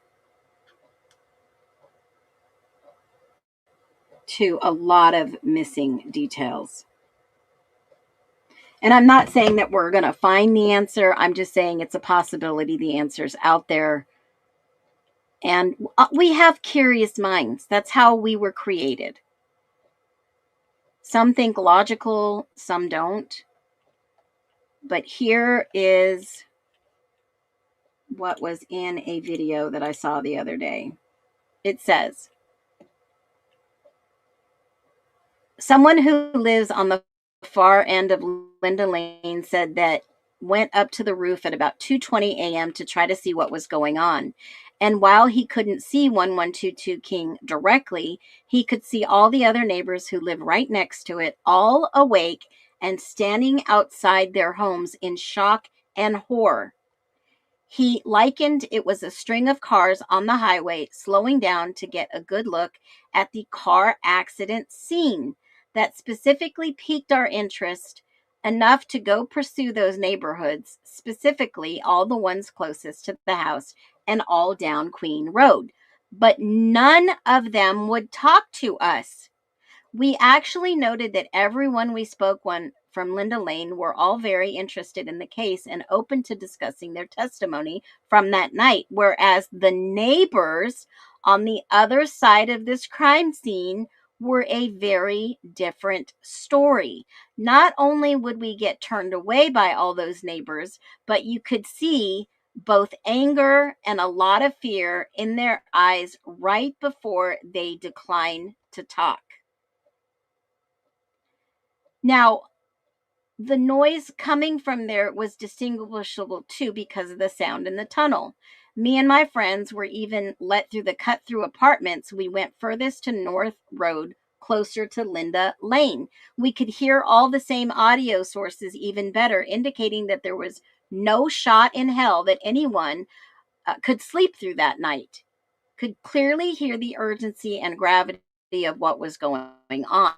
to a lot of missing details. And I'm not saying that we're going to find the answer. I'm just saying it's a possibility the answer's out there. And we have curious minds. That's how we were created. Some think logical, some don't. But here is what was in a video that I saw the other day. It says, someone who lives on the far end of Linda Lane said that went up to the roof at about 2:20 a.m. to try to see what was going on. And while he couldn't see 1122 King directly, he could see all the other neighbors who live right next to it, all awake and standing outside their homes in shock and horror. He likened it was a string of cars on the highway slowing down to get a good look at the car accident scene that specifically piqued our interest enough to go pursue those neighborhoods, specifically all the ones closest to the house and all down Queen Road. But none of them would talk to us. We actually noted that everyone we spoke from Linda Lane were all very interested in the case and open to discussing their testimony from that night, whereas the neighbors on the other side of this crime scene were a very different story. Not only would we get turned away by all those neighbors, but you could see both anger and a lot of fear in their eyes right before they declined to talk. Now, the noise coming from there was distinguishable too because of the sound in the tunnel. Me and my friends were even let through the cut-through apartments. We went furthest to North Road, closer to Linda Lane. We could hear all the same audio sources even better, indicating that there was no shot in hell that anyone could sleep through that night. Could clearly hear the urgency and gravity of what was going on.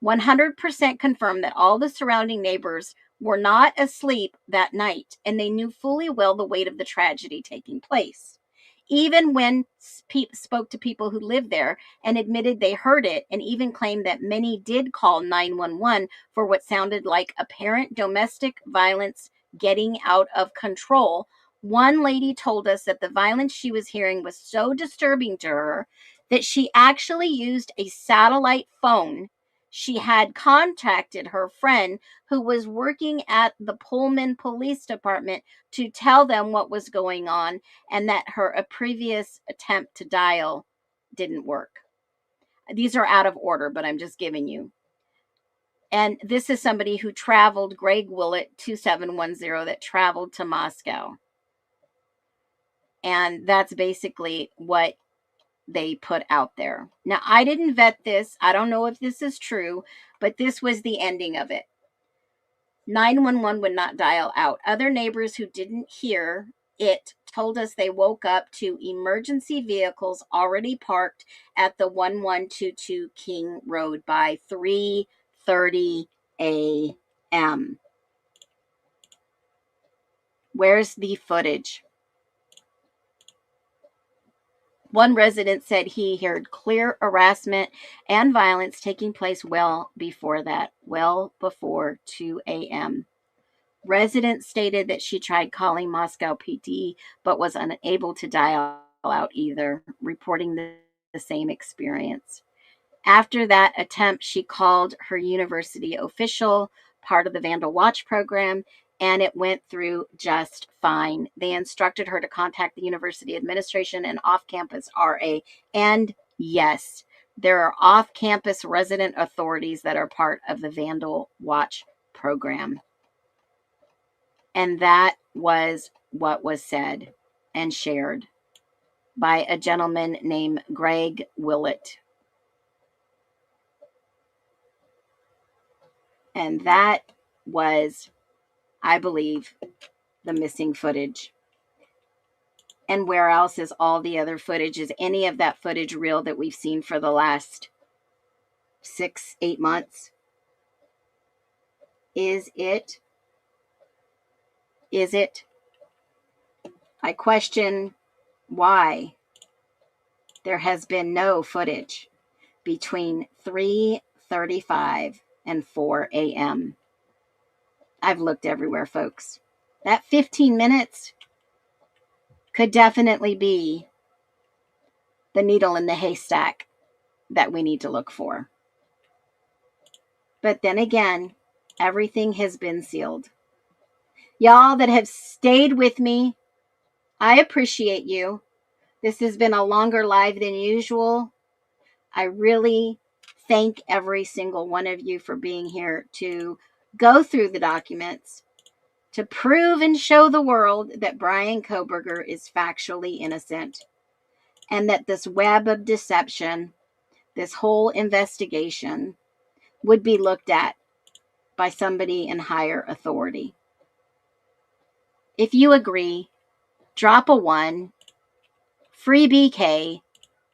100% confirmed that all the surrounding neighbors were not asleep that night, and they knew fully well the weight of the tragedy taking place. Even when spoke to people who lived there and admitted they heard it, and even claimed that many did call 911 for what sounded like apparent domestic violence getting out of control, one lady told us that the violence she was hearing was so disturbing to her that she actually used a satellite phone. She had contacted her friend who was working at the Pullman Police Department to tell them what was going on and that a previous attempt to dial didn't work. These are out of order, but I'm just giving you. And this is somebody who traveled, Greg Willett, 2710, that traveled to Moscow. And that's basically what they put out there. Now, I didn't vet this. I don't know if this is true, but this was the ending of it. 911 would not dial out. Other neighbors who didn't hear it told us they woke up to emergency vehicles already parked at the 1122 King Road by 3:30 a.m. Where's the footage? One resident said he heard clear harassment and violence taking place well before that, well before 2 a.m. Residents stated that she tried calling Moscow PD but was unable to dial out either, reporting the same experience. After that attempt, she called her university official, part of the Vandal Watch program, and it went through just fine. They instructed her to contact the university administration and off-campus RA. And yes, there are off-campus resident authorities that are part of the Vandal Watch program. And that was what was said and shared by a gentleman named Greg Willett. And that was I believe, the missing footage. And where else is all the other footage? Is any of that footage real that we've seen for the last 6-8 months? Is it? Is it? I question why there has been no footage between 3:35 and 4 a.m. I've looked everywhere, folks. That 15 minutes could definitely be the needle in the haystack that we need to look for. But then again, everything has been sealed. Y'all that have stayed with me, I appreciate you. This has been a longer live than usual. I really thank every single one of you for being here to go through the documents, to prove and show the world that Bryan Kohberger is factually innocent, and that this web of deception, this whole investigation, would be looked at by somebody in higher authority. If you agree, drop a 1, free BK,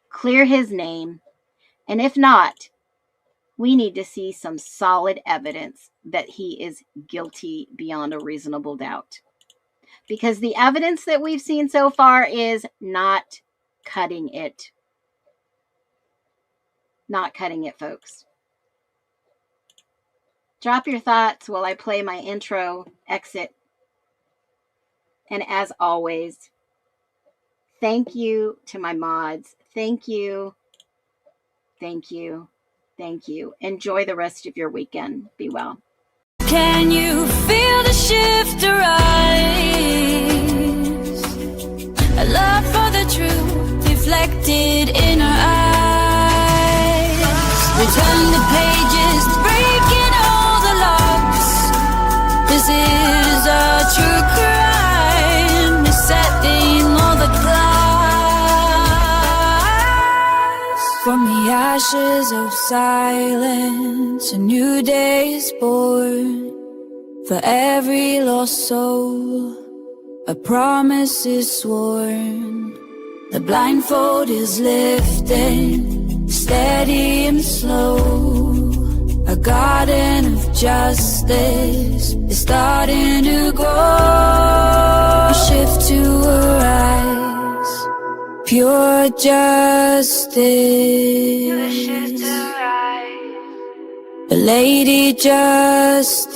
clear his name, and if not, we need to see some solid evidence that he is guilty beyond a reasonable doubt. Because the evidence that we've seen so far is not cutting it. Not cutting it, folks. Drop your thoughts while I play my intro exit. And as always, thank you to my mods. Thank you. Thank you. Thank you. Enjoy the rest of your weekend. Be well. Can you feel the shift arise? A love for the truth reflected in our eyes. We turn the pages, breaking all the locks. This is a true crime, resetting all the clocks. From the ashes of silence, a new day is born. For every lost soul, a promise is sworn. The blindfold is lifting, steady and slow. A garden of justice is starting to grow. Shift to arise, pure justice. Shift to rise, the Lady Justice.